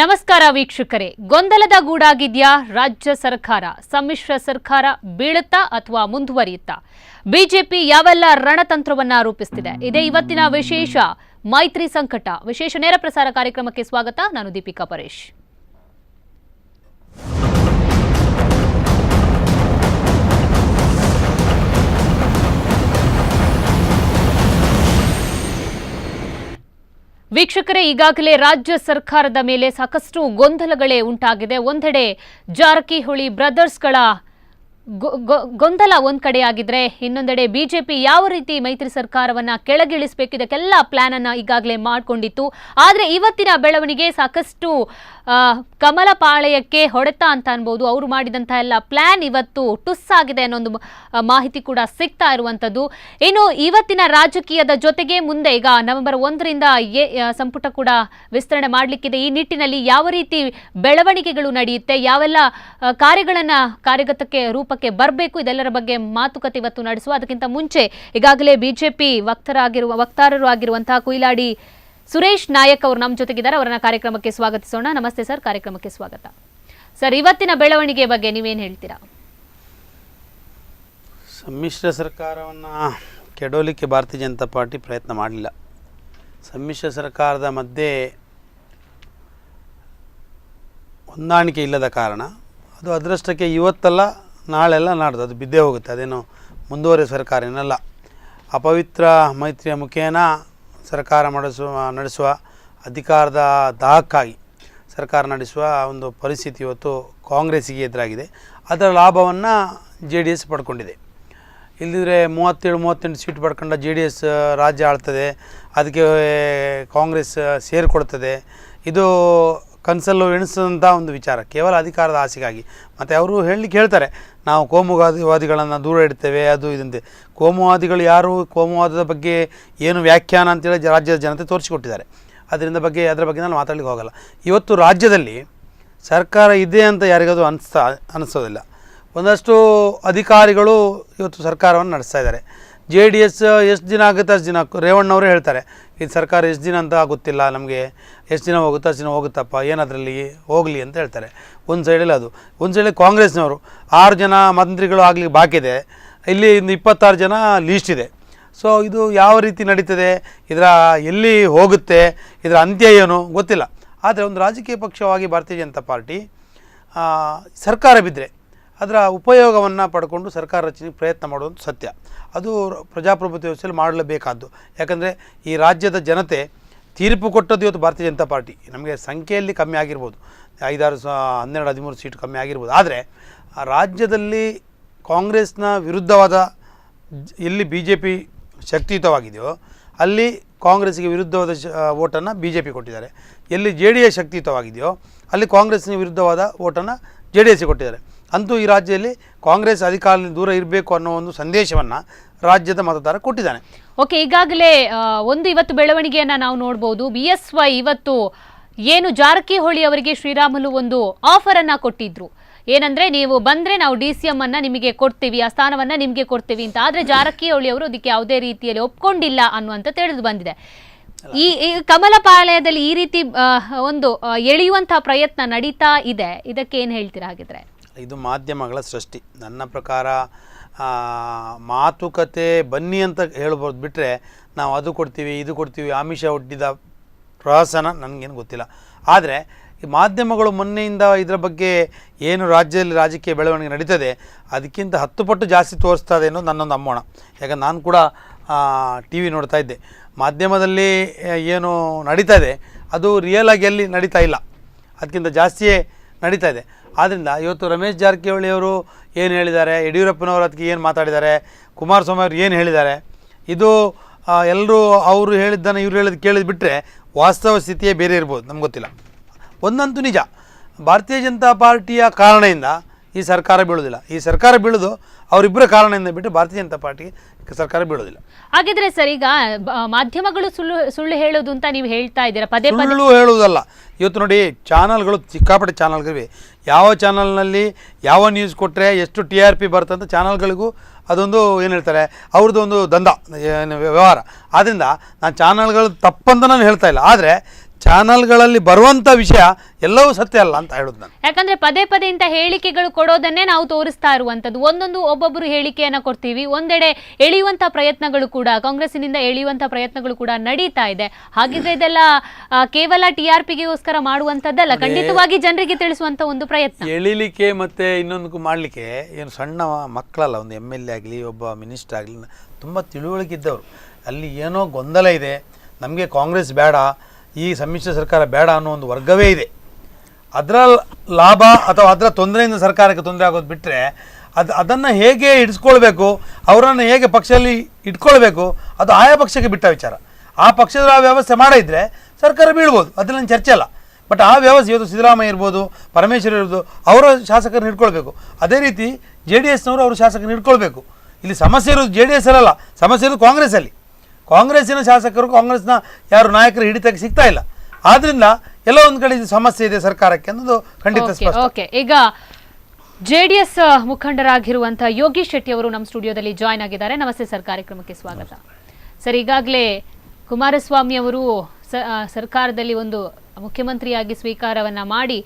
ನಮಸ್ಕಾರ ವೀಕ್ಷಕರೇ, ಗೊಂದಲದ ಗೂಡಾಗಿದ್ಯಾ ರಾಜ್ಯ ಸರ್ಕಾರ? ಸಮ್ಮಿಶ್ರ ಸರ್ಕಾರ ಬೀಳುತ್ತಾ ಅಥವಾ ಮುಂದುವರಿಯುತ್ತಾ? ಬಿಜೆಪಿ ಯಾವೆಲ್ಲ ರಣತಂತ್ರವನ್ನ ರೂಪಿಸುತ್ತಿದೆ? ಇದೇ ಇವತ್ತಿನ ವಿಶೇಷ ಮೈತ್ರಿ ಸಂಕಟ ವಿಶೇಷ ನೇರ ಪ್ರಸಾರ ಕಾರ್ಯಕ್ರಮಕ್ಕೆ ಸ್ವಾಗತ. ನಾನು ದೀಪಿಕಾ ಪರೇಶ್. ವೀಕ್ಷಕರೇ, ಈಗಾಗಲೇ ರಾಜ್ಯ ಸರ್ಕಾರದ ಮೇಲೆ ಸಾಕಷ್ಟು ಗೊಂದಲಗಳೇ ಉಂಟಾಗಿದೆ. ಒಂದೆಡೆ ಜಾರಕಿಹೊಳಿ ಬ್ರದರ್ಸ್ಗಳ ಗೊಂದಲ ಒಂದ್ ಕಡೆ ಆಗಿದ್ರೆ, ಇನ್ನೊಂದೆಡೆ ಬಿಜೆಪಿ ಯಾವ ರೀತಿ ಮೈತ್ರಿ ಸರ್ಕಾರವನ್ನ ಕೆಳಗಿಳಿಸಬೇಕು ಇದಕ್ಕೆಲ್ಲ ಪ್ಲಾನ್ ಅನ್ನ ಈಗಾಗಲೇ ಮಾಡಿಕೊಂಡಿತ್ತು. ಆದ್ರೆ ಇವತ್ತಿನ ಬೆಳವಣಿಗೆ ಸಾಕಷ್ಟು ಕಮಲ ಪಾಳೆಯಕ್ಕೆ ಹೊಡೆತ ಅಂತ ಅನ್ಬೋದು. ಅವರು ಮಾಡಿದಂತಹ ಎಲ್ಲ ಪ್ಲಾನ್ ಇವತ್ತು ಟುಸ್ ಆಗಿದೆ ಅನ್ನೋ ಮಾಹಿತಿ ಕೂಡ ಸಿಗ್ತಾ ಇರುವಂತದ್ದು. ಇನ್ನು ಇವತ್ತಿನ ರಾಜಕೀಯದ ಜೊತೆಗೆ ಮುಂದೆ ಈಗ ನವೆಂಬರ್ 1ರಿಂದ ಸಂಪುಟ ಕೂಡ ವಿಸ್ತರಣೆ ಮಾಡಲಿಕ್ಕಿದೆ. ಈ ನಿಟ್ಟಿನಲ್ಲಿ ಯಾವ ರೀತಿ ಬೆಳವಣಿಗೆಗಳು ನಡೆಯುತ್ತೆ, ಯಾವೆಲ್ಲ ಕಾರ್ಯಗಳನ್ನ ಕಾರ್ಯಗತಕ್ಕೆ ರೂಪಕ್ಕೆ ಬರಬೇಕು, ಇದೆಲ್ಲರ ಬಗ್ಗೆ ಮಾತುಕತೆ ಇವತ್ತು ನಡೆಸುವ. ಅದಕ್ಕಿಂತ ಮುಂಚೆ ಈಗಾಗಲೇ ಬಿಜೆಪಿ ವಕ್ತಾರರು ಆಗಿರುವಂತಹ ಕುಯಿಲಾಡಿ ಸುರೇಶ್ ನಾಯಕ್ ಅವರು ನಮ್ಮ ಜೊತೆಗಿದ್ದಾರೆ. ಅವರನ್ನ ಕಾರ್ಯಕ್ರಮಕ್ಕೆ ಸ್ವಾಗತಿಸೋಣ. ನಮಸ್ತೆ ಸರ್, ಕಾರ್ಯಕ್ರಮಕ್ಕೆ ಸ್ವಾಗತ. ಸರ್, ಇವತ್ತಿನ ಬೆಳವಣಿಗೆ ಬಗ್ಗೆ ನೀವೇನು ಹೇಳ್ತೀರಾ? ಸಮ್ಮಿಶ್ರ ಸರ್ಕಾರವನ್ನು ಕೆಡೋಲಿಕ್ಕೆ ಭಾರತೀಯ ಜನತಾ ಪಾರ್ಟಿ ಪ್ರಯತ್ನ ಮಾಡಲಿಲ್ಲ. ಸಮ್ಮಿಶ್ರ ಸರ್ಕಾರದ ಮಧ್ಯೆ ಹೊಂದಾಣಿಕೆ ಇಲ್ಲದ ಕಾರಣ ಅದು ಅದರಷ್ಟಕ್ಕೆ ಇವತ್ತಲ್ಲ ನಾಳೆಲ್ಲ ನಾಡ್ದು ಅದು ಬಿದ್ದೇ ಹೋಗುತ್ತೆ. ಅದೇನು ಮುಂದುವರಿಯುವ ಸರ್ಕಾರ ಏನಲ್ಲ. ಅಪವಿತ್ರ ಮೈತ್ರಿಯ ಮುಖೇನ ಸರ್ಕಾರ ನಡೆಸುವ ಅಧಿಕಾರದ ದಾಹಕ್ಕಾಗಿ ಸರ್ಕಾರ ನಡೆಸುವ ಒಂದು ಪರಿಸ್ಥಿತಿ ಇವತ್ತು ಕಾಂಗ್ರೆಸ್ಸಿಗೆ ಎದುರಾಗಿದೆ. ಅದರ ಲಾಭವನ್ನು JDS ಪಡ್ಕೊಂಡಿದೆ. ಇಲ್ಲದಿದ್ದರೆ 37-38 ಸೀಟ್ ಪಡ್ಕೊಂಡ JDS ರಾಜ್ಯ ಆಳ್ತದೆ, ಅದಕ್ಕೆ ಕಾಂಗ್ರೆಸ್ ಸೇರಿಕೊಡ್ತದೆ. ಇದು ಕನಸಲ್ಲೂ ಎಣಿಸಿದಂಥ ಒಂದು ವಿಚಾರ, ಕೇವಲ ಅಧಿಕಾರದ ಆಸೆಗಾಗಿ. ಮತ್ತು ಅವರು ಹೇಳ್ತಾರೆ, ನಾವು ಕೋಮುವಾದಿಗಳನ್ನು ದೂರ ಇಡ್ತೇವೆ, ಅದು ಇದಂತೆ. ಕೋಮುವಾದಿಗಳು ಯಾರು, ಕೋಮುವಾದದ ಬಗ್ಗೆ ಏನು ವ್ಯಾಖ್ಯಾನ ಅಂತೇಳಿ ರಾಜ್ಯದ ಜನತೆ ತೋರಿಸಿಕೊಟ್ಟಿದ್ದಾರೆ. ಅದರ ಬಗ್ಗೆ ನಾನು ಮಾತಾಡಲಿಕ್ಕೆ ಹೋಗಲ್ಲ. ಇವತ್ತು ರಾಜ್ಯದಲ್ಲಿ ಸರ್ಕಾರ ಇದೆ ಅಂತ ಯಾರಿಗದು ಅನಿಸೋದಿಲ್ಲ. ಒಂದಷ್ಟು ಅಧಿಕಾರಿಗಳು ಇವತ್ತು ಸರ್ಕಾರವನ್ನು ನಡೆಸ್ತಾ ಇದ್ದಾರೆ. JDS ಎಷ್ಟು ದಿನ ಆಗುತ್ತೆ ಅಷ್ಟು ದಿನ. ರೇವಣ್ಣವರೇ ಹೇಳ್ತಾರೆ, ಇದು ಸರ್ಕಾರ ಎಷ್ಟು ದಿನ ಅಂತ ಗೊತ್ತಿಲ್ಲ ನಮಗೆ, ಎಷ್ಟು ದಿನ ಹೋಗುತ್ತಾ ಅಷ್ಟು ದಿನ ಹೋಗುತ್ತಪ್ಪ, ಏನದರಲ್ಲಿ ಹೋಗಲಿ ಅಂತ ಹೇಳ್ತಾರೆ. ಒಂದು ಸೈಡಲ್ಲಿ ಅದು, ಒಂದು ಸೈಡಲ್ಲಿ ಕಾಂಗ್ರೆಸ್ನವರು 6 ಜನ ಮಂತ್ರಿಗಳು ಆಗಲಿಕ್ಕೆ ಬಾಕಿ ಇದೆ, ಇಲ್ಲಿ 26 ಜನ ಲೀಸ್ಟ್ ಇದೆ. ಸೊ ಇದು ಯಾವ ರೀತಿ ನಡೀತದೆ, ಇದರ ಎಲ್ಲಿ ಹೋಗುತ್ತೆ, ಇದರ ಅಂತ್ಯ ಏನು ಗೊತ್ತಿಲ್ಲ. ಆದರೆ ಒಂದು ರಾಜಕೀಯ ಪಕ್ಷವಾಗಿ ಭಾರತೀಯ ಜನತಾ ಪಾರ್ಟಿ ಸರ್ಕಾರ ಬಿದ್ದರೆ ಅದರ ಉಪಯೋಗವನ್ನು ಪಡ್ಕೊಂಡು ಸರ್ಕಾರ ರಚನೆಗೆ ಪ್ರಯತ್ನ ಮಾಡೋದು ಸತ್ಯ. ಅದು ಪ್ರಜಾಪ್ರಭುತ್ವ ವ್ಯವಸ್ಥೆಯಲ್ಲಿ ಮಾಡಲೇಬೇಕಾದ್ದು. ಯಾಕಂದರೆ ಈ ರಾಜ್ಯದ ಜನತೆ ತೀರ್ಪು ಕೊಟ್ಟದ್ದು ಇವತ್ತು ಭಾರತೀಯ ಜನತಾ ಪಾರ್ಟಿ. ನಮಗೆ ಸಂಖ್ಯೆಯಲ್ಲಿ ಕಮ್ಮಿ ಆಗಿರ್ಬೋದು, 12-13 ಸೀಟ್ ಕಮ್ಮಿ ಆಗಿರ್ಬೋದು. ಆದರೆ ಆ ರಾಜ್ಯದಲ್ಲಿ ಕಾಂಗ್ರೆಸ್ನ ವಿರುದ್ಧವಾದ ಎಲ್ಲಿ BJP ಶಕ್ತಿಯುತವಾಗಿದೆಯೋ ಅಲ್ಲಿ ಕಾಂಗ್ರೆಸ್ಸಿಗೆ ವಿರುದ್ಧವಾದ ಓಟನ್ನು BJP ಕೊಟ್ಟಿದ್ದಾರೆ. ಎಲ್ಲಿ JDS ಶಕ್ತಿಯುತವಾಗಿದೆಯೋ ಅಲ್ಲಿ ಕಾಂಗ್ರೆಸ್ಸಿಗೆ ವಿರುದ್ಧವಾದ ಓಟನ್ನು JDS ಕೊಟ್ಟಿದ್ದಾರೆ. ಅಂತೂ ಈ ರಾಜ್ಯದಲ್ಲಿ ಕಾಂಗ್ರೆಸ್ ಅಧಿಕಾರದಿಂದ ದೂರ ಇರಬೇಕು ಅನ್ನೋ ಒಂದು ಸಂದೇಶವನ್ನು ರಾಜ್ಯದ ಮತದಾರ ಕೊಟ್ಟಿದ್ದಾನೆ. ಓಕೆ, ಈಗಾಗಲೇ ಇವತ್ತು ಬೆಳವಣಿಗೆಯನ್ನು ನಾವು ನೋಡ್ಬೋದು. BSY ಇವತ್ತು ಏನು ಜಾರಕಿಹೊಳಿ ಅವರಿಗೆ ಶ್ರೀರಾಮುಲು ಒಂದು ಆಫರ್ ಅನ್ನ ಕೊಟ್ಟಿದ್ರು. ಏನಂದ್ರೆ, ನೀವು ಬಂದ್ರೆ ನಾವು DCM ಅನ್ನ ನಿಮಗೆ ಕೊಡ್ತೀವಿ, ಆ ಸ್ಥಾನವನ್ನ ನಿಮಗೆ ಕೊಡ್ತೀವಿ ಅಂತ. ಆದ್ರೆ ಜಾರಕಿಹೊಳಿ ಅವರು ಅದಕ್ಕೆ ಯಾವುದೇ ರೀತಿಯಲ್ಲಿ ಒಪ್ಕೊಂಡಿಲ್ಲ ಅನ್ನುವಂತ ತಿಳಿದು ಬಂದಿದೆ. ಈ ಕಮಲಪಾಳ್ಯದಲ್ಲಿ ಈ ರೀತಿ ಒಂದು ಎಳೆಯುವಂತಹ ಪ್ರಯತ್ನ ನಡೀತಾ ಇದೆ. ಇದಕ್ಕೆ ಏನು ಹೇಳ್ತೀರಾ ಹಾಗಿದ್ರೆ? ಇದು ಮಾಧ್ಯಮಗಳ ಸೃಷ್ಟಿ. ನನ್ನ ಪ್ರಕಾರ ಮಾತುಕತೆ ಬನ್ನಿ ಅಂತ ಹೇಳ್ಬೋದು ಬಿಟ್ಟರೆ ನಾವು ಅದು ಕೊಡ್ತೀವಿ ಇದು ಕೊಡ್ತೀವಿ ಆಮಿಷ ಒಡ್ಡಿದ ಪ್ರಹಸನ ನನಗೇನು ಗೊತ್ತಿಲ್ಲ. ಆದರೆ ಈ ಮಾಧ್ಯಮಗಳು ಮೊನ್ನೆಯಿಂದ ಇದರ ಬಗ್ಗೆ ಏನು ರಾಜ್ಯದಲ್ಲಿ ರಾಜಕೀಯ ಬೆಳವಣಿಗೆ ನಡೀತದೆ ಅದಕ್ಕಿಂತ 10 ಪಟ್ಟು ಜಾಸ್ತಿ ತೋರಿಸ್ತದೆ ಅನ್ನೋದು ನನ್ನೊಂದು ಅಮ್ಮೋಣ. ಯಾಕಂದ್ರೆ ನಾನು ಕೂಡ TV ನೋಡ್ತಾ ಇದ್ದೆ. ಮಾಧ್ಯಮದಲ್ಲಿ ಏನು ನಡೀತಾ ಇದೆ ಅದು ರಿಯಲ್ ಆಗಿ ಎಲ್ಲಿ ನಡೀತಾ ಇಲ್ಲ, ಅದಕ್ಕಿಂತ ಜಾಸ್ತಿಯೇ ನಡೀತಾ ಇದೆ. ಆದ್ದರಿಂದ ಇವತ್ತು ರಮೇಶ್ ಜಾರಕಿಹೊಳಿ ಅವರು ಏನು ಹೇಳಿದ್ದಾರೆ, ಯಡಿಯೂರಪ್ಪನವರು ಅದಕ್ಕೆ ಏನು ಮಾತಾಡಿದ್ದಾರೆ, ಕುಮಾರಸ್ವಾಮಿ ಅವರು ಏನು ಹೇಳಿದ್ದಾರೆ, ಇದು ಎಲ್ಲರೂ ಅವರು ಹೇಳಿದ್ದನ್ನು ಇವರು ಹೇಳಿದ್ದು ಕೇಳಿದ್ ಬಿಟ್ಟರೆ ವಾಸ್ತವ ಸ್ಥಿತಿಯೇ ಬೇರೆ ಇರ್ಬೋದು, ನಮ್ಗೆ ಗೊತ್ತಿಲ್ಲ. ಒಂದಂತೂ ನಿಜ, ಭಾರತೀಯ ಜನತಾ ಪಾರ್ಟಿಯ ಕಾರಣದಿಂದ ಈ ಸರ್ಕಾರ ಬೀಳೋದಿಲ್ಲ. ಈ ಸರ್ಕಾರ ಬೀಳೋದು ಅವರಿಬ್ಬರ ಕಾರಣದಿಂದ ಬಿಟ್ಟು ಭಾರತೀಯ ಜನತಾ ಪಾರ್ಟಿಗೆ ಸರ್ಕಾರ ಬೀಳೋದಿಲ್ಲ. ಹಾಗಿದ್ರೆ ಸರ್, ಈಗ ಮಾಧ್ಯಮಗಳು ಸುಳ್ಳು ಹೇಳೋದು ಅಂತ ನೀವು ಹೇಳ್ತಾ ಇದ್ದೀರಾ, ಪದೇ ಪದೇ. ಸುಳ್ಳು ಹೇಳುವುದಲ್ಲ. ಇವತ್ತು ನೋಡಿ, ಚಾನಲ್ಗಳು ಸಿಕ್ಕಾಪಟ್ಟೆ ಚಾನಲ್ಗಳಿವೆ. ಯಾವ ಚಾನಲ್ನಲ್ಲಿ ಯಾವ ನ್ಯೂಸ್ ಕೊಟ್ಟರೆ ಎಷ್ಟು TRP ಬರುತ್ತೆ ಅಂತ ಚಾನಲ್ಗಳಿಗೂ ಅದೊಂದು ಏನು ಹೇಳ್ತಾರೆ, ಅವ್ರದ್ದು ಒಂದು ದಂಧ ವ್ಯವಹಾರ. ಆದ್ದರಿಂದ ನಾನು ಚಾನಲ್ಗಳು ತಪ್ಪಂತ ನಾನು ಹೇಳ್ತಾ ಇಲ್ಲ. ಆದರೆ ಚಾನಲ್ಗಳಲ್ಲಿ ಬರುವಂಥ ವಿಷಯ ಎಲ್ಲವೂ ಸತ್ಯ ಅಲ್ಲ ಅಂತ ಹೇಳೋದು ನಾನು. ಯಾಕಂದ್ರೆ ಪದೇ ಪದೇ ಇಂಥ ಹೇಳಿಕೆಗಳು ಕೊಡೋದನ್ನೇ ನಾವು ತೋರಿಸ್ತಾ ಇರುವಂತದ್ದು. ಒಬ್ಬೊಬ್ಬರು ಹೇಳಿಕೆಯನ್ನ ಕೊಡ್ತೀವಿ, ಒಂದೆಡೆ ಎಳೆಯುವಂತ ಪ್ರಯತ್ನಗಳು ಕೂಡ, ಕಾಂಗ್ರೆಸ್ಸಿನಿಂದ ಎಳೆಯುವಂತ ಪ್ರಯತ್ನಗಳು ಕೂಡ ನಡೀತಾ ಇದೆ. ಹಾಗಿದ್ರೆ ಇದೆಲ್ಲ ಕೇವಲ TRPಗೋಸ್ಕರ ಮಾಡುವಂತದ್ದಲ್ಲ, ಖಂಡಿತವಾಗಿ ಜನರಿಗೆ ತಿಳಿಸುವಂತ ಒಂದು ಪ್ರಯತ್ನ. ಎಳಿಲಿಕ್ಕೆ ಮತ್ತೆ ಇನ್ನೊಂದು ಮಾಡಲಿಕ್ಕೆ ಏನು ಸಣ್ಣ ಮಕ್ಕಳಲ್ಲ, ಒಂದು MLA ಆಗಲಿ ಒಬ್ಬ ಮಿನಿಸ್ಟರ್ ಆಗಲಿ ತುಂಬ ತಿಳುವಳಿಕೆ ಇದ್ದವರು. ಅಲ್ಲಿ ಏನೋ ಗೊಂದಲ ಇದೆ, ನಮಗೆ ಕಾಂಗ್ರೆಸ್ ಬೇಡ, ಈ ಸಮ್ಮಿಶ್ರ ಸರ್ಕಾರ ಬೇಡ ಅನ್ನೋ ಒಂದು ವರ್ಗವೇ ಇದೆ. ಅದರ ಲಾಭ ಅಥವಾ ಅದರ ತೊಂದರೆಯಿಂದ ಸರ್ಕಾರಕ್ಕೆ ತೊಂದರೆ ಆಗೋದು ಬಿಟ್ಟರೆ ಅದನ್ನು ಹೇಗೆ ಇಡಿಸ್ಕೊಳ್ಬೇಕು, ಅವರನ್ನು ಹೇಗೆ ಪಕ್ಷದಲ್ಲಿ ಇಟ್ಕೊಳ್ಬೇಕು, ಅದು ಆಯಾ ಪಕ್ಷಕ್ಕೆ ಬಿಟ್ಟ ವಿಚಾರ. ಆ ಪಕ್ಷದ ಆ ವ್ಯವಸ್ಥೆ ಮಾಡಿದರೆ ಸರ್ಕಾರ ಬೀಳ್ಬೋದು, ಅದರಲ್ಲಿ ಚರ್ಚೆ ಅಲ್ಲ. ಬಟ್ ಆ ವ್ಯವಸ್ಥೆ ಇವತ್ತು ಸಿದ್ದರಾಮಯ್ಯ ಇರ್ಬೋದು, ಪರಮೇಶ್ವರ್ ಇರ್ಬೋದು, ಅವರ ಶಾಸಕರನ್ನ ಹಿಡ್ಕೊಳ್ಬೇಕು. ಅದೇ ರೀತಿ JDSನವರು ಅವರು ಶಾಸಕರನ್ನ ಹಿಡ್ಕೊಳ್ಬೇಕು. ಇಲ್ಲಿ ಸಮಸ್ಯೆ ಇರೋದು JDS ಅಲ್ಲ, ಸಮಸ್ಯೆ ಇರೋದು ಕಾಂಗ್ರೆಸ್ಸಲ್ಲಿ. ಕಾಂಗ್ರೆಸ್ಸಿನ ಶಾಸಕರು, ಕಾಂಗ್ರೆಸ್ನ ಯಾರು ನಾಯಕರು ಹಿಡಿತಕ್ಕೆ ಸಿಗ್ತಾ ಇಲ್ಲ. ಆದ್ರಿಂದ ಎಲ್ಲೋ ಒಂದು ಕಡೆ ಸಮಸ್ಯೆ ಇದೆ ಸರ್ಕಾರಕ್ಕೆ ಅನ್ನೋದು ಖಂಡಿತ ಸ್ಪಷ್ಟ. ಓಕೆ, ಈಗ JDS ಮುಖಂಡರಾಗಿರುವಂತಹ ಯೋಗೀಶ್ ಶೆಟ್ಟಿ ಅವರು ನಮ್ಮ ಸ್ಟುಡಿಯೋದಲ್ಲಿ ಜಾಯ್ನ್ ಆಗಿದ್ದಾರೆ. ನಮಸ್ತೆ ಸರ್, ಕಾರ್ಯಕ್ರಮಕ್ಕೆ ಸ್ವಾಗತ. ಸರ್, ಈಗಾಗಲೇ ಕುಮಾರಸ್ವಾಮಿ ಅವರು ಸರ್ಕಾರದಲ್ಲಿ ಒಂದು ಮುಖ್ಯಮಂತ್ರಿಯಾಗಿ ಸ್ವೀಕಾರವನ್ನ ಮಾಡಿ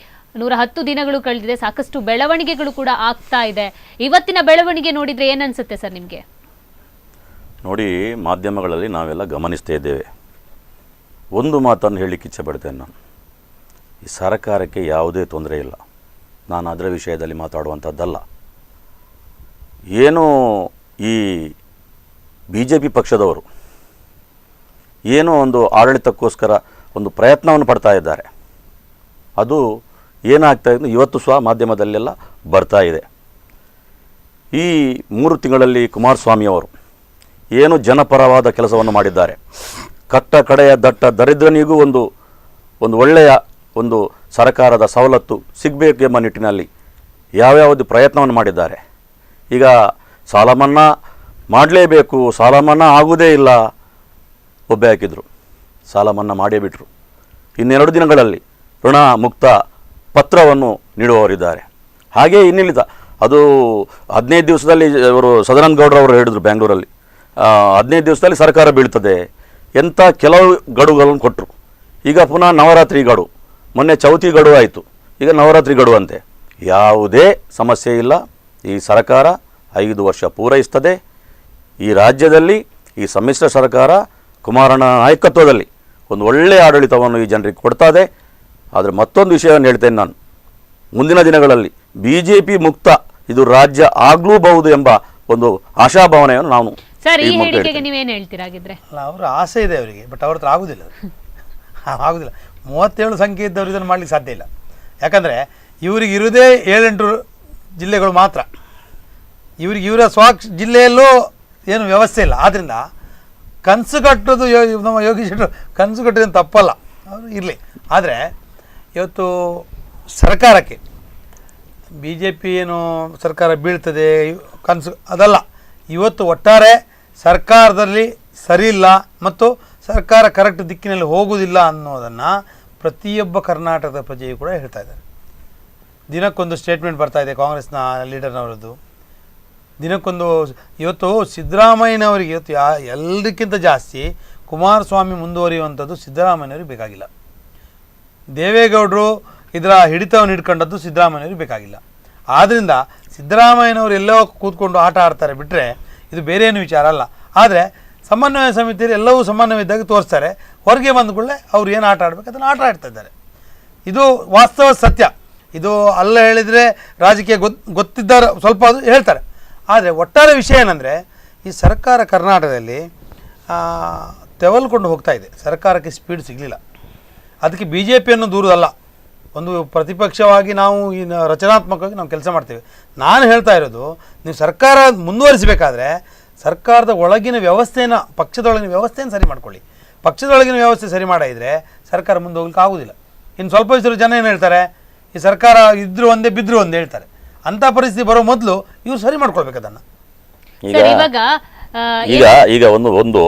110 ದಿನಗಳು ಕಳೆದಿದೆ, ಸಾಕಷ್ಟು ಬೆಳವಣಿಗೆಗಳು ಕೂಡ ಆಗ್ತಾ ಇದೆ. ಇವತ್ತಿನ ಬೆಳವಣಿಗೆ ನೋಡಿದ್ರೆ ಏನನ್ಸುತ್ತೆ ಸರ್ ನಿಮಗೆ? ನೋಡಿ, ಮಾಧ್ಯಮಗಳಲ್ಲಿ ನಾವೆಲ್ಲ ಗಮನಿಸ್ತಾ ಇದ್ದೇವೆ. ಒಂದು ಮಾತನ್ನು ಹೇಳಲಿಕ್ಕೆ ಇಚ್ಛೆ ಪಡ್ತೇನೆ ನಾನು. ಈ ಸರ್ಕಾರಕ್ಕೆ ಯಾವುದೇ ತೊಂದರೆ ಇಲ್ಲ, ನಾನು ಅದರ ವಿಷಯದಲ್ಲಿ ಮಾತಾಡುವಂಥದ್ದಲ್ಲ. ಏನು ಈ BJP ಪಕ್ಷದವರು ಏನೋ ಒಂದು ಆಡಳಿತಕ್ಕೋಸ್ಕರ ಒಂದು ಪ್ರಯತ್ನವನ್ನು ಪಡ್ತಾ ಇದ್ದಾರೆ. ಅದು ಏನಾಗ್ತಾ ಇದೆ ಇವತ್ತು ಸಹ ಮಾಧ್ಯಮದಲ್ಲೆಲ್ಲ ಬರ್ತಾ ಇದೆ. ಈ 3 ತಿಂಗಳಲ್ಲಿ ಕುಮಾರಸ್ವಾಮಿಯವರು ಏನು ಜನಪರವಾದ ಕೆಲಸವನ್ನು ಮಾಡಿದ್ದಾರೆ. ಕಟ್ಟ ಕಡೆಯ ದಟ್ಟ ದರಿದ್ರನಿಗೂ ಒಂದು ಒಳ್ಳೆಯ ಒಂದು ಸರ್ಕಾರದ ಸವಲತ್ತು ಸಿಗಬೇಕೆಂಬ ನಿಟ್ಟಿನಲ್ಲಿ ಯಾವ್ಯಾವುದು ಪ್ರಯತ್ನವನ್ನು ಮಾಡಿದ್ದಾರೆ. ಈಗ ಸಾಲ ಮನ್ನಾ ಮಾಡಲೇಬೇಕು, ಸಾಲ ಮನ್ನಾ ಆಗುವುದೇ ಇಲ್ಲ, ಒಬ್ಬೆ ಹಾಕಿದರು, ಸಾಲ ಮನ್ನಾ ಮಾಡೇ ಬಿಟ್ಟರು. ಇನ್ನೆರಡು ದಿನಗಳಲ್ಲಿ ಋಣ ಮುಕ್ತ ಪತ್ರವನ್ನು ನೀಡುವವರಿದ್ದಾರೆ. ಹಾಗೇ ಇನ್ನಿಲ್ಲಿದ ಅದು 15 ದಿವಸದಲ್ಲಿ ಅವರು ಸದಾನಂದ ಗೌಡರವರು ಹೇಳಿದರು ಬೆಂಗಳೂರಲ್ಲಿ, 15 ದಿವಸದಲ್ಲಿ ಸರ್ಕಾರ ಬೀಳ್ತದೆ ಎಂಥ ಕೆಲವು ಗಡುಗಳನ್ನು ಕೊಟ್ಟರು. ಈಗ ಪುನಃ ನವರಾತ್ರಿ ಗಡು, ಮೊನ್ನೆ ಚೌತಿ ಗಡು ಆಯಿತು, ಈಗ ನವರಾತ್ರಿ ಗಡು ಅಂತೆ. ಯಾವುದೇ ಸಮಸ್ಯೆ ಇಲ್ಲ. ಈ ಸರ್ಕಾರ 5 ವರ್ಷ ಪೂರೈಸ್ತದೆ. ಈ ರಾಜ್ಯದಲ್ಲಿ ಈ ಸಮ್ಮಿಶ್ರ ಸರ್ಕಾರ ಕುಮಾರಣ್ಣ ನಾಯಕತ್ವದಲ್ಲಿ ಒಂದು ಒಳ್ಳೆಯ ಆಡಳಿತವನ್ನು ಈ ಜನರಿಗೆ ಕೊಡ್ತದೆ. ಆದರೆ ಮತ್ತೊಂದು ವಿಷಯವನ್ನು ಹೇಳ್ತೇನೆ ನಾನು, ಮುಂದಿನ ದಿನಗಳಲ್ಲಿ BJP ಮುಕ್ತ ಇದು ರಾಜ್ಯ ಆಗಲೂಬಹುದು ಎಂಬ ಒಂದು ಆಶಾಭಾವನೆಯನ್ನು ನಾನು ಸರ್ ಈ ಹೇಳಿಕೆಗೆ ನೀವೇನು ಹೇಳ್ತೀರಾಗಿದ್ರೆ? ಅಲ್ಲ, ಅವರ ಆಸೆ ಇದೆ ಅವರಿಗೆ, ಬಟ್ ಅವ್ರ ಹತ್ರ ಆಗೋದಿಲ್ಲ. 37 ಸಂಖ್ಯೆ ಇದ್ದವರು ಇದನ್ನು ಮಾಡಲಿಕ್ಕೆ ಸಾಧ್ಯ ಇಲ್ಲ. ಯಾಕಂದರೆ ಇವರಿಗೆ ಇರೋದೇ 7-8 ಜಿಲ್ಲೆಗಳು ಮಾತ್ರ. ಇವರ ಜಿಲ್ಲೆಯಲ್ಲೂ ಏನು ವ್ಯವಸ್ಥೆ ಇಲ್ಲ. ಆದ್ದರಿಂದ ಕನಸು ಕಟ್ಟೋದು ನಮ್ಮ ಯೋಗೀಶ್ ಶೆಟ್ಟರು ಕನಸು ಕಟ್ಟೋದೇನು ತಪ್ಪಲ್ಲ, ಅವರು ಇರಲಿ. ಆದರೆ ಇವತ್ತು ಸರ್ಕಾರಕ್ಕೆ BJP ಏನು ಸರ್ಕಾರ ಬೀಳ್ತದೆ ಕನಸು ಅದಲ್ಲ. ಇವತ್ತು ಒಟ್ಟಾರೆ ಸರ್ಕಾರದಲ್ಲಿ ಸರಿ ಇಲ್ಲ ಮತ್ತು ಸರ್ಕಾರ ಕರೆಕ್ಟ್ ದಿಕ್ಕಿನಲ್ಲಿ ಹೋಗುವುದಿಲ್ಲ ಅನ್ನೋದನ್ನು ಪ್ರತಿಯೊಬ್ಬ ಕರ್ನಾಟಕದ ಪ್ರಜೆಯು ಕೂಡ ಹೇಳ್ತಾ ಇದ್ದಾರೆ. ದಿನಕ್ಕೊಂದು ಸ್ಟೇಟ್ಮೆಂಟ್ ಬರ್ತಾ ಇದೆ ಕಾಂಗ್ರೆಸ್ನ ಲೀಡರ್ನವರದ್ದು. ದಿನಕ್ಕೊಂದು ಇವತ್ತು ಸಿದ್ದರಾಮಯ್ಯನವರಿಗೆ ಇವತ್ತು ಎಲ್ಲದಕ್ಕಿಂತ ಜಾಸ್ತಿ ಕುಮಾರಸ್ವಾಮಿ ಮುಂದುವರಿಯುವಂಥದ್ದು ಸಿದ್ದರಾಮಯ್ಯನವ್ರಿಗೆ ಬೇಕಾಗಿಲ್ಲ. ದೇವೇಗೌಡರು ಇದರ ಹಿಡಿತವನ್ನು ಹಿಡ್ಕೊಂಡದ್ದು ಸಿದ್ದರಾಮಯ್ಯನವ್ರಿಗೆ ಬೇಕಾಗಿಲ್ಲ. ಆದ್ದರಿಂದ ಸಿದ್ದರಾಮಯ್ಯನವರು ಎಲ್ಲೋ ಕೂತ್ಕೊಂಡು ಆಟ ಆಡ್ತಾರೆ ಬಿಟ್ಟರೆ ಇದು ಬೇರೆ ಏನು ವಿಚಾರ ಅಲ್ಲ. ಆದರೆ ಸಮನ್ವಯ ಸಮಿತಿಯಲ್ಲಿ ಎಲ್ಲವೂ ಸಮನ್ವಯವಾಗಿ ತೋರಿಸ್ತಾರೆ. ಹೊರಗೆ ಬಂದ ಕೂಡಲೇ ಅವ್ರು ಏನು ಆಟ ಆಡಬೇಕು ಅದನ್ನು ಆಟ ಆಡ್ತಾ ಇದ್ದಾರೆ. ಇದು ವಾಸ್ತವ ಸತ್ಯ. ಇದು ಅಲ್ಲ ಹೇಳಿದರೆ ರಾಜಕೀಯ ಗೊತ್ತಿದ್ದಾರೆ ಸ್ವಲ್ಪ ಅದು ಹೇಳ್ತಾರೆ. ಆದರೆ ಒಟ್ಟಾರೆ ವಿಷಯ ಏನಂದರೆ ಈ ಸರ್ಕಾರ ಕರ್ನಾಟಕದಲ್ಲಿ ತೆವಲ್ಕೊಂಡು ಹೋಗ್ತಾ ಇದೆ. ಸರ್ಕಾರಕ್ಕೆ ಸ್ಪೀಡ್ ಸಿಗಲಿಲ್ಲ. ಅದಕ್ಕೆ BJPಯನ್ನು ದೂರದಲ್ಲ, ಒಂದು ಪ್ರತಿಪಕ್ಷವಾಗಿ ನಾವು ಈ ರಚನಾತ್ಮಕವಾಗಿ ನಾವು ಕೆಲಸ ಮಾಡ್ತೇವೆ. ನಾನು ಹೇಳ್ತಾ ಇರೋದು, ನೀವು ಸರ್ಕಾರ ಮುಂದುವರಿಸಬೇಕಾದ್ರೆ ಸರ್ಕಾರದ ಒಳಗಿನ ವ್ಯವಸ್ಥೆಯನ್ನು, ಪಕ್ಷದೊಳಗಿನ ವ್ಯವಸ್ಥೆಯನ್ನು ಸರಿ ಮಾಡ್ಕೊಳ್ಳಿ. ಪಕ್ಷದೊಳಗಿನ ವ್ಯವಸ್ಥೆ ಸರಿ ಮಾಡಿದರೆ ಸರ್ಕಾರ ಮುಂದೆ ಹೋಗ್ಲಿಕ್ಕೆ ಆಗೋದಿಲ್ಲ. ಇನ್ನು ಸ್ವಲ್ಪ ಹೆಸರು ಜನ ಏನು ಹೇಳ್ತಾರೆ, ಈ ಸರ್ಕಾರ ಇದ್ರೂ ಒಂದೇ ಬಿದ್ದರೂ ಒಂದೇ ಹೇಳ್ತಾರೆ. ಅಂಥ ಪರಿಸ್ಥಿತಿ ಬರೋ ಮೊದಲು ಇವ್ರು ಸರಿ ಮಾಡ್ಕೊಳ್ಬೇಕು ಅದನ್ನು. ಈಗ ಒಂದು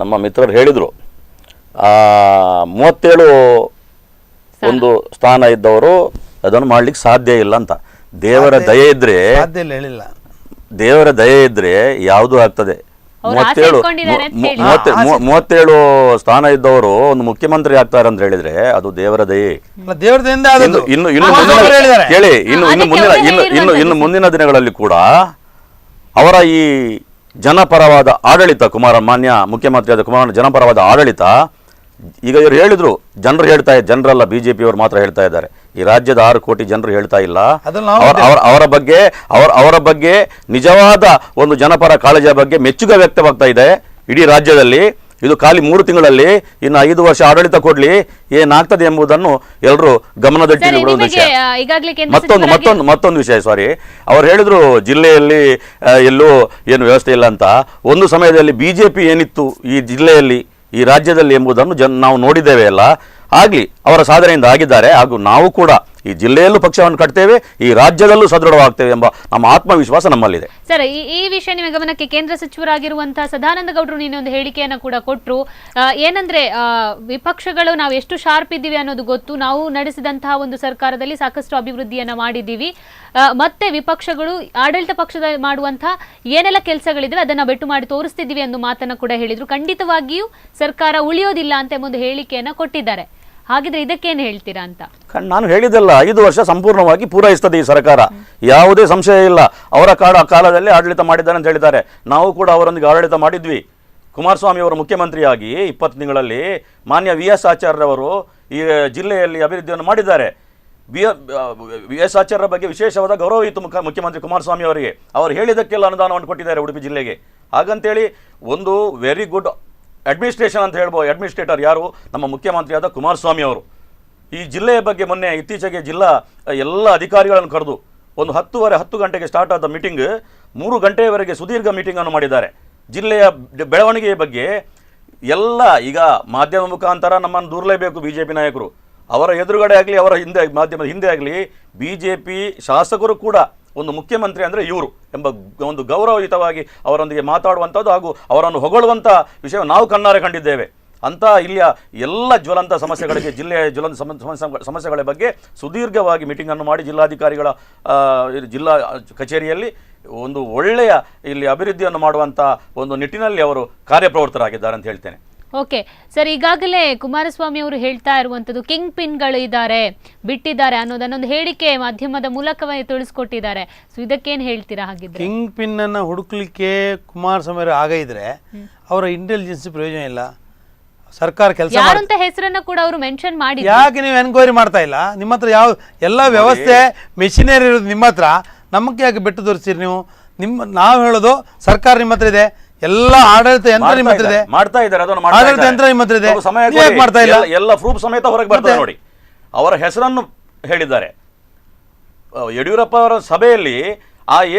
ನಮ್ಮ ಮಿತ್ರರು ಹೇಳಿದರು, 37 ಒಂದು ಸ್ಥಾನ ಇದ್ದವರು ಅದನ್ನು ಮಾಡ್ಲಿಕ್ಕೆ ಸಾಧ್ಯ ಇಲ್ಲ ಅಂತ. ದೇವರ ದಯೆ ಇದ್ರೆ ಸಾಧ್ಯ ಇಲ್ಲ ಹೇಳಿಲ್ಲ, ದೇವರ ದಯೆ ಇದ್ರೆ ಯಾವುದು ಆಗ್ತದೆ. ಅವ್ರು ಆಸೆ ಇಟ್ಕೊಂಡಿದ್ದಾರೆ ಅಂತ ಹೇಳಿ. 37 ಸ್ಥಾನ ಇದ್ದವರು ಒಂದು ಮುಖ್ಯಮಂತ್ರಿ ಆಗ್ತಾರೆ ಅಂತ ಹೇಳಿದ್ರೆ ಅದು ದೇವರ ದಯೆ. ದೇವರ ದಯೆಯಿಂದ ಆದದ್ದು. ಇನ್ನು ಮುಂದಿನ ದಿನಗಳಲ್ಲಿ ಕೂಡ ಅವರ ಈ ಜನಪರವಾದ ಆಡಳಿತ, ಮಾನ್ಯ ಮುಖ್ಯಮಂತ್ರಿಯಾದ ಕುಮಾರ ಜನಪರವಾದ ಆಡಳಿತ, ಈಗ ಇವರು ಹೇಳಿದ್ರು, ಜನರಲ್ಲ ಬಿಜೆಪಿಯವರು ಮಾತ್ರ ಹೇಳ್ತಾ ಇದ್ದಾರೆ, ಈ ರಾಜ್ಯದ 6 ಕೋಟಿ ಜನರು ಹೇಳ್ತಾ ಇಲ್ಲ. ಅವರ ಬಗ್ಗೆ ನಿಜವಾದ ಒಂದು ಜನಪರ ಕಾಳಜಿಯ ಬಗ್ಗೆ ಮೆಚ್ಚುಗೆ ವ್ಯಕ್ತವಾಗ್ತಾ ಇದೆ ಇಡೀ ರಾಜ್ಯದಲ್ಲಿ. ಇದು ಖಾಲಿ 3 ತಿಂಗಳಲ್ಲಿ ಇನ್ನು 5 ವರ್ಷ ಆಡಳಿತ ಕೊಡ್ಲಿ ಏನಾಗ್ತದೆ ಎಂಬುದನ್ನು ಎಲ್ಲರೂ ಗಮನದಲ್ಲಿಟ್ಟುಕೊಳ್ಳುವ ವಿಷಯ. ಮತ್ತೊಂದು ವಿಷಯ, ಸಾರಿ, ಅವ್ರು ಹೇಳಿದ್ರು ಜಿಲ್ಲೆಯಲ್ಲಿ ಎಲ್ಲೂ ಏನು ವ್ಯವಸ್ಥೆ ಇಲ್ಲ ಅಂತ. ಒಂದು ಸಮಯದಲ್ಲಿ ಬಿಜೆಪಿ ಏನಿತ್ತು ಈ ಜಿಲ್ಲೆಯಲ್ಲಿ, ಈ ರಾಜ್ಯದಲ್ಲಿ ಎಂಬುದನ್ನು ನಾವು ನೋಡಿದ್ದೇವೆ ಅಲ್ಲ. ಆಗಲಿ, ಅವರ ಸಾಧನೆಯಿಂದ ಆಗಿದ್ದಾರೆ. ಹಾಗೂ ನಾವು ಕೂಡ ಈ ಜಿಲ್ಲೆಯಲ್ಲೂ ಪಕ್ಷವನ್ನು ಕಟ್ತೇವೆ, ಈ ರಾಜ್ಯದಲ್ಲೂ ಸದೃಢವಾಗ್ತೇವೆ ಎಂಬ ನಮ್ಮ ಆತ್ಮವಿಶ್ವಾಸ ನಮ್ಮಲ್ಲಿದೆ. ಸರ್, ಈ ವಿಷಯ ನಿಮ್ಮ ಗಮನಕ್ಕೆ ಕೇಂದ್ರ ಸಚಿವರಾಗಿರುವಂತಹ ಸದಾನಂದ ಗೌಡರು ಇನ್ನೊಂದು ಹೇಳಿಕೆಯನ್ನು ಕೂಡ ಕೊಟ್ಟರು. ಏನಂದ್ರೆ ವಿಪಕ್ಷಗಳು ನಾವು ಎಷ್ಟು ಶಾರ್ಪ್ ಇದ್ದೀವಿ ಅನ್ನೋದು ಗೊತ್ತು, ನಾವು ನಡೆಸಿದಂತಹ ಒಂದು ಸರ್ಕಾರದಲ್ಲಿ ಸಾಕಷ್ಟು ಅಭಿವೃದ್ಧಿಯನ್ನ ಮಾಡಿದ್ದೀವಿ, ಮತ್ತೆ ವಿಪಕ್ಷಗಳು ಆಡಳಿತ ಪಕ್ಷದ ಮಾಡುವಂತಹ ಏನೆಲ್ಲ ಕೆಲಸಗಳಿದ್ರೆ ಅದನ್ನ ಬೆಟ್ಟು ಮಾಡಿ ತೋರಿಸ್ತಿದ್ದೀವಿ ಅನ್ನೋ ಮಾತನ್ನ ಕೂಡ ಹೇಳಿದ್ರು. ಖಂಡಿತವಾಗಿಯೂ ಸರ್ಕಾರ ಉಳಿಯೋದಿಲ್ಲ ಅಂತ ಒಂದು ಹೇಳಿಕೆಯನ್ನ ಕೊಟ್ಟಿದ್ದಾರೆ. ಹಾಗಿದ್ರೆ ಇದಕ್ಕೇನು ಹೇಳ್ತೀರಾ ಅಂತ? ನಾನು ಹೇಳಿದೆಲ್ಲ, 5 ವರ್ಷ ಸಂಪೂರ್ಣವಾಗಿ ಪೂರೈಸ್ತದೆ ಈ ಸರ್ಕಾರ, ಯಾವುದೇ ಸಂಶಯ ಇಲ್ಲ. ಅವರ ಕಾಲದಲ್ಲಿ ಆಡಳಿತ ಮಾಡಿದ್ದಾರೆ ಅಂತ ಹೇಳಿದ್ದಾರೆ. ನಾವು ಕೂಡ ಅವರೊಂದಿಗೆ ಆಡಳಿತ ಮಾಡಿದ್ವಿ. ಕುಮಾರಸ್ವಾಮಿ ಅವರು ಮುಖ್ಯಮಂತ್ರಿಯಾಗಿ 20 ತಿಂಗಳಲ್ಲಿ ಮಾನ್ಯ VS ಆಚಾರ್ಯರವರು ಈ ಜಿಲ್ಲೆಯಲ್ಲಿ ಅಭಿವೃದ್ಧಿಯನ್ನು ಮಾಡಿದ್ದಾರೆ. VS ಆಚಾರ್ಯರ ಬಗ್ಗೆ ವಿಶೇಷವಾದ ಗೌರವ ಇತ್ತು ಮುಖ್ಯಮಂತ್ರಿ ಕುಮಾರಸ್ವಾಮಿ ಅವರಿಗೆ. ಅವರು ಹೇಳಿದ್ದಕ್ಕೆಲ್ಲ ಅನುದಾನವನ್ನು ಕೊಟ್ಟಿದ್ದಾರೆ ಉಡುಪಿ ಜಿಲ್ಲೆಗೆ. ಹಾಗಂತೇಳಿ ಒಂದು ವೆರಿ ಗುಡ್ ಅಡ್ಮಿನಿಸ್ಟ್ರೇಷನ್ ಅಂತ ಹೇಳ್ಬೋದು. ಅಡ್ಮಿನಿಸ್ಟ್ರೇಟರ್ ಯಾರು? ನಮ್ಮ ಮುಖ್ಯಮಂತ್ರಿಯಾದ ಕುಮಾರಸ್ವಾಮಿ ಅವರು. ಈ ಜಿಲ್ಲೆಯ ಬಗ್ಗೆ ಮೊನ್ನೆ ಇತ್ತೀಚೆಗೆ ಜಿಲ್ಲಾ ಎಲ್ಲ ಅಧಿಕಾರಿಗಳನ್ನು ಕರೆದು ಒಂದು 10 ಗಂಟೆಗೆ ಸ್ಟಾರ್ಟ್ ಆದ ಮೀಟಿಂಗ್ 3 ಗಂಟೆಯವರೆಗೆ ಸುದೀರ್ಘ ಮೀಟಿಂಗನ್ನು ಮಾಡಿದ್ದಾರೆ. ಜಿಲ್ಲೆಯ ಬೆಳವಣಿಗೆಯ ಬಗ್ಗೆ ಎಲ್ಲ. ಈಗ ಮಾಧ್ಯಮ ಮುಖಾಂತರ ನಮ್ಮನ್ನು ದೂರಲೇಬೇಕು ಬಿಜೆಪಿ ನಾಯಕರು. ಅವರ ಎದುರುಗಡೆ ಆಗಲಿ, ಅವರ ಮಾಧ್ಯಮದ ಹಿಂದೆ ಆಗಲಿ, ಬಿಜೆಪಿ ಶಾಸಕರು ಕೂಡ ಒಂದು ಮುಖ್ಯಮಂತ್ರಿ ಅಂದರೆ ಇವರು ಎಂಬ ಒಂದು ಗೌರವಯುತವಾಗಿ ಅವರೊಂದಿಗೆ ಮಾತಾಡುವಂಥದ್ದು ಹಾಗೂ ಅವರನ್ನು ಹೊಗಳುವಂಥ ವಿಷಯ ನಾವು ಕಣ್ಣಾರೆ ಕಂಡಿದ್ದೇವೆ. ಅಂತ ಇಲ್ಲಿಯ ಎಲ್ಲ ಜ್ವಲಂತ ಸಮಸ್ಯೆಗಳಿಗೆ, ಜಿಲ್ಲೆಯ ಜ್ವಲಂತ ಸಮಸ್ಯೆಗಳ ಬಗ್ಗೆ ಸುದೀರ್ಘವಾಗಿ ಮೀಟಿಂಗನ್ನು ಮಾಡಿ ಜಿಲ್ಲಾಧಿಕಾರಿಗಳ ಜಿಲ್ಲಾ ಕಚೇರಿಯಲ್ಲಿ ಒಂದು ಒಳ್ಳೆಯ ಇಲ್ಲಿ ಅಭಿವೃದ್ಧಿಯನ್ನು ಮಾಡುವಂಥ ಒಂದು ನಿಟ್ಟಿನಲ್ಲಿ ಅವರು ಕಾರ್ಯಪ್ರವೃತ್ತರಾಗಿದ್ದಾರೆ ಅಂತ ಹೇಳ್ತೇನೆ. ಓಕೆ ಸರ್, ಈಗಾಗಲೇ ಕುಮಾರಸ್ವಾಮಿ ಅವರು ಹೇಳ್ತಾ ಇರುವಂತದ್ದು ಕಿಂಗ್ ಪಿನ್ಗಳು ಇದ್ದಾರೆ, ಬಿಟ್ಟಿದ್ದಾರೆ ಅನ್ನೋದನ್ನೊಂದು ಹೇಳಿಕೆ ಮಾಧ್ಯಮದ ಮೂಲಕವೇ ತಿಳಿಸ್ಕೊಟ್ಟಿದ್ದಾರೆ. ಸೊ ಇದಕ್ಕೇನು ಹೇಳ್ತೀರಾ? ಹಾಗಿದ್ರೆ ಕಿಂಗ್ ಪಿನ್ ಅನ್ನ ಹುಡುಕ್ಲಿಕ್ಕೆ ಕುಮಾರಸ್ವಾಮಿ ಅವರು ಆಗ ಇದ್ರೆ ಅವರ ಇಂಟೆಲಿಜೆನ್ಸ್ ಪ್ರಯೋಜನ ಇಲ್ಲ. ಸರ್ಕಾರ ಕೆಲಸ ಯಾರಂತ ಹೆಸರನ್ನ ಕೂಡ ಅವರು ಮೆನ್ಷನ್ ಮಾಡಿ, ಯಾಕೆ ನೀವು ಎನ್ಕ್ವೈರಿ ಮಾಡ್ತಾ ಇಲ್ಲ? ನಿಮ್ಮ ಹತ್ರ ಯಾವ ಎಲ್ಲ ವ್ಯವಸ್ಥೆ ಮೆಷಿನರಿ ಇರೋದು ನಿಮ್ಮ ಹತ್ರ, ನಮಗೆ ಯಾಕೆ ಬೆಟ್ಟು ತೋರಿಸ್ತೀರಿ ನೀವು? ನಾವು ಹೇಳೋದು ಸರ್ಕಾರ ನಿಮ್ಮ ಹತ್ರ ಇದೆ, ಎಲ್ಲ ಆಡಳಿತ ಯಂತ್ರ ನಿಮ್ಮ ಹತ್ರ ಇದೆ, ಮಾಡ್ತಾ ಇದ್ದಾರೆ. ಅದನ್ನು ಆಡಳಿತ ಯಂತ್ರ ನಿಮ್ಮ ಹತ್ರ ಇದೆ, ಮಾಡ್ತಾ ಇಲ್ಲ. ಎಲ್ಲ ಪ್ರೂಫ್ ಸಮೇತ ಹೊರಗೆ ಬರ್ತದೆ ನೋಡಿ. ಅವರ ಹೆಸರನ್ನು ಹೇಳಿದ್ದಾರೆ. ಯಡಿಯೂರಪ್ಪ ಅವರ ಸಭೆಯಲ್ಲಿ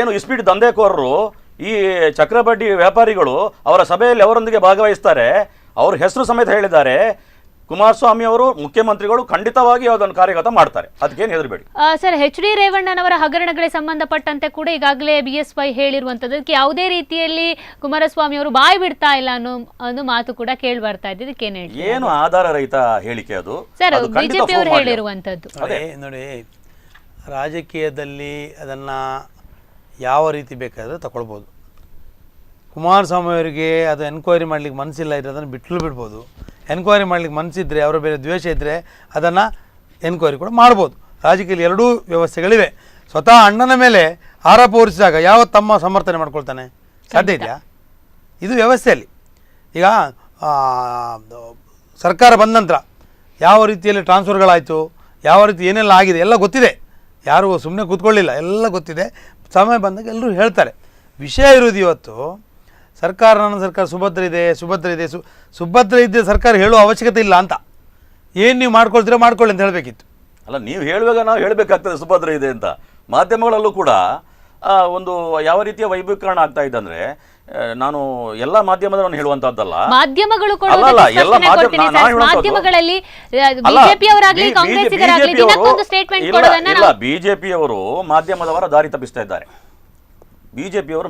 ಏನು ಇಸ್ಪೀಟ್ ದಂಧೆಕೋರರು, ಈ ಚಕ್ರಬಡ್ಡಿ ವ್ಯಾಪಾರಿಗಳು ಅವರ ಸಭೆಯಲ್ಲಿ ಅವರೊಂದಿಗೆ ಭಾಗವಹಿಸ್ತಾರೆ. ಅವ್ರ ಹೆಸರು ಸಮೇತ ಹೇಳಿದ್ದಾರೆ. ಕುಮಾರಸ್ವಾಮಿ ಅವರು ಮುಖ್ಯಮಂತ್ರಿಗಳು ಖಂಡಿತವಾಗಿ ಅದನ್ನು ಕಾರ್ಯಗತ ಮಾಡ್ತಾರೆ, ಅದಕ್ಕೇನು ಹೆದರಬೇಡಿ. ಸರ್, HD ರೇವಣ್ಣನವರ ಹಗರಣಗಳಿಗೆ ಸಂಬಂಧಪಟ್ಟಂತೆ ಕೂಡ ಈಗಾಗಲೇ BSY ಹೇಳಿರುವಂತದ್ದಕ್ಕೆ ಯಾವುದೇ ರೀತಿಯಲ್ಲಿ ಕುಮಾರಸ್ವಾಮಿ ಅವರು ಬಾಯಿ ಬಿಡ್ತಾ ಇಲ್ಲ ಅನ್ನೋ ಮಾತು ಕೂಡ ಕೇಳಿ ಬರ್ತಾ ಇದೆ. ಇದಕ್ಕೇನು ಹೇಳಿ? ಏನು ಆಧಾರ ರಹಿತ ಹೇಳಿಕೆ ಅದು ಸರ್, ಬಿಜೆಪಿ ಅವರು ಹೇಳಿರುವಂತದ್ದು. ನೋಡಿ, ರಾಜಕೀಯದಲ್ಲಿ ಅದನ್ನ ಯಾವ ರೀತಿ ಬೇಕಾದ್ರೆ ತಗೊಳ್ಬೋದು. ಕುಮಾರಸ್ವಾಮಿ ಅವರಿಗೆ ಅದು ಎನ್ಕ್ವೈರಿ ಮಾಡ್ಲಿಕ್ಕೆ ಮನಸ್ಸಿಲ್ಲ ಇದ್ರೆ ಅದನ್ನು ಬಿಡ್ಬೋದು. ಎನ್ಕ್ವೈರಿ ಮಾಡ್ಲಿಕ್ಕೆ ಮನಸ್ಸಿದ್ರೆ, ಅವರ ಬೇರೆ ದ್ವೇಷ ಇದ್ದರೆ ಅದನ್ನು ಎನ್ಕ್ವೈರಿ ಕೂಡ ಮಾಡ್ಬೋದು. ರಾಜಕೀಯದಲ್ಲಿ ಎರಡೂ ವ್ಯವಸ್ಥೆಗಳಿವೆ. ಸ್ವತಃ ಅಣ್ಣನ ಮೇಲೆ ಆರೋಪ ಹೊರಿಸಿದಾಗ ಯಾವ ತಮ್ಮ ಸಮರ್ಥನೆ ಮಾಡ್ಕೊಳ್ತಾನೆ? ಸಾಧ್ಯ ಇದೆಯಾ? ಇದು ವ್ಯವಸ್ಥೆಯಲ್ಲಿ. ಈಗ ಸರ್ಕಾರ ಬಂದ ನಂತರ ಯಾವ ರೀತಿಯಲ್ಲಿ ಟ್ರಾನ್ಸ್ಫರ್ಗಳಾಯಿತು, ಯಾವ ರೀತಿ ಏನೆಲ್ಲ ಆಗಿದೆ ಎಲ್ಲ ಗೊತ್ತಿದೆ. ಯಾರು ಸುಮ್ಮನೆ ಕೂತ್ಕೊಳ್ಳಿಲ್ಲ, ಎಲ್ಲ ಗೊತ್ತಿದೆ. ಸಮಯ ಬಂದಾಗ ಎಲ್ಲರೂ ಹೇಳ್ತಾರೆ. ವಿಷಯ ಇರೋದು ಇವತ್ತು ಸರ್ಕಾರ, ನನ್ನ ಸರ್ಕಾರ ಸುಭದ್ರ ಇದ್ದರೆ ಸರ್ಕಾರ ಹೇಳುವ ಅವಶ್ಯಕತೆ ಇಲ್ಲ ಅಂತ. ಏನು ನೀವು ಮಾಡ್ಕೊಳ್ತೀರೋ ಮಾಡ್ಕೊಳ್ಳಿ ಅಂತ ಹೇಳಬೇಕಿತ್ತು. ಅಲ್ಲ, ನೀವು ಹೇಳುವಾಗ ನಾವು ಹೇಳಬೇಕಾಗ್ತದೆ ಸುಭದ್ರ ಇದೆ ಅಂತ. ಮಾಧ್ಯಮಗಳಲ್ಲೂ ಕೂಡ ಒಂದು ಯಾವ ರೀತಿಯ ವೈಭವೀಕರಣ ಆಗ್ತಾ ಇದೆ ಅಂದರೆ, ನಾನು ಎಲ್ಲ ಮಾಧ್ಯಮದವರನ್ನು ಹೇಳುವಂತದ್ದಲ್ಲ, ಮಾಧ್ಯಮಗಳು ಬಿಜೆಪಿಯವರು ಮಾಧ್ಯಮದವರ ದಾರಿ ತಪ್ಪಿಸ್ತಾ ಇದ್ದಾರೆ. ಬಿಜೆಪಿಯವರು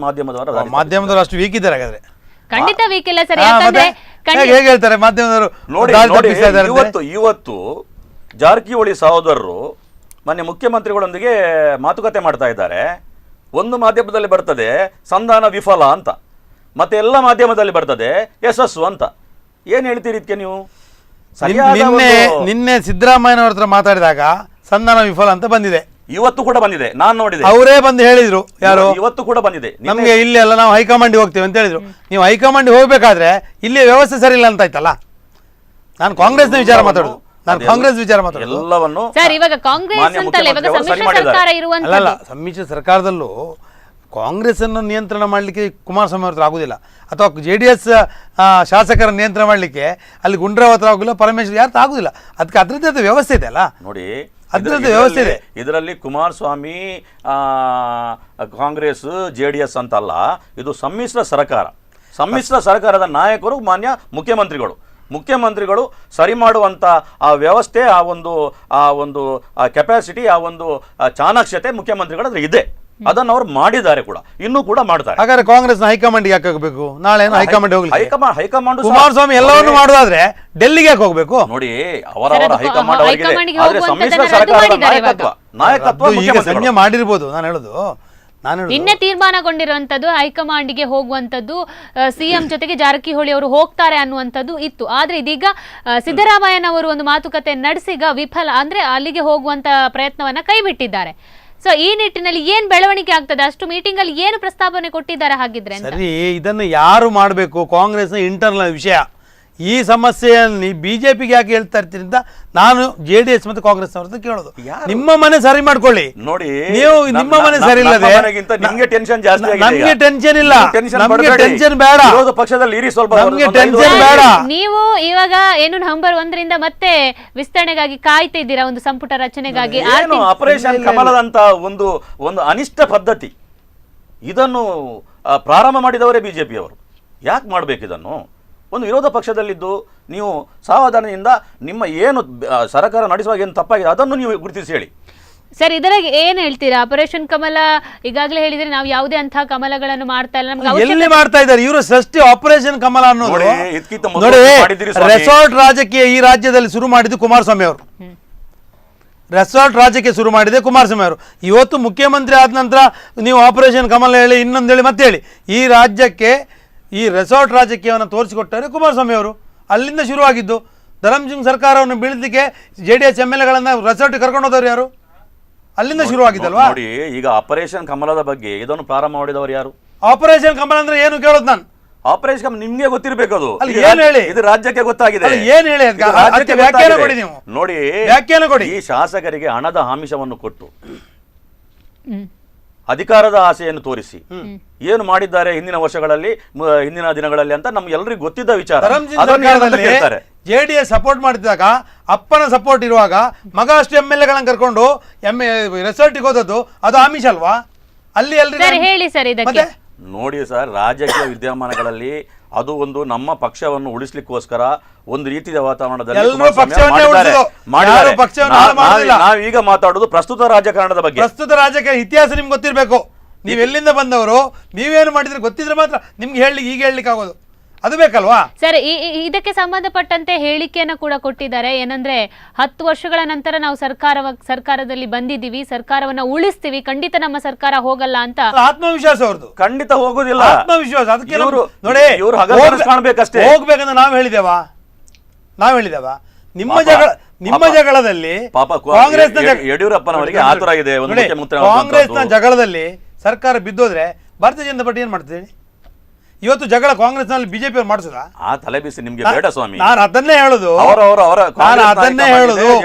ಮಾಧ್ಯಮದವರು ಅಷ್ಟು ವೀಕ್ ಇದ್ದಾರೆ. ಹಾಗಾದ್ರೆ ಖಂಡಿತ ವೀಕ್ ಇಲ್ಲ ಸರ್. ಹೇಗೆ ಹೇಳ್ತಾರೆ ಮಾಧ್ಯಮದವರು? ಇವತ್ತು ಜಾರಕಿಹೊಳಿ ಸಹೋದರರು ಮೊನ್ನೆ ಮುಖ್ಯಮಂತ್ರಿಗಳೊಂದಿಗೆ ಮಾತುಕತೆ ಮಾಡ್ತಾ ಇದ್ದಾರೆ. ಒಂದು ಮಾಧ್ಯಮದಲ್ಲಿ ಬರ್ತದೆ ಸಂಧಾನ ವಿಫಲ ಅಂತ, ಮತ್ತೆ ಎಲ್ಲ ಮಾಧ್ಯಮದಲ್ಲಿ ಬರ್ತದೆ ಯಶಸ್ಸು ಅಂತ. ಏನು ಹೇಳ್ತೀರಿ ಇದಕ್ಕೆ ನೀವು? ನಿನ್ನೆ ಸಿದ್ದರಾಮಯ್ಯನವ್ರ ಹತ್ರ ಮಾತಾಡಿದಾಗ ಸಂಧಾನ ವಿಫಲ ಅಂತ ಬಂದಿದೆ. ಇವತ್ತು ಕೂಡ ಬಂದಿದೆ, ನಾನು ನೋಡಿದೆ. ಅವರೇ ಬಂದು ಹೇಳಿದ್ರು. ಯಾರು? ಇವತ್ತು ಕೂಡ ಬಂದಿದೆ. ನಮ್ಗೆ ಇಲ್ಲಿ ಎಲ್ಲ ನಾವು ಹೈಕಮಾಂಡ್ ಹೋಗ್ತೇವೆ ಅಂತ ಹೇಳಿದ್ರು. ನೀವು ಹೈಕಮಾಂಡ್ ಹೋಗ್ಬೇಕಾದ್ರೆ ಇಲ್ಲಿ ವ್ಯವಸ್ಥೆ ಸರಿ ಇಲ್ಲ ಅಂತ ಆಯ್ತಲ್ಲ. ನಾನು ಕಾಂಗ್ರೆಸ್ನ ವಿಚಾರ ಮಾತಾಡೋದು, ನಾನು ಕಾಂಗ್ರೆಸ್ ವಿಚಾರ ಮಾತಾಡೋದು ಎಲ್ಲವನ್ನು. ಸರ್, ಇವಾಗ ಕಾಂಗ್ರೆಸ್ ಅಂತಲ್ಲ, ಇವಾಗ ಸಮ್ಮಿಶ್ರ ಸರ್ಕಾರ ಇರುವಂತದ್ದು. ಅಲ್ಲ, ಸಮ್ಮಿಶ್ರ ಸರ್ಕಾರದಲ್ಲೂ ಕಾಂಗ್ರೆಸ್ ಅನ್ನು ನಿಯಂತ್ರಣ ಮಾಡಲಿಕ್ಕೆ ಕುಮಾರಸ್ವಾಮಿ ಅವ್ರ ಹತ್ರ ಆಗುದಿಲ್ಲ, ಅಥವಾ JDS ಶಾಸಕರ ನಿಯಂತ್ರಣ ಮಾಡಲಿಕ್ಕೆ ಅಲ್ಲಿ ಗುಂಡ್ರಾವ್ ಹತ್ರ ಆಗುದಿಲ್ಲ, ಪರಮೇಶ್ವರ್ ಯಾರು ಆಗುದಿಲ್ಲ. ಅದಕ್ಕೆ ಅದ್ರದ್ದು ವ್ಯವಸ್ಥೆ ಇದೆ ಅಲ್ಲ. ನೋಡಿ, ಅದ್ರದ್ದು ವ್ಯವಸ್ಥೆ ಇದೆ. ಇದರಲ್ಲಿ ಕುಮಾರಸ್ವಾಮಿ ಕಾಂಗ್ರೆಸ್ JDS ಅಂತಲ್ಲ, ಇದು ಸಮ್ಮಿಶ್ರ ಸರ್ಕಾರ. ಸಮ್ಮಿಶ್ರ ಸರ್ಕಾರದ ನಾಯಕರು ಮಾನ್ಯ ಮುಖ್ಯಮಂತ್ರಿಗಳು ಸರಿ ಮಾಡುವಂಥ ಆ ವ್ಯವಸ್ಥೆ, ಆ ಒಂದು ಕೆಪಾಸಿಟಿ, ಆ ಒಂದು ಚಾಣಾಕ್ಷತೆ ಮುಖ್ಯಮಂತ್ರಿಗಳ ಇದೆ. ಅದನ್ನು ಅವರು ಮಾಡಿದ್ದಾರೆ ಕೂಡ, ಇನ್ನೂ ಕೂಡ ಮಾಡ್ತಾರೆ. ಹಾಗಾದ್ರೆ ಕಾಂಗ್ರೆಸ್ ಹೈಕಮಾಂಡ್ ಯಾಕೆ ಹೋಗಬೇಕು? ನಾಳೆ ಹೈಕಮಾಂಡ್ ಹೋಗ್ಲಿ. ಹೈಕಮಾಂಡ್ ಕುಮಾರಸ್ವಾಮಿ ಎಲ್ಲವನ್ನು ಮಾಡೋದಾದ್ರೆ ಡೆಲ್ಲಿಗೆ ಯಾಕೆ ಹೋಗ್ಬೇಕು? ನೋಡಿ, ಅವರ ಹೈಕಮಾಂಡ್ ಅವರಿಗೆ, ಆದ್ರೆ ಸಮ್ಮಿಶ್ರ ಸರ್ಕಾರದ ನಾಯಕತ್ವ ಈಗ ಸಂಜೆ ಮಾಡಿರ್ಬೋದು. ನಾನು ಹೇಳುದು ನಿನ್ನೆ ತೀರ್ಮಾನಗೊಂಡಿರುವಂತದ್ದು ಹೈಕಮಾಂಡ್ಗೆ ಹೋಗುವಂತದ್ದು, ಸಿಎಂ ಜೊತೆಗೆ ಜಾರಕಿಹೊಳಿ ಅವರು ಹೋಗ್ತಾರೆ ಅನ್ನುವಂಥದ್ದು ಇತ್ತು. ಆದ್ರೆ ಇದೀಗ ಸಿದ್ದರಾಮಯ್ಯನವರು ಒಂದು ಮಾತುಕತೆ ನಡೆಸಿಗ ವಿಫಲ, ಅಂದ್ರೆ ಅಲ್ಲಿಗೆ ಹೋಗುವಂತ ಪ್ರಯತ್ನವನ್ನ ಕೈ ಬಿಟ್ಟಿದ್ದಾರೆ. ಸೊ ಈ ನಿಟ್ಟಿನಲ್ಲಿ ಏನ್ ಬೆಳವಣಿಗೆ ಆಗ್ತದೆ? ಅಷ್ಟು ಮೀಟಿಂಗ್ ಅಲ್ಲಿ ಏನು ಪ್ರಸ್ತಾವನೆ ಕೊಟ್ಟಿದ್ದಾರೆ ಹಾಗಿದ್ರೆ? ಸರಿ, ಇದನ್ನು ಯಾರು ಮಾಡಬೇಕು? ಕಾಂಗ್ರೆಸ್ನ ಇಂಟರ್ನಲ್ ವಿಷಯ. ಈ ಸಮಸ್ಯೆಯಲ್ಲಿ ಬಿಜೆಪಿಗೆ ಯಾಕೆ ಹೇಳ್ತಾ ಇರ್ತೀರಿ ಅಂತ ನಾನು JDS ಮತ್ತು ಕಾಂಗ್ರೆಸ್ ಅವ್ರದ್ದು ಕೇಳೋದು. ನಿಮ್ಮ ಮನೆ ಸರಿ ಮಾಡ್ಕೊಳ್ಳಿ. ನೋಡಿ, ನೀವು ನಿಮ್ಮ ಮನೆ ಸರಿ ಇಲ್ಲದೆ ನಿಮ್ಗೆ ಟೆನ್ಷನ್ ಜಾಸ್ತಿ ಆಗಿದೆ. ನಮ್ಗೆ ಟೆನ್ಷನ್ ಇಲ್ಲ, ನಮ್ಗೆ ಟೆನ್ಷನ್ ಬೇಡ. ವಿರೋಧ ಪಕ್ಷದಲ್ಲಿ ಇರಿ ಸ್ವಲ್ಪ, ನಮ್ಗೆ ಟೆನ್ಷನ್ ಬೇಡ. ನೀವು ಇವಾಗ ಏನು ನವೆಂಬರ್ 1ರಿಂದ ಮತ್ತೆ ವಿಸ್ತರಣೆಗಾಗಿ ಕಾಯ್ತಾ ಇದ್ದೀರಾ, ಒಂದು ಸಂಪುಟ ರಚನೆಗಾಗಿ. ಆಪರೇಷನ್ ಕಮಲದಂತ ಒಂದು ಅನಿಷ್ಟ ಪದ್ಧತಿ, ಇದನ್ನು ಪ್ರಾರಂಭ ಮಾಡಿದವರೇ ಬಿಜೆಪಿಯವರು. ಯಾಕೆ ಮಾಡ್ಬೇಕು ಇದನ್ನು? ಒಂದು ವಿರೋಧ ಪಕ್ಷದಲ್ಲಿದ್ದು ನೀವು ಸಾವಧಾನದಿಂದ ನಿಮ್ಮ ಏನು ಸರ್ಕಾರ ನಡೆಸುವಾಗ ಏನು ತಪ್ಪಾಗಿದೆ ಅದನ್ನು ನೀವು ಗುರುತಿಸಿ ಹೇಳಿ. ಸರ್, ಇದರಾಗಿ ಏನ್ ಹೇಳ್ತೀರಾ? ಆಪರೇಷನ್ ಕಮಲ ಈಗಾಗಲೇ ಹೇಳಿದ್ರೆ ನಾವು ಯಾವುದೇ ಅಂತಹ ಕಮಲಗಳನ್ನು ಮಾಡ್ತಾ ಇಲ್ಲ, ನಮ್ಗೆ ಎಲ್ಲಿ ಮಾಡ್ತಾ ಇದ್ದಾರೆ ಇವರು? ಸೃಷ್ಟಿ ಆಪರೇಷನ್ ಕಮಲ ಅನ್ನೋದು ನೋಡಿ, ರೆಸಾರ್ಟ್ ರಾಜಕೀಯ ಈ ರಾಜ್ಯದಲ್ಲಿ ಶುರು ಮಾಡಿದ್ದು ಕುಮಾರಸ್ವಾಮಿ ಅವರು. ರೆಸಾರ್ಟ್ ರಾಜ್ಯಕ್ಕೆ ಶುರು ಮಾಡಿದೆ ಕುಮಾರಸ್ವಾಮಿ ಅವರು. ಇವತ್ತು ಮುಖ್ಯಮಂತ್ರಿ ಆದ ನಂತರ ನೀವು ಆಪರೇಷನ್ ಕಮಲ ಹೇಳಿ, ಇನ್ನೊಂದು ಹೇಳಿ, ಮತ್ತೆ ಹೇಳಿ. ಈ ರಾಜ್ಯಕ್ಕೆ ಈ ರೆಸಾರ್ಟ್ ರಾಜಕೀಯವನ್ನು ತೋರಿಸಿಕೊಟ್ಟರೆ ಕುಮಾರಸ್ವಾಮಿ ಅವರು. ಅಲ್ಲಿಂದ ಶುರುವಾಗಿದ್ದು. ಧರಂಸಿಂಗ್ ಸರ್ಕಾರವನ್ನು ಬೀಳಿಸಲಿಕ್ಕೆ JDS MLAಗಳನ್ನು ರೆಸಾರ್ಟ್ ಕರ್ಕೊಂಡು ಹೋದವರು ಯಾರು? ಅಲ್ಲಿಂದ ಶುರುವಾಗಿದ್ದಲ್ವಾ? ನೋಡಿ, ಈಗ ಆಪರೇಷನ್ ಕಮಲದ ಬಗ್ಗೆ ಇದನ್ನು ಪ್ರಾರಂಭ ಮಾಡಿದವರು ಯಾರು? ಆಪರೇಷನ್ ಕಮಲ ಅಂದ್ರೆ ಏನು ಕೇಳೋದು ನಾನು? ಆಪರೇಷನ್ ಕಮಲ ನಿಮ್ಗೆ ಗೊತ್ತಿರಬೇಕು. ಅದು ಏನು ಹೇಳಿ? ಇದು ರಾಜ್ಯಕ್ಕೆ ಗೊತ್ತಾಗಿದೆ. ಏನು ಹೇಳಿ? ವ್ಯಾಖ್ಯಾನ ಕೊಡಿ ನೀವು. ನೋಡಿ, ವ್ಯಾಖ್ಯಾನ ಕೊಡಿ. ಈ ಶಾಸಕರಿಗೆ ಹಣದ ಆಮಿಷವನ್ನು ಕೊಟ್ಟು ಅಧಿಕಾರದ ಆಸೆಯನ್ನು ತೋರಿಸಿ ಏನು ಮಾಡಿದ್ದಾರೆ ಹಿಂದಿನ ವರ್ಷಗಳಲ್ಲಿ, ಹಿಂದಿನ ದಿನಗಳಲ್ಲಿ ಅಂತ ನಮ್ಗೆಲ್ಲರಿಗೂ ಗೊತ್ತಿದ್ದ ವಿಚಾರ. JDS ಸಪೋರ್ಟ್ ಮಾಡಿದಾಗ, ಅಪ್ಪನ ಸಪೋರ್ಟ್ ಇರುವಾಗ ಮಗ ಅಷ್ಟು MLAಗಳನ್ನು ಕರ್ಕೊಂಡು ರೆಸಾರ್ಟ್ಗೆ ಹೋದದ್ದು ಅದು ಆಮಿಷ ಅಲ್ವಾ? ಅಲ್ಲಿ ಹೇಳಿ ಸರ್ ಇದಕ್ಕೆ. ನೋಡಿ ಸರ್, ರಾಜಕೀಯ ವಿದ್ಯಮಾನಗಳಲ್ಲಿ ಅದು ಒಂದು ನಮ್ಮ ಪಕ್ಷವನ್ನು ಉಳಿಸ್ಲಿಕ್ಕೋಸ್ಕರ ಒಂದು ರೀತಿಯ ವಾತಾವರಣದಲ್ಲಿ ನಾವೀಗ ಮಾತಾಡೋದು ಪ್ರಸ್ತುತ ರಾಜಕಾರಣದ ಬಗ್ಗೆ. ಪ್ರಸ್ತುತ ರಾಜಕೀಯ ಇತಿಹಾಸ ನಿಮ್ಗೆ ಗೊತ್ತಿರಬೇಕು. ನೀವು ಎಲ್ಲಿಂದ ಬಂದವರು, ನೀವೇನು ಮಾಡಿದ್ರೆ ಗೊತ್ತಿದ್ರೆ ಮಾತ್ರ ನಿಮ್ಗೆ ಹೇಳಲಿಕ್ಕೆ ಈಗ ಹೇಳಲಿಕ್ಕೆ ಆಗೋದು. ಅದು ಬೇಕಲ್ವಾ ಸರ್? ಇದಕ್ಕೆ ಸಂಬಂಧಪಟ್ಟಂತೆ ಹೇಳಿಕೆಯನ್ನ ಕೂಡ ಕೊಟ್ಟಿದ್ದಾರೆ. ಏನಂದ್ರೆ 10 ವರ್ಷಗಳ ನಂತರ ನಾವು ಸರ್ಕಾರದಲ್ಲಿ ಬಂದಿದ್ದೀವಿ, ಸರ್ಕಾರವನ್ನ ಉಳಿಸ್ತೀವಿ, ಖಂಡಿತ ನಮ್ಮ ಸರ್ಕಾರ ಹೋಗಲ್ಲ ಅಂತ ಆತ್ಮವಿಶ್ವಾಸ ಅವ್ರದ್ದು. ಖಂಡಿತ ಹೋಗೋದಿಲ್ಲ, ಆತ್ಮವಿಶ್ವಾಸ. ಅದಕ್ಕೆ ನೋಡಿ, ಕಾಣ್ಬೇಕಷ್ಟೇ. ಹೋಗ್ಬೇಕಂತ ನಾವ್ ಹೇಳಿದೇವಾ? ನಿಮ್ಮ ಜಗಳದಲ್ಲಿ ಯಡಿಯೂರಪ್ಪನವರಿಗೆ ಆತುರ ಇದೆ. ಕಾಂಗ್ರೆಸ್ನ ಜಗಳದಲ್ಲಿ ಸರ್ಕಾರ ಬಿದ್ದೋದ್ರೆ ಭಾರತೀಯ ಜನತಾ ಪಾರ್ಟಿ ಏನ್ ಮಾಡ್ತೀವಿ? ಇವತ್ತು ಜಗಳ ಕಾಂಗ್ರೆಸ್ನಲ್ಲಿ ಬಿಜೆಪಿ ಅವ್ರು ಮಾಡಿಸೋದ? ಆ ತಲೆಬಿಸಿ ನಿಮ್ಗೆ ಬೇಡ ಸ್ವಾಮಿ. ನಾನು ಅದನ್ನೇ ಹೇಳುದು.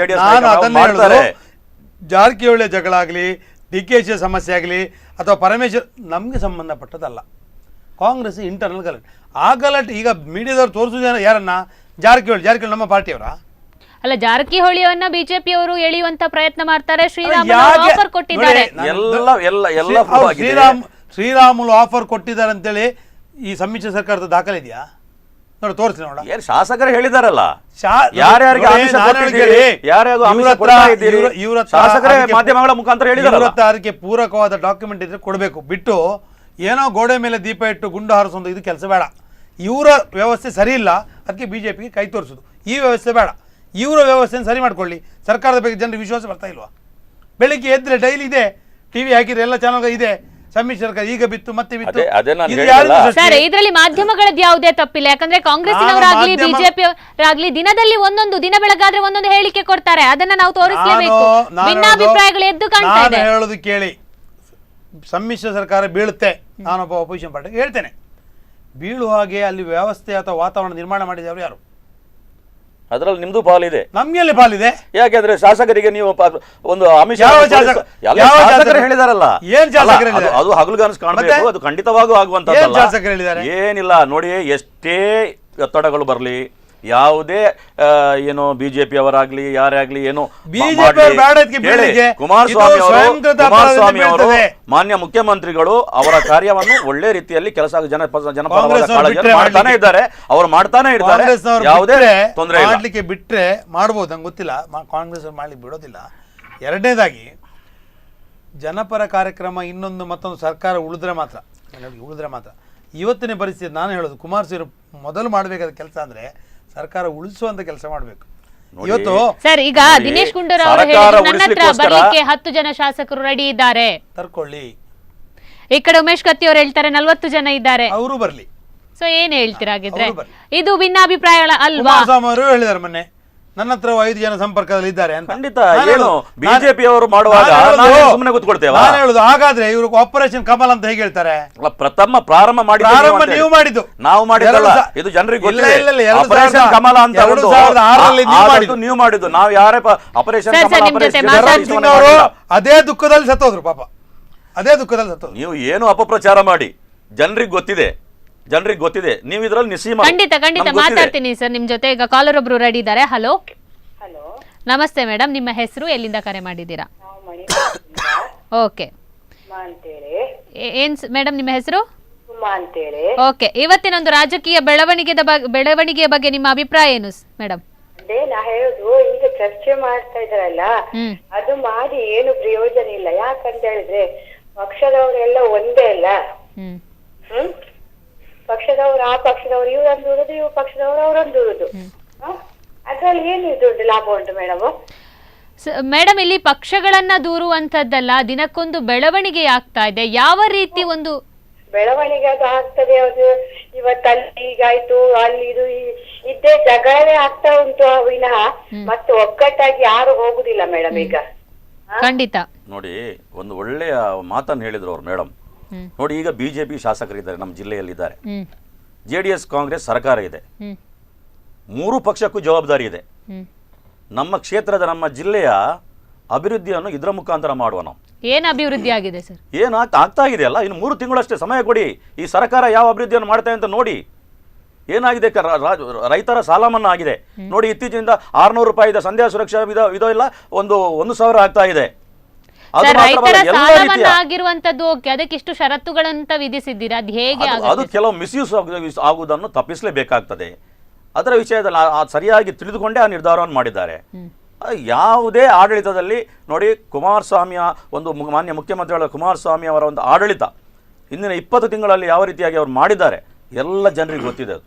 ಜಾರಕಿಹೊಳಿ ಜಗಳ ಆಗ್ಲಿ, DKಶ ಸಮಸ್ಯೆ ಆಗಲಿ, ಅಥವಾ ಪರಮೇಶ್ವರ್, ನಮ್ಗೆ ಸಂಬಂಧಪಟ್ಟದಲ್ಲ. ಕಾಂಗ್ರೆಸ್ ಇಂಟರ್ನಲ್ ಗಲಾಟೆ. ಆ ಗಲಾಟೆ ಈಗ ಮೀಡಿಯಾದವ್ರು ತೋರಿಸೋದೇನ ಯಾರನ್ನ? ಜಾರಕಿಹೊಳಿ ನಮ್ಮ ಪಾರ್ಟಿಯವರ ಅಲ್ಲ. ಜಾರಕಿಹೊಳಿಯವನ್ನ ಬಿಜೆಪಿ ಅವರು ಎಳೆಯುವಂತ ಪ್ರಯತ್ನ ಮಾಡ್ತಾರೆ. ಶ್ರೀರಾಮುಲು ಆಫರ್ ಕೊಟ್ಟಿದ್ದಾರೆ ಅಂತೇಳಿ ಈ ಸಮ್ಮಿಶ್ರ ಸರ್ಕಾರದ ದಾಖಲೆ ಇದೆಯಾ? ನೋಡಿ, ತೋರಿಸಿ ನೋಡ. ಶಾಸಕರು ಹೇಳಿದಾರಲ್ಲ, ಮಾಧ್ಯಮಗಳ ಮುಖಾಂತರ ಅದಕ್ಕೆ ಪೂರಕವಾದ ಡಾಕ್ಯುಮೆಂಟ್ ಇದ್ರೆ ಕೊಡಬೇಕು. ಬಿಟ್ಟು ಏನೋ ಗೋಡೆ ಮೇಲೆ ದೀಪ ಇಟ್ಟು ಗುಂಡು ಹಾರಿಸೋದು ಇದು ಕೆಲಸ ಬೇಡ. ಇವರ ವ್ಯವಸ್ಥೆ ಸರಿ ಇಲ್ಲ, ಅದಕ್ಕೆ ಬಿಜೆಪಿಗೆ ಕೈ ತೋರಿಸೋದು. ಈ ವ್ಯವಸ್ಥೆ ಬೇಡ, ಇವರ ವ್ಯವಸ್ಥೆಯನ್ನು ಸರಿ ಮಾಡ್ಕೊಳ್ಳಿ. ಸರ್ಕಾರದ ಬಗ್ಗೆ ಜನರಿಗೆ ವಿಶ್ವಾಸ ಬರ್ತಾ ಇಲ್ವಾ? ಬೆಳಿಗ್ಗೆ ಎದ್ರೆ ಡೈಲಿ ಇದೆ, TV ಹಾಕಿದ್ರೆ ಎಲ್ಲ ಚಾನಲ್ ಇದೆ, ಸಮ್ಮಿಶ್ರ ಸರ್ಕಾರ ಈಗ ಬಿತ್ತು ಮತ್ತೆ ಬಿತ್ತು. ಅದೇ ನಾನು ಇದು ಹೇಳಿಲ್ಲ. ಯಾರಿಂದ ಸೃಷ್ಟಿ? ಸರ್ ಇದರಲ್ಲಿ ಮಾಧ್ಯಮಗಳದ್ದು ಯಾವುದೇ ತಪ್ಪಿಲ್ಲ. ಯಾಕಂದ್ರೆ ಕಾಂಗ್ರೆಸ್ನವರಾಗ್ಲಿ ಬಿಜೆಪಿ ಅವರಾಗ್ಲಿ ದಿನದಲ್ಲಿ ಒಂದೊಂದು ದಿನ ಬೆಳಗಾದ್ರೆ ಒಂದೊಂದು ಹೇಳಿಕೆ ಕೊಡ್ತಾರೆ, ಅದನ್ನ ನಾವು ತೋರಿಸಲೇಬೇಕು. ಭಿನ್ನಾಭಿಪ್ರಾಯಗಳು ಎದ್ದು ಕಾಣ್ತಾ ಇದೆ. ಹೇಳೋದು ಕೇಳಿ, ಸಮ್ಮಿಶ್ರ ಸರ್ಕಾರ ಬೀಳುತ್ತೆ, ನಾನೊಬ್ಬ ಅಪೋಸಿಷನ್ ಪಾರ್ಟಿ ಹೇಳ್ತೇನೆ, ಬೀಳುವ ಹಾಗೆ ಅಲ್ಲಿ ವ್ಯವಸ್ಥೆ ಅಥವಾ ವಾತಾವರಣ ನಿರ್ಮಾಣ ಮಾಡಿದವರು ಯಾರು? ಅದರಲ್ಲಿ ನಿಮ್ದು ಪಾಲಿದೆ. ನಮ್ಗೆಲ್ಲಿ ಪಾಲಿದೆ? ಯಾಕೆಂದ್ರೆ ಶಾಸಕರಿಗೆ ನೀವು ಒಂದು ಆಮಿಷ ಹೇಳಿದಾರಲ್ಲ, ಅದು ಹಗಲುಗಾನಸ್ ಕಾಣಬೇಕು, ಅದು ಖಂಡಿತವಾಗೂ ಆಗುವಂತದ್ದಲ್ಲ. ಏನಿಲ್ಲ ನೋಡಿ, ಎಷ್ಟೇ ಒತ್ತಡಗಳು ಬರಲಿ, ಯಾವುದೇ ಏನು ಬಿಜೆಪಿ ಅವರಾಗ್ಲಿ ಯಾರೇ ಆಗ್ಲಿ ಏನು ಕುಮಾರಸ್ವಾಮಿ ಅವರು ಮಾನ್ಯ ಮುಖ್ಯಮಂತ್ರಿಗಳು ಅವರ ಕಾರ್ಯವನ್ನು ಒಳ್ಳೆ ರೀತಿಯಲ್ಲಿ ಕೆಲಸ ಜನಪರವಾದ ಕಾಳಜಿಯನ್ನು ಮಾಡ್ತಾನೆ ಇದ್ದಾರೆ, ಅವರು ಮಾಡ್ತಾನೆ ಇರ್ತಾರೆ, ಯಾವುದೇ ತೊಂದರೆ ಮಾಡ್ಲಿಕ್ಕೆ ಬಿಟ್ರೆ ಮಾಡ್ಬೋದು, ನಂಗೆ ಗೊತ್ತಿಲ್ಲ, ಕಾಂಗ್ರೆಸ್ ಮಾಡ್ಲಿಕ್ಕೆ ಬಿಡೋದಿಲ್ಲ. ಎರಡನೇದಾಗಿ ಜನಪರ ಕಾರ್ಯಕ್ರಮ ಇನ್ನೊಂದು ಮತ್ತೊಂದು ಸರ್ಕಾರ ಉಳಿದ್ರೆ ಮಾತ್ರ ಇವತ್ತಿನ ಪರಿಸ್ಥಿತಿ ನಾನು ಹೇಳೋದು, ಕುಮಾರಸ್ವಾಮಿ ಮೊದಲು ಮಾಡಬೇಕಾದ ಕೆಲಸ ಅಂದ್ರೆ ಸರ್ಕಾರ ಉಳಿಸುವಂತ ಕೆಲಸ ಮಾಡಬೇಕು. ಇವತ್ತು ಸರ್ ಈಗ ದಿನೇಶ್ ಗುಂಡೂರಾವ್ ಅವರು ಹೇಳಿದ್ರು ನನ್ನ ಹತ್ರ ಬರ್ಲಿಕ್ಕೆ 10 ಜನ ಶಾಸಕರು ರೆಡಿ ಇದ್ದಾರೆ, ತರ್ಕೊಳ್ಳಿ. ಈ ಕಡೆ ಉಮೇಶ್ ಕತ್ತಿ ಅವರು ಹೇಳ್ತಾರೆ 40 ಜನ ಇದ್ದಾರೆ, ಅವರು ಬರ್ಲಿ. ಸೊ ಏನ್ ಹೇಳ್ತೀರಾ ಹಾಗಿದ್ರೆ? ಇದು ಭಿನ್ನಾಭಿಪ್ರಾಯ ಅಲ್ವಾ? ಕುಮಾರಸ್ವಾಮಿ ಅವರು ಹೇಳಿದ್ದಾರೆ ಮೊನ್ನೆ, ನನ್ನ ಹತ್ರ 5 ಜನ ಸಂಪರ್ಕದಲ್ಲಿ ಇದ್ದಾರೆ ಅಂತ. ಖಂಡಿತ ಏನು ಬಿಜೆಪಿ ಅವರು ಮಾಡುವಾಗ ಸುಮ್ಮನೆ ಕೂತ್ಕೊಳ್ತೇವೆ. ನಾನು ಹೇಳುದು ಹಾಗಾದ್ರೆ ಇವರು ಆಪರೇಷನ್ ಕಮಲ್ ಅಂತ ಹೇಗೆ ಹೇಳ್ತಾರೆ? ಪ್ರಥಮ ಪ್ರಾರಂಭ ನೀವು ಮಾಡಿದ್ದು, ನಾವು ಮಾಡಿದ್ದಲ್ಲ, ಇದು ಜನರಿಗೆ ಗೊತ್ತಿದೆ. ಆಪರೇಷನ್ ಕಮಲ ಅಂತ 2006 ನೀವು ಮಾಡಿದ್ದು, ನಾವು ಯಾರೇ ಆಪರೇಷನ್ ಅವರು ಅದೇ ದುಃಖದಲ್ಲಿ ಸತ್ತೋದ್ರು ಪಾಪ, ಅದೇ ದುಃಖದಲ್ಲಿ ಸತ್ತೋದ್ರು. ನೀವು ಏನು ಅಪಪ್ರಚಾರ ಮಾಡಿ ಜನರಿಗೆ ಗೊತ್ತಿದೆ, ನೀವು ಇದ್ರಲ್ಲಿ ನಿಸೀಮ. ಖಂಡಿತ ಮಾತಾಡ್ತೀನಿ ಸರ್ ನಿಮ್ ಜೊತೆ. ಈಗ ಕಾಲರ್ ಒಬ್ರು ರೆಡಿ ಇದ್ದಾರೆ. ಹಲೋ ನಮಸ್ತೆ ಮೇಡಮ್, ನಿಮ್ಮ ಹೆಸರು, ಎಲ್ಲಿಂದ ಕರೆ ಮಾಡಿದ್ದೀರಾ? ಓಕೆ ಏನ್ ಮೇಡಮ್ ನಿಮ್ಮ ಹೆಸರು? ಓಕೆ, ಇವತ್ತಿನ ಒಂದು ರಾಜಕೀಯ ಬೆಳವಣಿಗೆಯ ಬಗ್ಗೆ ನಿಮ್ಮ ಅಭಿಪ್ರಾಯ ಏನು ಮೇಡಮ್? ಅದೇ ನಾ ಹೇಳುದು, ಈಗ ಚರ್ಚೆ ಮಾಡ್ತಾ ಇದ್ರಲ್ಲ, ಅದು ಮಾಡಿ ಏನು ಪ್ರಯೋಜನ ಇಲ್ಲ. ಯಾಕಂತ ಹೇಳಿದ್ರೆ ಪಕ್ಷದವರೆಲ್ಲ ಒಂದೇ ಅಲ್ಲ. ಪಕ್ಷದವರು ಆ ಪಕ್ಷದವರು ಇವ್ರೊಂದು ದೂರದು, ಇವ್ರ ಪಕ್ಷದವರು ಅವರೊಂದು ದೂರದು. ಅದ್ರಲ್ಲಿ ಏನು ದುಡ್ಡು ಲಾಭ ಉಂಟು ಮೇಡಮ್? ಮೇಡಮ್ ಇಲ್ಲಿ ಪಕ್ಷಗಳನ್ನ ದೂರುವಂತದ್ದಲ್ಲ, ದಿನಕ್ಕೊಂದು ಬೆಳವಣಿಗೆ ಆಗ್ತಾ ಇದೆ. ಯಾವ ರೀತಿ ಒಂದು ಬೆಳವಣಿಗೆ ಅದು ಆಗ್ತದೆ? ಅದು ಇವತ್ತಲ್ಲಿ ಹೀಗಾಯ್ತು, ಅಲ್ಲಿ ಇದು ಇದ್ದೇ ಜಗಳವೇ ಆಗ್ತಾ ಉಂಟು ವಿನಃ ಮತ್ತೆ ಒಗ್ಗಟ್ಟಾಗಿ ಯಾರು ಹೋಗುದಿಲ್ಲ ಮೇಡಮ್ ಈಗ. ಖಂಡಿತ ನೋಡಿ, ಒಂದು ಒಳ್ಳೆಯ ಮಾತನ್ನು ಹೇಳಿದ್ರು ಅವ್ರು ಮೇಡಮ್. ನೋಡಿ, ಈಗ ಬಿಜೆಪಿ ಶಾಸಕರಿದ್ದಾರೆ, ನಮ್ಮ ಜಿಲ್ಲೆಯಲ್ಲಿದ್ದಾರೆ, JDS ಕಾಂಗ್ರೆಸ್ ಸರ್ಕಾರ ಇದೆ, 3 ಪಕ್ಷಕ್ಕೂ ಜವಾಬ್ದಾರಿ ಇದೆ. ನಮ್ಮ ಕ್ಷೇತ್ರದ ನಮ್ಮ ಜಿಲ್ಲೆಯ ಅಭಿವೃದ್ಧಿಯನ್ನು ಇದರ ಮುಖಾಂತರ ಮಾಡುವ ನಾವು. ಏನು ಅಭಿವೃದ್ಧಿ ಆಗಿದೆ ಸರ್? ಏನು ಆಗ್ತಾ ಇದೆಯಲ್ಲ, ಇನ್ನು 3 ತಿಂಗಳಷ್ಟೇ ಸಮಯ ಕೊಡಿ, ಈ ಸರ್ಕಾರ ಯಾವ ಅಭಿವೃದ್ಧಿಯನ್ನು ಮಾಡ್ತಾ ಅಂತ ನೋಡಿ. ಏನಾಗಿದೆ, ರೈತರ ಸಾಲ ಮನ್ನಾ ಆಗಿದೆ ನೋಡಿ, ಇತ್ತೀಚಿನಿಂದ 600 ರೂಪಾಯಿ ಸಂಧ್ಯಾ ಸುರಕ್ಷಾ ವಿಧೋ ಇಲ್ಲ, 1,000 ಆಗ್ತಾ ಇದೆ. ರೈತರ ಸಾಲ ಮನ್ನಾ ಆಗಿರುವಂತದ್ದು ಅದಕ್ಕೆ ಇಷ್ಟು ಷರತ್ತುಗಳಂತ ವಿಧಿಸಿದ್ದೀರಾ, ಅದು ಹೇಗೆ? ಅದು ಕೆಲವು ಮಿಸ್ಯೂಸ್ ಆಗುವುದನ್ನು ತಪ್ಪಿಸಲೇಬೇಕಾಗ್ತದೆ. ಅದರ ವಿಷಯದಲ್ಲಿ ಸರಿಯಾಗಿ ತಿಳಿದುಕೊಂಡೇ ಆ ನಿರ್ಧಾರವನ್ನು ಮಾಡಿದ್ದಾರೆ. ಯಾವುದೇ ಆಡಳಿತದಲ್ಲಿ ನೋಡಿ, ಕುಮಾರಸ್ವಾಮಿಯ ಒಂದು ಮಾನ್ಯ ಮುಖ್ಯಮಂತ್ರಿಗಳ ಕುಮಾರಸ್ವಾಮಿ ಅವರ ಒಂದು ಆಡಳಿತ ಇಂದಿನ 20 ತಿಂಗಳಲ್ಲಿ ಯಾವ ರೀತಿಯಾಗಿ ಅವರು ಮಾಡಿದ್ದಾರೆ ಎಲ್ಲ ಜನರಿಗೆ ಗೊತ್ತಿದೆ. ಅದು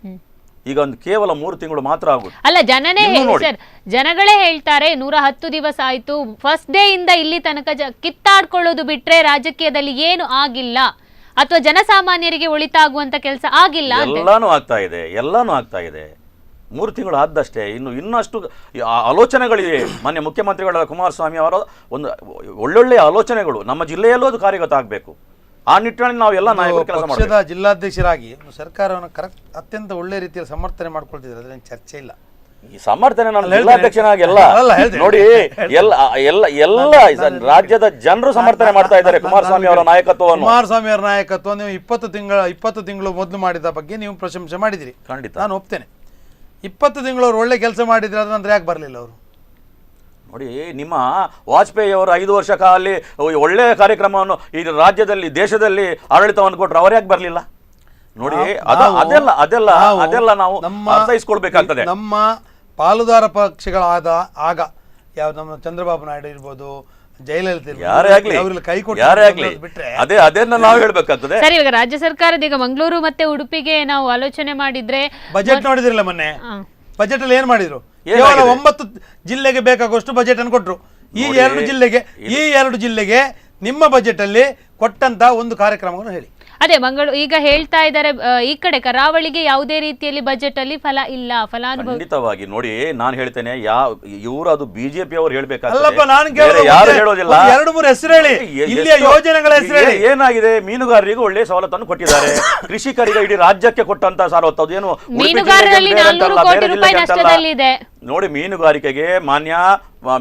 ಈಗ ಒಂದು ಕೇವಲ 3 ತಿಂಗಳು ಮಾತ್ರ ಆಗುತ್ತೆ. ಅಲ್ಲ, ಜನಗಳೇ ಹೇಳ್ತಾರೆ 110 ದಿವಸ ಆಯ್ತು, ಫಸ್ಟ್ ಡೇ ಇಂದ ಇಲ್ಲಿ ತನಕ ಕಿತ್ತಾಡ್ಕೊಳ್ಳೋದು ಬಿಟ್ರೆ ರಾಜಕೀಯದಲ್ಲಿ ಏನು ಆಗಿಲ್ಲ, ಅಥವಾ ಜನಸಾಮಾನ್ಯರಿಗೆ ಒಳಿತಾಗುವಂತ ಕೆಲಸ ಆಗಿಲ್ಲ. ಎಲ್ಲಾನು ಆಗ್ತಾ ಇದೆ. 3 ತಿಂಗಳು ಆದಷ್ಟೇ, ಇನ್ನಷ್ಟು ಆಲೋಚನೆಗಳಿವೆ. ಮಾನ್ಯ ಮುಖ್ಯಮಂತ್ರಿಗಳ ಕುಮಾರಸ್ವಾಮಿ ಅವರ ಒಂದು ಒಳ್ಳೊಳ್ಳೆಯ ಆಲೋಚನೆಗಳು ನಮ್ಮ ಜಿಲ್ಲೆಯಲ್ಲೂ ಅದು ಕಾರ್ಯಗತ ಆಗಬೇಕು. ಆ ನಿಟ್ಟಿನಲ್ಲಿ ನಾವು ಎಲ್ಲ ನಾಯಕರು ಕೆಲಸ ಮಾಡ್ತೀವಿ. ಪಕ್ಷದ ಜಿಲ್ಲಾಧ್ಯಕ್ಷರಾಗಿ ಸರ್ಕಾರವನ್ನು ಅತ್ಯಂತ ಒಳ್ಳೆ ರೀತಿಯಲ್ಲಿ ಸಮರ್ಥನೆ ಮಾಡ್ಕೊಳ್ತಿದ್ದಾರೆ, ಅದರಲ್ಲಿ ಚರ್ಚೆ ಇಲ್ಲ. ಈ ಸಮರ್ಥನೆ ನಾನು ಜಿಲ್ಲಾಧ್ಯಕ್ಷನಾಗಿ ಎಲ್ಲ ನೋಡಿ, ಎಲ್ಲ ರಾಜ್ಯದ ಜನರು ಸಮರ್ಥನೆ ಮಾಡ್ತಾ ಇದ್ದಾರೆ ಕುಮಾರಸ್ವಾಮಿ ಅವರ ನಾಯಕತ್ವವನ್ನು. ಕುಮಾರಸ್ವಾಮಿ ಅವರ ನಾಯಕತ್ವ ನೀವು 20 ತಿಂಗಳು ಮೊದಲು ಮಾಡಿದ ಬಗ್ಗೆ ನೀವು ಪ್ರಶಂಸೆ ಮಾಡಿದಿರಿ, ಖಂಡಿತ ನಾನು ಒಪ್ತೇನೆ. 20 ತಿಂಗಳು ಅವ್ರು ಒಳ್ಳೆ ಕೆಲಸ ಮಾಡಿದ್ರೆ ಅದಂದ್ರೆ ಯಾಕೆ ಬರಲಿಲ್ಲ ಅವರು? ನೋಡಿ, ನಿಮ್ಮ ವಾಜಪೇಯಿ ಅವರು 5 ವರ್ಷ ಕಾಲ ಒಳ್ಳೆಯ ಕಾರ್ಯಕ್ರಮವನ್ನು ಈ ರಾಜ್ಯದಲ್ಲಿ ದೇಶದಲ್ಲಿ ಆಡಳಿತವನ್ನು ಕೊಟ್ಟರು, ಅವ್ರು ಯಾಕೆ ಬರಲಿಲ್ಲ? ನೋಡಿ, ಅದೆಲ್ಲ ನಾವು ಅರ್ಥೈಸ್ಕೊಳ್ಬೇಕಾಗ್ತದೆ. ನಮ್ಮ ಪಾಲುದಾರ ಪಕ್ಷಗಳಾದ ಆಗ ಯಾವ ನಮ್ಮ ಚಂದ್ರಬಾಬು ನಾಯ್ಡು ಇರ್ಬೋದು, ಅದನ್ನ ನಾವು ಹೇಳ್ಬೇಕಾಗ್ತದೆ. ಸರಿ, ಇವಾಗ ರಾಜ್ಯ ಸರ್ಕಾರದ ಈಗ ಮಂಗಳೂರು ಮತ್ತೆ ಉಡುಪಿಗೆ ನಾವು ಆಲೋಚನೆ ಮಾಡಿದ್ರೆ ಬಜೆಟ್ ನೋಡಿದ್ರಲ್ಲ ಮೊನ್ನೆ, ಬಜೆಟ್ ಅಲ್ಲಿ ಏನ್ ಮಾಡಿದ್ರು? ಕೇವಲ 9 ಜಿಲ್ಲೆಗೆ ಬೇಕಾಗುವಷ್ಟು ಬಜೆಟ್ ಅನ್ನು ಕೊಟ್ರು. ಈ 2 ಜಿಲ್ಲೆಗೆ ನಿಮ್ಮ ಬಜೆಟ್ ಅಲ್ಲಿ ಕೊಟ್ಟಂತ ಒಂದು ಕಾರ್ಯಕ್ರಮವನ್ನು ಹೇಳಿ. ಅದೇ ಈಗ ಹೇಳ್ತಾ ಇದ್ದಾರೆ ಈ ಕಡೆ ಕರಾವಳಿಗೆ ಯಾವುದೇ ರೀತಿಯಲ್ಲಿ ಬಜೆಟ್ ಅಲ್ಲಿ ಫಲ ಇಲ್ಲ, ಫಲಾನುಭವಿ ಖಂಡಿತವಾಗಿ ನೋಡಿ ನಾನು ಹೇಳ್ತೇನೆ ಇವರು ಅದು ಬಿಜೆಪಿ ಅವರು ಅಲ್ಲಪ್ಪ, ನಾನು ಯಾರು ಹೇಳೋದಿಲ್ಲ. 2-3 ಹೆಸರು ಹೇಳಿ, ಇಲ್ಲಿಯ ಯೋಜನೆಗಳ ಹೆಸರು ಹೇಳಿ. ಏನಾಗಿದೆ, ಮೀನುಗಾರರಿಗೆ ಒಳ್ಳೆ ಸವಲತ್ತನ್ನು ಕೊಟ್ಟಿದ್ದಾರೆ, ಕೃಷಿಕರಿಗೆ ಇಡೀ ರಾಜ್ಯಕ್ಕೆ ಕೊಟ್ಟಂತ ಸವಲತ್ತು ಅದೇನು ಮೀನುಗಾರರಲ್ಲಿ 400 ಕೋಟಿ ರೂಪಾಯಿ ನಷ್ಟದಲ್ಲಿದೆ ನೋಡಿ. ಮೀನುಗಾರಿಕೆಗೆ ಮಾನ್ಯ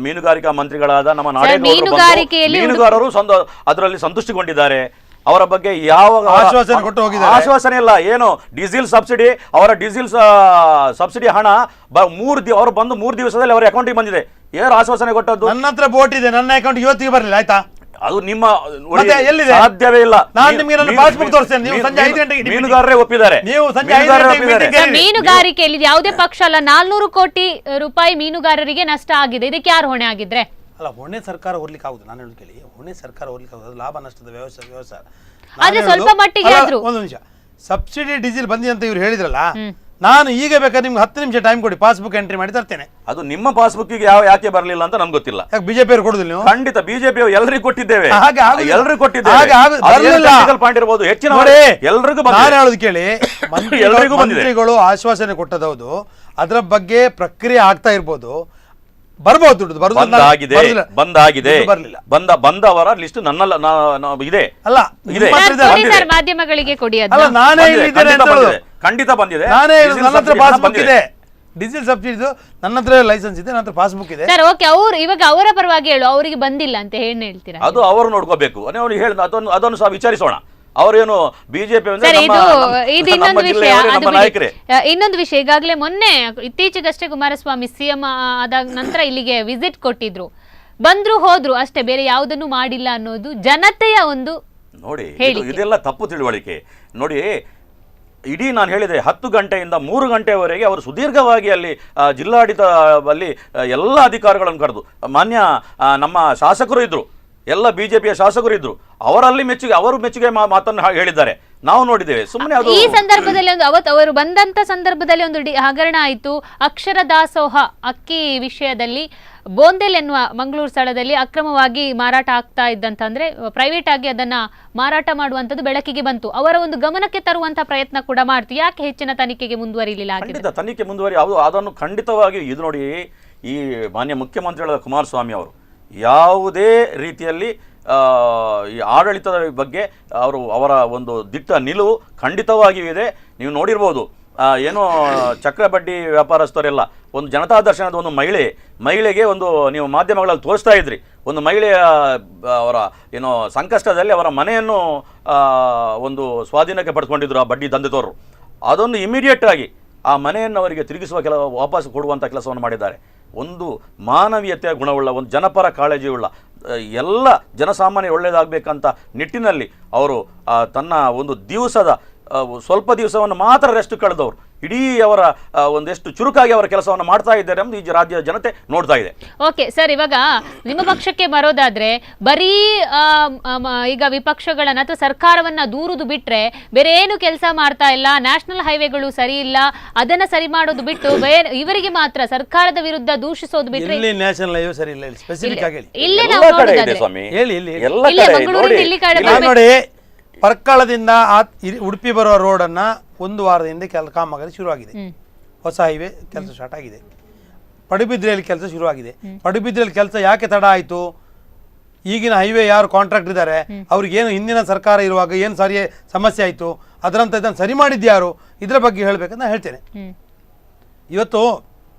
ಮೀನುಗಾರಿಕಾ ಮಂತ್ರಿಗಳಾದ ನಮ್ಮ ಮೀನುಗಾರಿಕೆಯಲ್ಲಿ ಮೀನುಗಾರರು ಅದರಲ್ಲಿ ಸಂತುಷ್ಟಿಗೊಂಡಿದ್ದಾರೆ. ಅವರ ಬಗ್ಗೆ ಯಾವ ಆಶ್ವಾಸನೆ ಕೊಟ್ಟು ಹೋಗಿದ್ದಾರೆ? ಆಶ್ವಾಸನೆ ಇಲ್ಲ. ಏನು ಡೀಸೆಲ್ ಸಬ್ಸಿಡಿ, ಅವರ ಡೀಸೆಲ್ ಸಬ್ಸಿಡಿ ಹಣ ಅವರು ಬಂದು 3 ದಿವಸದಲ್ಲಿ ಅವರ ಅಕೌಂಟಿಗೆ ಬಂದಿದೆ. ಏನು ಆಶ್ವಾಸನೆ ಕೊಟ್ಟದ್ದು? ನನ್ನ ಹತ್ರ ಬೋಟ್ ಇದೆ, ನನ್ನ ಅಕೌಂಟ್ ಇವತ್ತಿಗೆ ಬರಲಿಲ್ಲ, ಆಯ್ತಾ? ಅದು ನಿಮ್ಮ ಎಲ್ಲಿದೆ? ಸಾಧ್ಯವೇ ಇಲ್ಲ. ನಾನು ನಿಮಗೆ ನನ್ನ ಪಾಸ್ಬುಕ್ ತೋರಿಸ್ತೇನೆ. ನೀವು ಸಂಜೆ 5 ಗಂಟೆಗೆ ಮೀನುಗಾರರೇ ಒಪ್ಪಿದ್ದಾರೆ. ನೀವು ಸಂಜೆ 5 ಗಂಟೆಗೆ ಮೀನುಗಾರಿಕೆಯಲ್ಲಿ ಯಾವುದೇ ಪಕ್ಷ ಅಲ್ಲ, 400 ಕೋಟಿ ರೂಪಾಯಿ ಮೀನುಗಾರರಿಗೆ ನಷ್ಟ ಆಗಿದೆ. ಇದಕ್ಕೆ ಯಾರು ಹೊಣೆ ಆಗಿದ್ರೆ? ಅಲ್ಲ, ಹೊಣೆ ಸರ್ಕಾರ ಹೊರ್ಲಿಕ್ಕೆ ಆಗುದು. ನಾನು ಹೇಳಿ ಕೇಳಿ, ಹೊಣೆ ಸರ್ಕಾರ ಹೊರ್ಲಿಕ್ಕೆ ಆಗುದು. ಲಾಭ ನಷ್ಟದ ವ್ಯವಸ್ಥೆ ಆದ್ರೆ ಸ್ವಲ್ಪ ಮಟ್ಟಿಗೆ ಆದ್ರೂ ಒಂದು ನಿಮಿಷ, ಸಬ್ಸಿಡಿ ಡೀಸೆಲ್ ಬಂದಿ ಅಂತ ಇವ್ರು ಹೇಳಿದ್ರಲ್ಲ, ನಾನು ಈಗ ಬೇಕಾದ್ರೆ ನಿಮ್ಗೆ 10 ನಿಮಿಷ ಟೈಮ್ ಕೊಡಿ, ಪಾಸ್ಬುಕ್ ಎಂಟ್ರಿ ಮಾಡಿ ತರ್ತೇನೆ. ಅದು ನಿಮ್ಮ ಪಾಸ್ಬುಕ್ಕಿಗೆ ಯಾಕೆ ಬರಲಿಲ್ಲ ಅಂತ ನಮ್ಗೆ ಗೊತ್ತಿಲ್ಲ. ಯಾಕೆ ಬಿಜೆಪಿ ಅವರು ಕೊಡುದಿಲ್ಲ? ನೀವು ಖಂಡಿತ ಬಿಜೆಪಿ ಅವರು ಎಲ್ಲರಿಗೂ ಕೊಟ್ಟಿದ್ದೇವೆ, ಎಲ್ಲರಿಗೂ ಪಾಯಿಂಟ್ ಇರಬಹುದು, ಹೆಚ್ಚಿನ ಎಲ್ಲರಿಗೂ. ನಾನು ಹೇಳೋದು ಕೇಳಿ, ಮಂತ್ರಿಗಳು ಆಶ್ವಾಸನೆ ಕೊಟ್ಟದೌದು, ಅದರ ಬಗ್ಗೆ ಪ್ರಕ್ರಿಯೆ ಆಗ್ತಾ ಇರ್ಬೋದು, ಬರ್ಬೋದು, ದುಡ್ಡು ಬಂದಾಗಿದೆ, ಬಂದವರ ಲಿಸ್ಟ್ ನನ್ನಲ್ಲ ಇದೆ. ಅಲ್ಲ, ಮಾಧ್ಯಮಗಳಿಗೆ ಕೊಡಿ. ಖಂಡಿತ ಬಂದಿದೆ. ನನ್ನ ಹತ್ರ ಪಾಸ್ಬುಕ್ ಇದೆ, ಡೀಸೆಲ್ ಸಬ್ಸಿಡಿ ನನ್ನ ಹತ್ರ ಲೈಸೆನ್ಸ್ ಇದೆ, ನನ್ನ ಹತ್ರ ಪಾಸ್ಬುಕ್ ಇದೆ. ಸರ್, ಓಕೆ, ಅವ್ರು ಇವಾಗ ಅವರ ಪರವಾಗಿ ಹೇಳು, ಅವರಿಗೆ ಬಂದಿಲ್ಲ ಅಂತ ಏನ್ ಹೇಳ್ತೀರಾ? ಅದು ಅವರು ನೋಡ್ಕೋಬೇಕು. ಅವ್ರಿಗೆ ಹೇಳ, ಅದನ್ನು ಸಹ ವಿಚಾರಿಸೋಣ. ಅವರೇನು ಬಿಜೆಪಿ ಇನ್ನೊಂದು ವಿಷಯ, ಈಗಾಗಲೇ ಮೊನ್ನೆ ಇತ್ತೀಚೆಗಷ್ಟೇ ಕುಮಾರಸ್ವಾಮಿ ಸಿಎಂ ಆದ ನಂತರ ಇಲ್ಲಿಗೆ ವಿಸಿಟ್ ಕೊಟ್ಟಿದ್ರು, ಬಂದ್ರು ಹೋದ್ರು ಅಷ್ಟೇ, ಬೇರೆ ಯಾವುದನ್ನು ಮಾಡಿಲ್ಲ ಅನ್ನೋದು ಜನತೆಯ ಒಂದು ನೋಡಿ. ಇದೆಲ್ಲ ತಪ್ಪು ತಿಳುವಳಿಕೆ ನೋಡಿ. ಇಡೀ ನಾನು ಹೇಳಿದೆ 10 ಗಂಟೆಯಿಂದ 3 ಗಂಟೆವರೆಗೆ ಅವರು ಸುದೀರ್ಘವಾಗಿ ಅಲ್ಲಿ ಜಿಲ್ಲಾಡಳಿತದಲ್ಲಿ ಎಲ್ಲ ಅಧಿಕಾರಿಗಳನ್ನು ಕರೆದು, ಮಾನ್ಯ ನಮ್ಮ ಶಾಸಕರು ಇದ್ರು, ಎಲ್ಲ ಬಿಜೆಪಿಯ ಶಾಸಕರು ಇದ್ರು, ಅವರು ಮೆಚ್ಚುಗೆ ಮಾತನ್ನು ಹೇಳಿದ್ದಾರೆ, ನಾವು ನೋಡಿದ್ದೇವೆ. ಸುಮ್ಮನೆ ಈ ಸಂದರ್ಭದಲ್ಲಿ ಅವತ್ತು ಅವರು ಬಂದಂತ ಸಂದರ್ಭದಲ್ಲಿ ಒಂದು ಹಗರಣ ಆಯಿತು. ಅಕ್ಷರ ದಾಸೋಹ ಅಕ್ಕಿ ವಿಷಯದಲ್ಲಿ ಬೋಂದೆಲ್ ಎನ್ನುವ ಮಂಗಳೂರು ಸ್ಥಳದಲ್ಲಿ ಅಕ್ರಮವಾಗಿ ಮಾರಾಟ ಆಗ್ತಾ ಇದ್ದಂತಂದ್ರೆ ಪ್ರೈವೇಟ್ ಆಗಿ ಅದನ್ನ ಮಾರಾಟ ಮಾಡುವಂತದ್ದು ಬೆಳಕಿಗೆ ಬಂತು. ಅವರ ಒಂದು ಗಮನಕ್ಕೆ ತರುವಂತ ಪ್ರಯತ್ನ ಕೂಡ ಮಾಡ್ತು. ಯಾಕೆ ಹೆಚ್ಚಿನ ತನಿಖೆಗೆ ಮುಂದುವರಿಲಿಲ್ಲ? ತನಿಖೆ ಮುಂದುವರಿ, ಅದನ್ನು ಖಂಡಿತವಾಗಿ ಇದು ನೋಡಿ, ಈ ಮಾನ್ಯ ಮುಖ್ಯಮಂತ್ರಿಗಳಾದ ಕುಮಾರಸ್ವಾಮಿ ಅವರು ಯಾವುದೇ ರೀತಿಯಲ್ಲಿ ಈ ಆಡಳಿತದ ಬಗ್ಗೆ ಅವರ ಒಂದು ದಿಟ್ಟ ನಿಲುವು ಖಂಡಿತವಾಗಿಯೂ ಇದೆ. ನೀವು ನೋಡಿರ್ಬೋದು, ಏನೋ ಚಕ್ರ ಬಡ್ಡಿ ವ್ಯಾಪಾರಸ್ಥರೆಲ್ಲ ಒಂದು ಜನತಾ ದರ್ಶನದ ಒಂದು ಮಹಿಳೆಗೆ ಒಂದು ನೀವು ಮಾಧ್ಯಮಗಳಲ್ಲಿ ತೋರಿಸ್ತಾ ಇದ್ರಿ, ಒಂದು ಮಹಿಳೆಯ ಅವರ ಏನೋ ಸಂಕಷ್ಟದಲ್ಲಿ ಅವರ ಮನೆಯನ್ನು ಒಂದು ಸ್ವಾಧೀನಕ್ಕೆ ಪಡ್ಕೊಂಡಿದ್ರು ಆ ಬಡ್ಡಿ ದಂಧೆತೋರು. ಅದೊಂದು ಇಮಿಡಿಯೇಟ್ ಆಗಿ ಆ ಮನೆಯನ್ನು ಅವರಿಗೆ ತಿರುಗಿಸುವ ವಾಪಸ್ ಕೊಡುವಂಥ ಕೆಲಸವನ್ನು ಮಾಡಿದ್ದಾರೆ. ಒಂದು ಮಾನವೀಯತೆಯ ಗುಣವುಳ್ಳ, ಒಂದು ಜನಪರ ಕಾಳಜಿಯುಳ್ಳ, ಎಲ್ಲ ಜನಸಾಮಾನ್ಯ ಒಳ್ಳೆಯದಾಗಬೇಕಂತ ನಿಟ್ಟಿನಲ್ಲಿ ಅವರು ತನ್ನ ಒಂದು ದಿವಸದ ಸ್ವಲ್ಪ ದಿವಸವನ್ನು ಮಾತ್ರ ರೆಸ್ಟ್ ಕಳೆದವರು ಇಡೀ ಅವರ ಒಂದೆಷ್ಟು ಚುರುಕಾಗಿ ಅವರ ಕೆಲಸವನ್ನು ಮಾಡ್ತಾ ಇದ್ದಾರೆ ಎಂದು ಈ ರಾಜ್ಯದ ಜನತೆ ನೋಡ್ತಾ ಇದೆ. ಓಕೆ ಸರ್, ಇವಾಗ ನಿಮ್ಮ ಪಕ್ಷಕ್ಕೆ ಬರೋದಾದ್ರೆ ಬರೀ ಈಗ ವಿಪಕ್ಷಗಳನ್ನ ಅಥವಾ ಸರ್ಕಾರವನ್ನ ದೂರುದು ಬಿಟ್ರೆ ಬೇರೆ ಏನು ಕೆಲಸ ಮಾಡ್ತಾ ಇಲ್ಲ. ನ್ಯಾಷನಲ್ ಹೈವೇಗಳು ಸರಿ ಇಲ್ಲ, ಅದನ್ನ ಸರಿ ಮಾಡೋದು ಬಿಟ್ಟು ಇವರಿಗೆ ಮಾತ್ರ ಸರ್ಕಾರದ ವಿರುದ್ಧ ದೂಷಿಸೋದು ಬಿಟ್ರೆ ನ್ಯಾಷನಲ್ ಹೈವೇ ಸರಿ ಇಲ್ಲ. ಸ್ಪೆಸಿಫಿಕ್ ಆಗಿ ಇಲ್ಲೇ ನಾವು ನೋಡೋದಾದ್ರೆ ಮಂಗಳೂರಿನ ಇಲ್ಲಿ ನೋಡಿ, ಪರ್ಕಳದಿಂದ ಉಡುಪಿ ಬರುವ ರೋಡನ್ನ 1 ವಾರದ ಹಿಂದೆ ಕಾಮಗಾರಿ ಶುರುವಾಗಿದೆ. ಹೊಸ ಹೈವೇ ಕೆಲಸ ಸ್ಟಾರ್ಟ್ ಆಗಿದೆ. ಪಡುಬಿದ್ರೆಯಲ್ಲಿ ಕೆಲಸ ಶುರುವಾಗಿದೆ. ಪಡುಬಿದ್ರೆಯಲ್ಲಿ ಕೆಲಸ ಯಾಕೆ ತಡ ಆಯಿತು? ಈಗಿನ ಹೈವೇ ಯಾರು ಕಾಂಟ್ರಾಕ್ಟ್ ಇದ್ದಾರೆ ಅವ್ರಿಗೇನು ಹಿಂದಿನ ಸರ್ಕಾರ ಇರುವಾಗ ಏನು ಸಮಸ್ಯೆ ಆಯಿತು, ಅದರಂತ ಇದನ್ನು ಸರಿ ಮಾಡಿದ್ಯಾರು, ಇದರ ಬಗ್ಗೆ ಹೇಳಬೇಕಂತ ನಾನು ಹೇಳ್ತೇನೆ. ಇವತ್ತು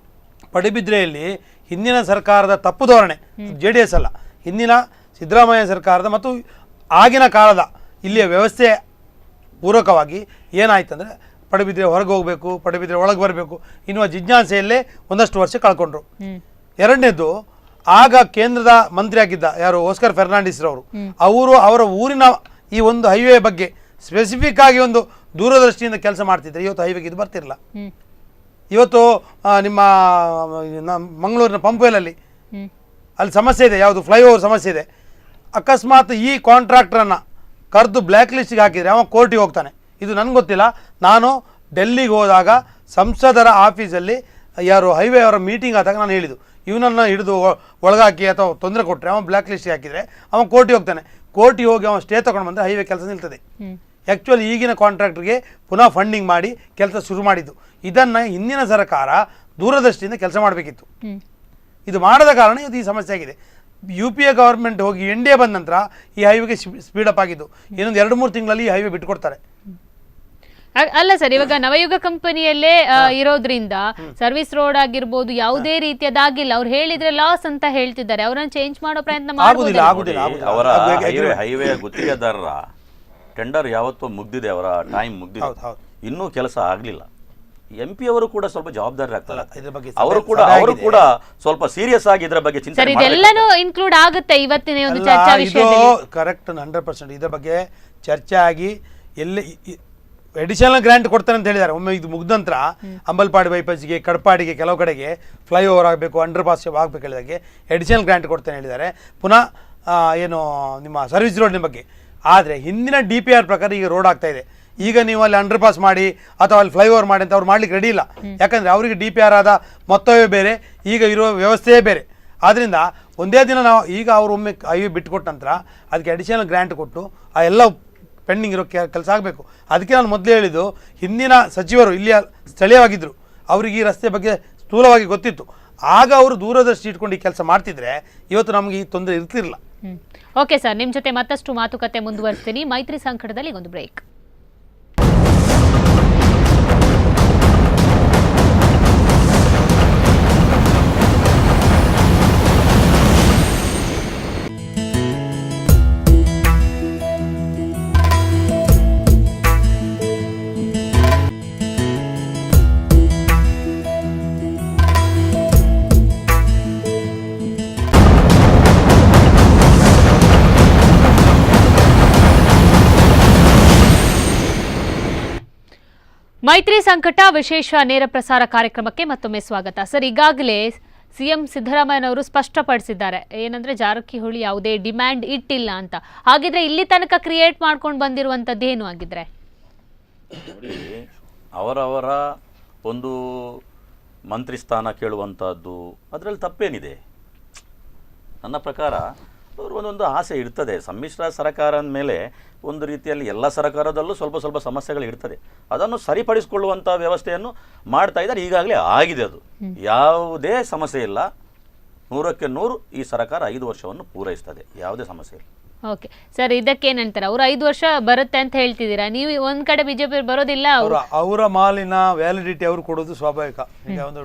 ಪಡುಬಿದ್ರೆಯಲ್ಲಿ ಹಿಂದಿನ ಸರ್ಕಾರದ ತಪ್ಪು ಧೋರಣೆ, JDS ಅಲ್ಲ, ಹಿಂದಿನ ಸಿದ್ದರಾಮಯ್ಯ ಸರ್ಕಾರದ ಮತ್ತು ಆಗಿನ ಕಾಲದ ಇಲ್ಲಿಯ ವ್ಯವಸ್ಥೆ ಪೂರ್ವಕವಾಗಿ ಏನಾಯ್ತಂದರೆ ಪಡುಬಿದ್ರೆ ಹೊರಗೆ ಹೋಗಬೇಕು, ಪಡುಬಿದ್ರೆ ಒಳಗೆ ಬರಬೇಕು ಎನ್ನುವ ಜಿಜ್ಞಾಸೆಯಲ್ಲೇ ಒಂದಷ್ಟು ವರ್ಷ ಕಳ್ಕೊಂಡ್ರು. ಎರಡನೇದು, ಆಗ ಕೇಂದ್ರದ ಮಂತ್ರಿ ಆಗಿದ್ದ ಯಾರು ಓಸ್ಕರ್ ಫೆರ್ನಾಂಡಿಸ್ ಅವರು ಅವರ ಊರಿನ ಈ ಒಂದು ಹೈವೇ ಬಗ್ಗೆ ಸ್ಪೆಸಿಫಿಕ್ ಆಗಿ ಒಂದು ದೂರದೃಷ್ಟಿಯಿಂದ ಕೆಲಸ ಮಾಡ್ತಿದ್ರೆ ಇವತ್ತು ಹೈವೇಗೆ ಇದು ಬರ್ತಿರಲಿಲ್ಲ. ಇವತ್ತು ನಿಮ್ಮ ಮಂಗಳೂರಿನ ಪಂಪುವೆಲಲ್ಲಿ ಅಲ್ಲಿ ಸಮಸ್ಯೆ ಇದೆ, ಯಾವುದು ಫ್ಲೈಓವರ್ ಸಮಸ್ಯೆ ಇದೆ. ಅಕಸ್ಮಾತ್ ಈ ಕಾಂಟ್ರಾಕ್ಟರನ್ನು ಕರೆದು ಬ್ಲ್ಯಾಕ್ ಲಿಸ್ಟಿಗೆ ಹಾಕಿದರೆ ಅವ ಕೋರ್ಟಿಗೆ ಹೋಗ್ತಾನೆ. ಇದು ನನಗೆ ಗೊತ್ತಿಲ್ಲ. ನಾನು ಡೆಲ್ಲಿಗೆ ಹೋದಾಗ ಸಂಸದರ ಆಫೀಸಲ್ಲಿ ಯಾರು ಹೈವೇ ಅವರ ಮೀಟಿಂಗ್ ಆದಾಗ ನಾನು ಹೇಳಿದ್ದು, ಇವನನ್ನು ಹಿಡಿದು ಒಳಗಾಕಿ ಅಥವಾ ತೊಂದರೆ ಕೊಟ್ಟರೆ ಅವ ಬ್ಲ್ಯಾಕ್ ಲಿಸ್ಟಿಗೆ ಹಾಕಿದರೆ ಅವ ಕೋರ್ಟಿಗೆ ಹೋಗ್ತಾನೆ. ಕೋರ್ಟಿಗೆ ಹೋಗಿ ಅವನು ಸ್ಟೇ ತಗೊಂಡು ಬಂದರೆ ಹೈವೇ ಕೆಲಸ ನಿಲ್ತದೆ. ಆ್ಯಕ್ಚುಲಿ ಈಗಿನ ಕಾಂಟ್ರಾಕ್ಟರ್ಗೆ ಪುನಃ ಫಂಡಿಂಗ್ ಮಾಡಿ ಕೆಲಸ ಶುರು ಮಾಡಿದ್ದು. ಇದನ್ನು ಹಿಂದಿನ ಸರ್ಕಾರ ದೂರದೃಷ್ಟಿಯಿಂದ ಕೆಲಸ ಮಾಡಬೇಕಿತ್ತು. ಇದು ಮಾಡದ ಕಾರಣ ಇದು ಈ ಸಮಸ್ಯೆ ಆಗಿದೆ. UPA ಗವರ್ಮೆಂಟ್ ಹೋಗಿ NDA ಬಂದ ನಂತರ ಈ ಹೈವೇಗೆ ಸ್ಪೀಡಪ್ ಆಗಿದ್ದು. ಇನ್ನೊಂದು 2-3 ತಿಂಗಳಲ್ಲಿ ಈ ಹೈವೇ ಬಿಟ್ಟುಕೊಡ್ತಾರೆ. ಅಲ್ಲ ಸರ್, ಇವಾಗ ನವಯುಗ ಕಂಪನಿಯಲ್ಲೇ ಇರೋದ್ರಿಂದ ಸರ್ವಿಸ್ ರೋಡ್ ಆಗಿರ್ಬೋದು ಯಾವುದೇ ರೀತಿಯದಾಗಿಲ್ಲ. ಅವ್ರು ಹೇಳಿದ್ರೆ ಲಾಸ್ ಅಂತ ಹೇಳ್ತಿದ್ದಾರೆ. ಅವರನ್ನು ಚೇಂಜ್ ಮಾಡೋ ಪ್ರಯತ್ನ ಆಗುದಿಲ್ಲ. ಅವರ ಹೈವೇ ಗುತ್ತಿಗೆದಾರರ ಟೆಂಡರ್ ಯಾವತ್ತೂ ಮುಗ್ದಿದೆ, ಅವರ ಟೈಮ್ ಮುಗ್ದಿದೆ, ಇನ್ನೂ ಕೆಲಸ ಆಗಲಿಲ್ಲ. MP ಅವರು ಕೂಡ ಸ್ವಲ್ಪ ಜವಾಬ್ದಾರಿ ಆಗ್ತಾರೆ. ಅವರು ಕೂಡ ಸ್ವಲ್ಪ ಸೀರಿಯಸ್ ಆಗಿ ಇದರ ಬಗ್ಗೆ ಚಿಂತನೆ ಇದೆಲ್ಲನೂ ಇನ್ಕ್ಲೂಡ್ ಆಗುತ್ತೆ ಇವತ್ತಿನ ಒಂದು ಚರ್ಚಾ ವಿಷಯದಲ್ಲಿ. ಕರೆಕ್ಟ್ 100% ಇದರ ಬಗ್ಗೆ ಚರ್ಚೆ ಆಗಿ ಎಲ್ಲಿ ಅಡಿಷನಲ್ ಗ್ರಾಂಟ್ ಕೊಡ್ತಾರೆ ಅಂತ ಹೇಳಿದ್ದಾರೆ. ಒಮ್ಮೆ ಇದು ಮುಗ್ದ ನಂತರ ಅಂಬಲ್ಪಾಡಿ ಬೈಪಾಸ್ಗೆ, ಕಡಪಾಡಿಗೆ, ಕೆಲವು ಕಡೆಗೆ ಫ್ಲೈಓವರ್ ಆಗಬೇಕು, ಅಂಡರ್ ಪಾಸ್ ಆಗಬೇಕು ಹೇಳಿದಾಗೆ ಅಡಿಷನಲ್ ಗ್ರಾಂಟ್ ಕೊಡ್ತೇನೆ ಹೇಳಿದ್ದಾರೆ. ಪುನಃ ಏನು ನಿಮ್ಮ ಸರ್ವಿಸ್ ರೋಡ್ನ ಬಗ್ಗೆ. ಆದರೆ ಹಿಂದಿನ DPR ಪ್ರಕಾರ ಈಗ ರೋಡ್ ಆಗ್ತಾ ಇದೆ. ಈಗ ನೀವು ಅಲ್ಲಿ ಅಂಡರ್ ಪಾಸ್ ಮಾಡಿ ಅಥವಾ ಅಲ್ಲಿ ಫ್ಲೈಓವರ್ ಮಾಡಿ ಅಂತ ಅವ್ರು ಮಾಡ್ಲಿಕ್ಕೆ ರೆಡಿ ಇಲ್ಲ. ಯಾಕಂದರೆ ಅವರಿಗೆ DPR ಆದ ಮೊತ್ತವೇ ಬೇರೆ, ಈಗ ಇರೋ ವ್ಯವಸ್ಥೆಯೇ ಬೇರೆ. ಆದ್ದರಿಂದ ಒಂದೇ ದಿನ ನಾವು ಈಗ ಅವರು ಒಮ್ಮೆ ಹೈವೇ ಬಿಟ್ಟುಕೊಟ್ಟ ನಂತರ ಅದಕ್ಕೆ ಅಡಿಷನಲ್ ಗ್ರಾಂಟ್ ಕೊಟ್ಟು ಆ ಎಲ್ಲ ಪೆಂಡಿಂಗ್ ಇರೋ ಕೆಲಸ ಆಗಬೇಕು. ಅದಕ್ಕೆ ನಾನು ಮೊದಲೇ ಹೇಳಿದ್ದು, ಹಿಂದಿನ ಸಚಿವರು ಇಲ್ಲಿಯ ಸ್ಥಳೀಯವಾಗಿದ್ದರು, ಅವರಿಗೆ ಈ ರಸ್ತೆ ಬಗ್ಗೆ ಸ್ಥೂಲವಾಗಿ ಗೊತ್ತಿತ್ತು. ಆಗ ಅವರು ದೂರದೃಷ್ಟಿ ಇಟ್ಕೊಂಡು ಈ ಕೆಲಸ ಮಾಡ್ತಿದ್ರೆ ಇವತ್ತು ನಮಗೆ ಈ ತೊಂದರೆ ಇರ್ತಿರಲಿಲ್ಲ. ಓಕೆ ಸರ್, ನಿಮ್ಮ ಜೊತೆ ಮತ್ತಷ್ಟು ಮಾತುಕತೆ ಮುಂದುವರಿಸ್ತೀನಿ. ಮೈತ್ರಿ ಸಂಕಟದಲ್ಲಿ ಒಂದು ಬ್ರೇಕ್. ಮೈತ್ರಿ ಸಂಕಟ ವಿಶೇಷ ನೇರ ಪ್ರಸಾರ ಕಾರ್ಯಕ್ರಮಕ್ಕೆ ಮತ್ತೊಮ್ಮೆ ಸ್ವಾಗತ. ಸರ್, ಈಗಾಗಲೇ CM ಸಿದ್ದರಾಮಯ್ಯನವರು ಸ್ಪಷ್ಟಪಡಿಸಿದ್ದಾರೆ ಏನಂದ್ರೆ ಜಾರಕಿಹೊಳಿ ಯಾವುದೇ ಡಿಮ್ಯಾಂಡ್ ಇಟ್ಟಿಲ್ಲ ಅಂತ. ಹಾಗಿದ್ರೆ ಇಲ್ಲಿ ತನಕ ಕ್ರಿಯೇಟ್ ಮಾಡ್ಕೊಂಡು ಬಂದಿರುವಂಥದ್ದು ಏನು ಆಗಿದ್ರೆ? ಅವರವರ ಒಂದು ಮಂತ್ರಿ ಸ್ಥಾನ ಕೇಳುವಂಥದ್ದು ಅದರಲ್ಲಿ ತಪ್ಪೇನಿದೆ? ನನ್ನ ಪ್ರಕಾರ ಅವರು ಒಂದೊಂದು ಆಸೆ ಇರ್ತದೆ. ಸಮ್ಮಿಶ್ರ ಸರ್ಕಾರ ಅಂದಮೇಲೆ ಒಂದು ರೀತಿಯಲ್ಲಿ ಎಲ್ಲ ಸರ್ಕಾರದಲ್ಲೂ ಸ್ವಲ್ಪ ಸ್ವಲ್ಪ ಸಮಸ್ಯೆಗಳು ಇರ್ತದೆ. ಅದನ್ನು ಸರಿಪಡಿಸಿಕೊಳ್ಳುವಂಥ ವ್ಯವಸ್ಥೆಯನ್ನು ಮಾಡ್ತಾ ಇದ್ದಾರೆ. ಈಗಾಗಲೇ ಆಗಿದೆ, ಅದು ಯಾವುದೇ ಸಮಸ್ಯೆ ಇಲ್ಲ. 100ಕ್ಕೆ 100 ಈ ಸರ್ಕಾರ 5 ವರ್ಷವನ್ನು ಪೂರೈಸ್ತದೆ, ಯಾವುದೇ ಸಮಸ್ಯೆ ಇಲ್ಲ. ಓಕೆ ಸರ್, ಇದಕ್ಕೇನಂತಾರೆ? ಅವರು 5 ವರ್ಷ ಬರುತ್ತೆ ಅಂತ ಹೇಳ್ತಿದ್ದೀರಾ, ನೀವು ಒಂದ್ ಕಡೆ ಬಿಜೆಪಿ ಬರೋದಿಲ್ಲ. ಅವರ ಮಾಲಿನ ವ್ಯಾಲಿಡಿಟಿ ಅವರು ಕೊಡೋದು ಸ್ವಾಭಾವಿಕ. ಈಗ ಒಂದು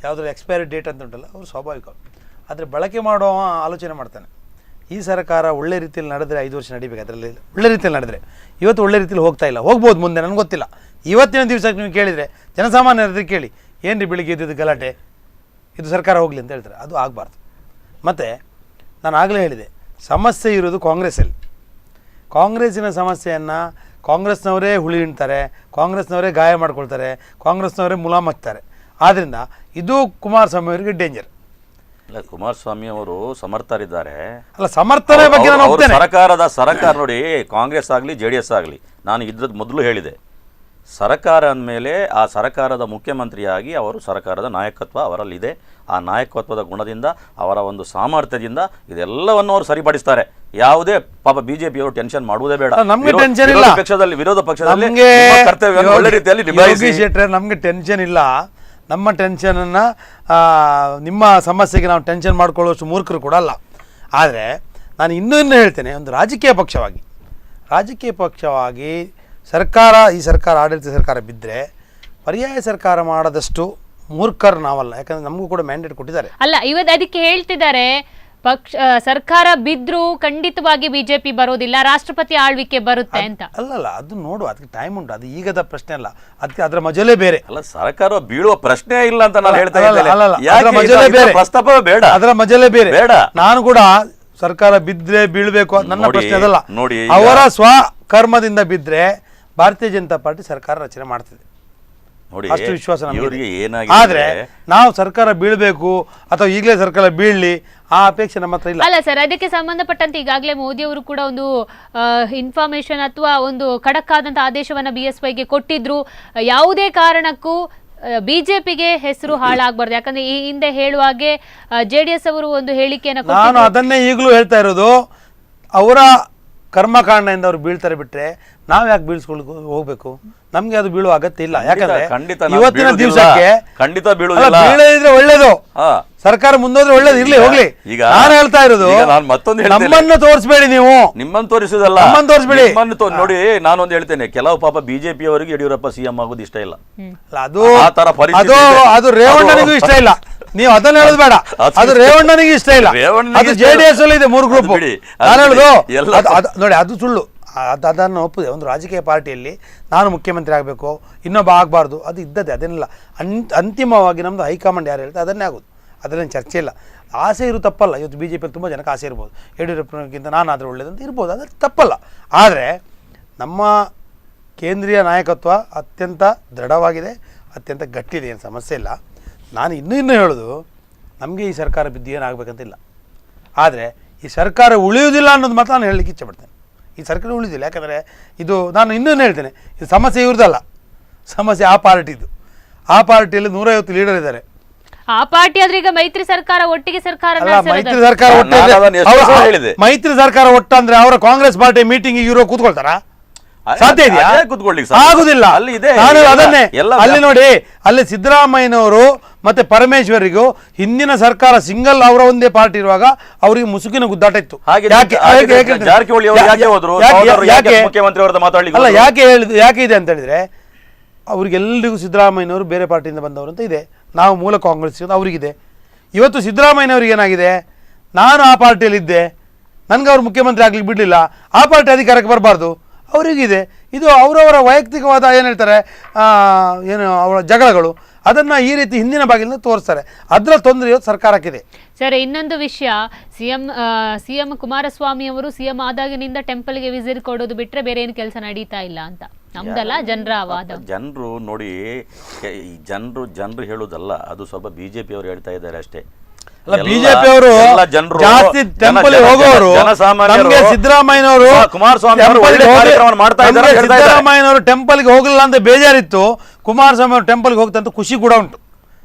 ಯಾವುದಾದ್ರು ಎಕ್ಸ್ಪೈರಿ ಡೇಟ್ ಅಂತ ಉಂಟಲ್ಲ, ಅವರು ಸ್ವಾಭಾವಿಕ. ಆದರೆ ಬಳಕೆ ಮಾಡೋ ಆಲೋಚನೆ ಮಾಡ್ತಾನೆ. ಈ ಸರ್ಕಾರ ಒಳ್ಳೆ ರೀತಿಯಲ್ಲಿ ನಡೆದರೆ 5 ವರ್ಷ ನಡಿಬೇಕು. ಅದರಲ್ಲಿ ಒಳ್ಳೆ ರೀತಿಯಲ್ಲಿ ನಡೆದರೆ ಇವತ್ತು ಒಳ್ಳೆ ರೀತಿಯಲ್ಲಿ ಹೋಗ್ತಾ ಇಲ್ಲ, ಹೋಗ್ಬೋದು ಮುಂದೆ, ನನಗೆ ಗೊತ್ತಿಲ್ಲ. ಇವತ್ತಿನ ದಿವಸಕ್ಕೆ ನೀವು ಕೇಳಿದರೆ ಜನಸಾಮಾನ್ಯರಿಗೆ ಕೇಳಿ, ಏನು ರೀ ಬೆಳಿಗ್ಗೆ ಇದ್ದಿದ್ದು ಗಲಾಟೆ, ಇದು ಸರ್ಕಾರ ಹೋಗಲಿ ಅಂತ ಹೇಳ್ತಾರೆ. ಅದು ಆಗಬಾರ್ದು. ಮತ್ತು ನಾನು ಆಗಲೇ ಹೇಳಿದೆ, ಸಮಸ್ಯೆ ಇರೋದು ಕಾಂಗ್ರೆಸ್ಸಲ್ಲಿ. ಕಾಂಗ್ರೆಸ್ಸಿನ ಸಮಸ್ಯೆಯನ್ನು ಕಾಂಗ್ರೆಸ್ನವರೇ ಹುಳಿ ಹಿಂಡ್ತಾರೆ, ಕಾಂಗ್ರೆಸ್ನವರೇ ಗಾಯ ಮಾಡ್ಕೊಳ್ತಾರೆ, ಕಾಂಗ್ರೆಸ್ನವರೇ ಮುಲಾಮತ್ತಾರೆ. ಆದ್ದರಿಂದ ಇದು ಕುಮಾರಸ್ವಾಮಿ ಅವರಿಗೆ ಡೇಂಜರ್. ಇಲ್ಲ, ಕುಮಾರಸ್ವಾಮಿ ಅವರು ಸಮರ್ಥರಿದ್ದಾರೆ. ಅಲ್ಲ, ಸಮರ್ಥನೆ ಬಗ್ಗೆ ನಾನು ಹೋಗ್ತೇನೆ. ಸರ್ಕಾರ ನೋಡಿ, ಕಾಂಗ್ರೆಸ್ ಆಗಲಿ JDS ಆಗಲಿ, ನಾನು ಇದ್ರದ್ದು ಮೊದಲು ಹೇಳಿದೆ, ಸರ್ಕಾರ ಅಂದಮೇಲೆ ಆ ಸರ್ಕಾರದ ಮುಖ್ಯಮಂತ್ರಿಯಾಗಿ ಅವರು ಸರ್ಕಾರದ ನಾಯಕತ್ವ ಅವರಲ್ಲಿದೆ. ಆ ನಾಯಕತ್ವದ ಗುಣದಿಂದ, ಅವರ ಒಂದು ಸಾಮರ್ಥ್ಯದಿಂದ ಇದೆಲ್ಲವನ್ನು ಅವರು ಸರಿಪಡಿಸ್ತಾರೆ. ಯಾವುದೇ ಪಾಪ ಬಿಜೆಪಿಯವರು ಟೆನ್ಷನ್ ಮಾಡುವುದೇ ಬೇಡ. ನಮಗೆ ಟೆನ್ಷನ್ ಇಲ್ಲ. ವಿರೋಧ ಪಕ್ಷದಲ್ಲಿ ಕರ್ತವ್ಯ ಒಳ್ಳೆ ರೀತಿಯಲ್ಲಿ ನಮಗೆ ಟೆನ್ಷನ್ ಇಲ್ಲ. ನಮ್ಮ ಟೆನ್ಷನನ್ನು ನಿಮ್ಮ ಸಮಸ್ಯೆಗೆ ನಾವು ಟೆನ್ಷನ್ ಮಾಡ್ಕೊಳ್ಳೋಷ್ಟು ಮೂರ್ಖರು ಕೂಡ ಅಲ್ಲ. ಆದರೆ ನಾನು ಇನ್ನೂ ಹೇಳ್ತೇನೆ, ಒಂದು ರಾಜಕೀಯ ಪಕ್ಷವಾಗಿ ಈ ಸರ್ಕಾರ ಆಡಳಿತ ಸರ್ಕಾರ ಬಿದ್ದರೆ ಪರ್ಯಾಯ ಸರ್ಕಾರ ಮಾಡದಷ್ಟು ಮೂರ್ಖರು ನಾವಲ್ಲ. ಯಾಕಂದರೆ ನಮಗೂ ಕೂಡ ಮ್ಯಾಂಡೇಟ್ ಕೊಟ್ಟಿದ್ದಾರೆ. ಅಲ್ಲ, ಇವತ್ತು ಅದಕ್ಕೆ ಹೇಳ್ತಿದ್ದಾರೆ, ಸರ್ಕಾರ ಬಿದ್ರೂ ಖಂಡಿತವಾಗಿ ಬಿಜೆಪಿ ಬರೋದಿಲ್ಲ, ರಾಷ್ಟ್ರಪತಿ ಆಳ್ವಿಕೆ ಬರುತ್ತೆ ಅಂತ. ಅಲ್ಲಲ್ಲ, ಅದು ನೋಡುವ, ಅದಕ್ಕೆ ಟೈಮ್ ಉಂಟು. ಅದು ಈಗದ ಪ್ರಶ್ನೆ ಅಲ್ಲ, ಅದಕ್ಕೆ ಅದರ ಮಜಲೇ ಬೇರೆ. ಅಲ್ಲ, ಸರ್ಕಾರ ಬೀಳುವ ಪ್ರಶ್ನೆ ಇಲ್ಲ ಅಂತ ನಾನು ಹೇಳ್ತಾ ಇದ್ದೇನೆ. ಪ್ರಸ್ತಾಪವೇ ಬೇಡ, ಅದರ ಮಜಲೇ ಬೇರೆ. ನಾನು ಕೂಡ ಸರ್ಕಾರ ಬಿದ್ರೆ ಬೀಳ್ಬೇಕು ನನ್ನ ಪ್ರಶ್ನೆ ಅದಲ್ಲ. ನೋಡಿ, ಅವರ ಸ್ವಕರ್ಮದಿಂದ ಬಿದ್ರೆ ಭಾರತೀಯ ಜನತಾ ಪಾರ್ಟಿ ಸರ್ಕಾರ ರಚನೆ ಮಾಡ್ತಿದೆ, ಅಷ್ಟು ವಿಶ್ವಾಸ ನಮಗೆ. ಆದ್ರೆ ನಾವು ಸರ್ಕಾರ ಬೀಳ್ಬೇಕು ಅಥವಾ ಈಗಲೇ ಸರ್ಕಾರ ಬೀಳ್ಲಿ ಆ ಅಪೇಕ್ಷೆ ನಮ್ಮ ಹತ್ರ ಇಲ್ಲ. ಅಲ್ಲ ಸರ್, ಅದಕ್ಕೆ ಸಂಬಂಧಪಟ್ಟಂತೆ ಈಗಾಗಲೇ ಮೋದಿ ಅವರು ಕೂಡ ಒಂದು ಇನ್ಫಾರ್ಮೇಶನ್ ಅಥವಾ ಒಂದು ಖಡಕ್ ಆದಂತ ಆದೇಶವನ್ನ BSYಗೆ ಕೊಟ್ಟಿದ್ರು. ಯಾವುದೇ ಕಾರಣಕ್ಕೂ ಬಿಜೆಪಿಗೆ ಹೆಸರು ಹಾಳಾಗಬಾರ್ದು. ಯಾಕಂದ್ರೆ ಈ ಹಿಂದೆ ಹೇಳುವಾಗೆ JDS ಅವರು ಒಂದು ಹೇಳಿಕೆಯನ್ನು ನಾನು ಅದನ್ನೇ ಈಗಲೂ ಹೇಳ್ತಾ ಇರೋದು. ಅವರ ಕರ್ಮಕಾಂಡದಿಂದ ಅವ್ರು ಬೀಳ್ತಾರೆ ಬಿಟ್ಟರೆ ನಾವು ಯಾಕೆ ಬೀಳ್ಸ್ಕೊಳ್ಕೊ ಹೋಗ್ಬೇಕು? ನಮ್ಗೆ ಅದು ಬೀಳುವ ಅಗತ್ಯ ಇಲ್ಲ. ಯಾಕಂದ್ರೆ ಇವತ್ತಿನ ದಿವಸಕ್ಕೆ ಖಂಡಿತ ಬೀಳುವುದಿಲ್ಲ, ಬೀಳದಿದ್ರೆ ಒಳ್ಳೇದು, ಸರ್ಕಾರ ಮುಂದೋದ್ರೆ ಒಳ್ಳೇದು, ಇರ್ಲಿ ಹೋಗ್ಲಿ. ನಾನು ಹೇಳ್ತಾ ಇರೋದು ನಮ್ಮನ್ನು ತೋರಿಸ್ಬೇಡಿ, ನೀವು ನಿಮ್ಮನ್ನು ತೋರಿಸುದಲ್ಲ, ನಮ್ಮನ್ನು ತೋರಿಸ್ಬೇಡಿ. ನೋಡಿ ನಾನೊಂದು ಹೇಳ್ತೇನೆ, ಕೆಲವು ಪಾಪ ಬಿಜೆಪಿ ಅವರಿಗೆ ಯಡಿಯೂರಪ್ಪ ಸಿಎಂ ಆಗೋದು ಇಷ್ಟ ಇಲ್ಲ, ಅದು ರೇವಣ್ಣನಿಗೂ ಇಷ್ಟ ಇಲ್ಲ. ನೀವು ಅದನ್ನ ಹೇಳೋದು ಬೇಡ, ಅದು ರೇವಣ್ಣನಿಗೆ ಇಷ್ಟ ಇಲ್ಲ, ಅದು JDS ಅಲ್ಲಿ ಇದೆ 3 ಗ್ರೂಪ್. ನಾನು ಹೇಳುದು ನೋಡಿ, ಅದು ಸುಳ್ಳು. ಅದನ್ನು ಒಪ್ಪುದೆ. ಒಂದು ರಾಜಕೀಯ ಪಾರ್ಟಿಯಲ್ಲಿ ನಾನು ಮುಖ್ಯಮಂತ್ರಿ ಆಗಬೇಕು, ಇನ್ನೊಬ್ಬ ಆಗಬಾರ್ದು, ಅದು ಇದ್ದದೆ, ಅದೇನಿಲ್ಲ. ಅಂತಿಮವಾಗಿ ನಮ್ಮದು ಹೈಕಮಾಂಡ್ ಯಾರು ಹೇಳ್ತಾರೆ ಅದನ್ನೇ ಆಗೋದು, ಅದರಲ್ಲಿ ಚರ್ಚೆ ಇಲ್ಲ. ಆಸೆ ಇರು ತಪ್ಪಲ್ಲ. ಇವತ್ತು BJPಯಲ್ಲಿ ತುಂಬ ಜನಕ್ಕೆ ಆಸೆ ಇರ್ಬೋದು, ಯಡಿಯೂರಪ್ಪನಿಗಿಂತ ನಾನಾದರೂ ಒಳ್ಳೇದಂತ ಇರ್ಬೋದು, ಅದು ತಪ್ಪಲ್ಲ. ಆದರೆ ನಮ್ಮ ಕೇಂದ್ರೀಯ ನಾಯಕತ್ವ ಅತ್ಯಂತ ದೃಢವಾಗಿದೆ, ಅತ್ಯಂತ ಗಟ್ಟಿದೆ, ಏನು ಸಮಸ್ಯೆ ಇಲ್ಲ. ನಾನು ಇನ್ನೂ ಹೇಳೋದು, ನಮಗೆ ಈ ಸರ್ಕಾರ ಬಿದ್ದು ಏನಾಗಬೇಕಂತಿಲ್ಲ. ಆದರೆ ಈ ಸರ್ಕಾರ ಉಳಿಯುವುದಿಲ್ಲ ಅನ್ನೋದು ಮಾತ್ರ ನಾನು ಹೇಳಲಿಕ್ಕೆ ಇಚ್ಛೆಪಡ್ತೇನೆ. ಈ ಸರ್ಕಾರ ಉಳಿದಿಲ್ಲ, ಯಾಕಂದರೆ ಇದು ನಾನು ಇನ್ನೂ ಹೇಳ್ತೇನೆ, ಇದು ಸಮಸ್ಯೆ ಇವ್ರದ್ದಲ್ಲ, ಸಮಸ್ಯೆ ಆ ಪಾರ್ಟಿದು. ಆ ಪಾರ್ಟಿಯಲ್ಲಿ 150 ಲೀಡರ್ ಇದ್ದಾರೆ. ಆ ಪಾರ್ಟಿ ಆದ್ರೆ ಈಗ ಮೈತ್ರಿ ಸರ್ಕಾರ ಒಟ್ಟಿಗೆ ಸರ್ಕಾರ ಮೈತ್ರಿ ಸರ್ಕಾರ ಮೈತ್ರಿ ಸರ್ಕಾರ ಒಟ್ಟಂದ್ರೆ ಅವರ ಕಾಂಗ್ರೆಸ್ ಪಾರ್ಟಿ ಮೀಟಿಂಗ್ ಇವರು ಕೂತ್ಕೊಳ್ತಾರ? ಸಾಧ್ಯ ಇದೆಯಾ? ಆಗುದಿಲ್ಲ. ಅದನ್ನೇ ಅಲ್ಲಿ ನೋಡಿ, ಅಲ್ಲಿ ಸಿದ್ದರಾಮಯ್ಯನವರು ಮತ್ತೆ ಪರಮೇಶ್ವರಿಗೂ ಹಿಂದಿನ ಸರ್ಕಾರ ಸಿಂಗಲ್ ಅವರ ಒಂದೇ ಪಾರ್ಟಿ ಇರುವಾಗ ಅವರಿಗೆ ಮುಸುಕಿನ ಗುದ್ದಾಟ ಇತ್ತು. ಯಾಕೆ ಇದೆ ಅಂತ ಹೇಳಿದ್ರೆ, ಅವ್ರಿಗೆಲ್ಲರಿಗೂ ಸಿದ್ದರಾಮಯ್ಯನವರು ಬೇರೆ ಪಾರ್ಟಿಯಿಂದ ಬಂದವರು ಅಂತ ಇದೆ, ನಾವು ಮೂಲ ಕಾಂಗ್ರೆಸ್ ಅವರಿಗಿದೆ. ಇವತ್ತು ಸಿದ್ದರಾಮಯ್ಯನವ್ರಿಗೆ ಏನಾಗಿದೆ, ನಾನು ಆ ಪಾರ್ಟಿಯಲ್ಲಿದ್ದೆ, ನನಗೆ ಅವ್ರು ಮುಖ್ಯಮಂತ್ರಿ ಆಗ್ಲಿಕ್ಕೆ ಬಿಡಲಿಲ್ಲ, ಆ ಪಾರ್ಟಿ ಅಧಿಕಾರಕ್ಕೆ ಬರಬಾರ್ದು, ಅವರಿಗಿದೆ. ಇದು ಅವರವರ ವೈಯಕ್ತಿಕವಾದ ಏನು ಹೇಳ್ತಾರೆ, ಏನು ಅವರ ಜಗಳಗಳು, ಅದನ್ನು ಈ ರೀತಿ ಹಿಂದಿನ ಬಾಗಿಲಿಂದ ತೋರಿಸ್ತಾರೆ. ಅದರ ತೊಂದರೆ ಇವತ್ತು ಸರ್ಕಾರಕ್ಕಿದೆ. ಸರ್, ಇನ್ನೊಂದು ವಿಷಯ, ಸಿಎಂ ಕುಮಾರಸ್ವಾಮಿ ಅವರು ಸಿಎಂ ಆದಾಗಿನಿಂದ ಟೆಂಪಲ್ಗೆ ವಿಸಿಟ್ ಕೊಡೋದು ಬಿಟ್ಟರೆ ಬೇರೆ ಏನು ಕೆಲಸ ನಡೀತಾ ಇಲ್ಲ ಅಂತ ನಮ್ದಲ್ಲ ಜನರ ವಾದ. ಜನರು ನೋಡಿ, ಜನರು ಹೇಳೋದಲ್ಲ, ಅದು ಸ್ವಲ್ಪ ಬಿಜೆಪಿ ಅವರು ಹೇಳ್ತಾ ಇದ್ದಾರೆ ಅಷ್ಟೇ. ಬಿಜೆಪಿ ಅವರು ಜಾಸ್ತಿ ಟೆಂಪಲ್ ಹೋಗೋರು, ಸಿದ್ದರಾಮಯ್ಯನವರು ಸಿದ್ದರಾಮಯ್ಯನವರು ಟೆಂಪಲ್ಗೆ ಹೋಗಲಿಲ್ಲ ಅಂತ ಬೇಜಾರಿತ್ತು, ಕುಮಾರಸ್ವಾಮಿ ಅವರು ಟೆಂಪಲ್ಗೆ ಹೋಗ್ತಂತ ಖುಷಿ ಕೂಡ ಉಂಟು.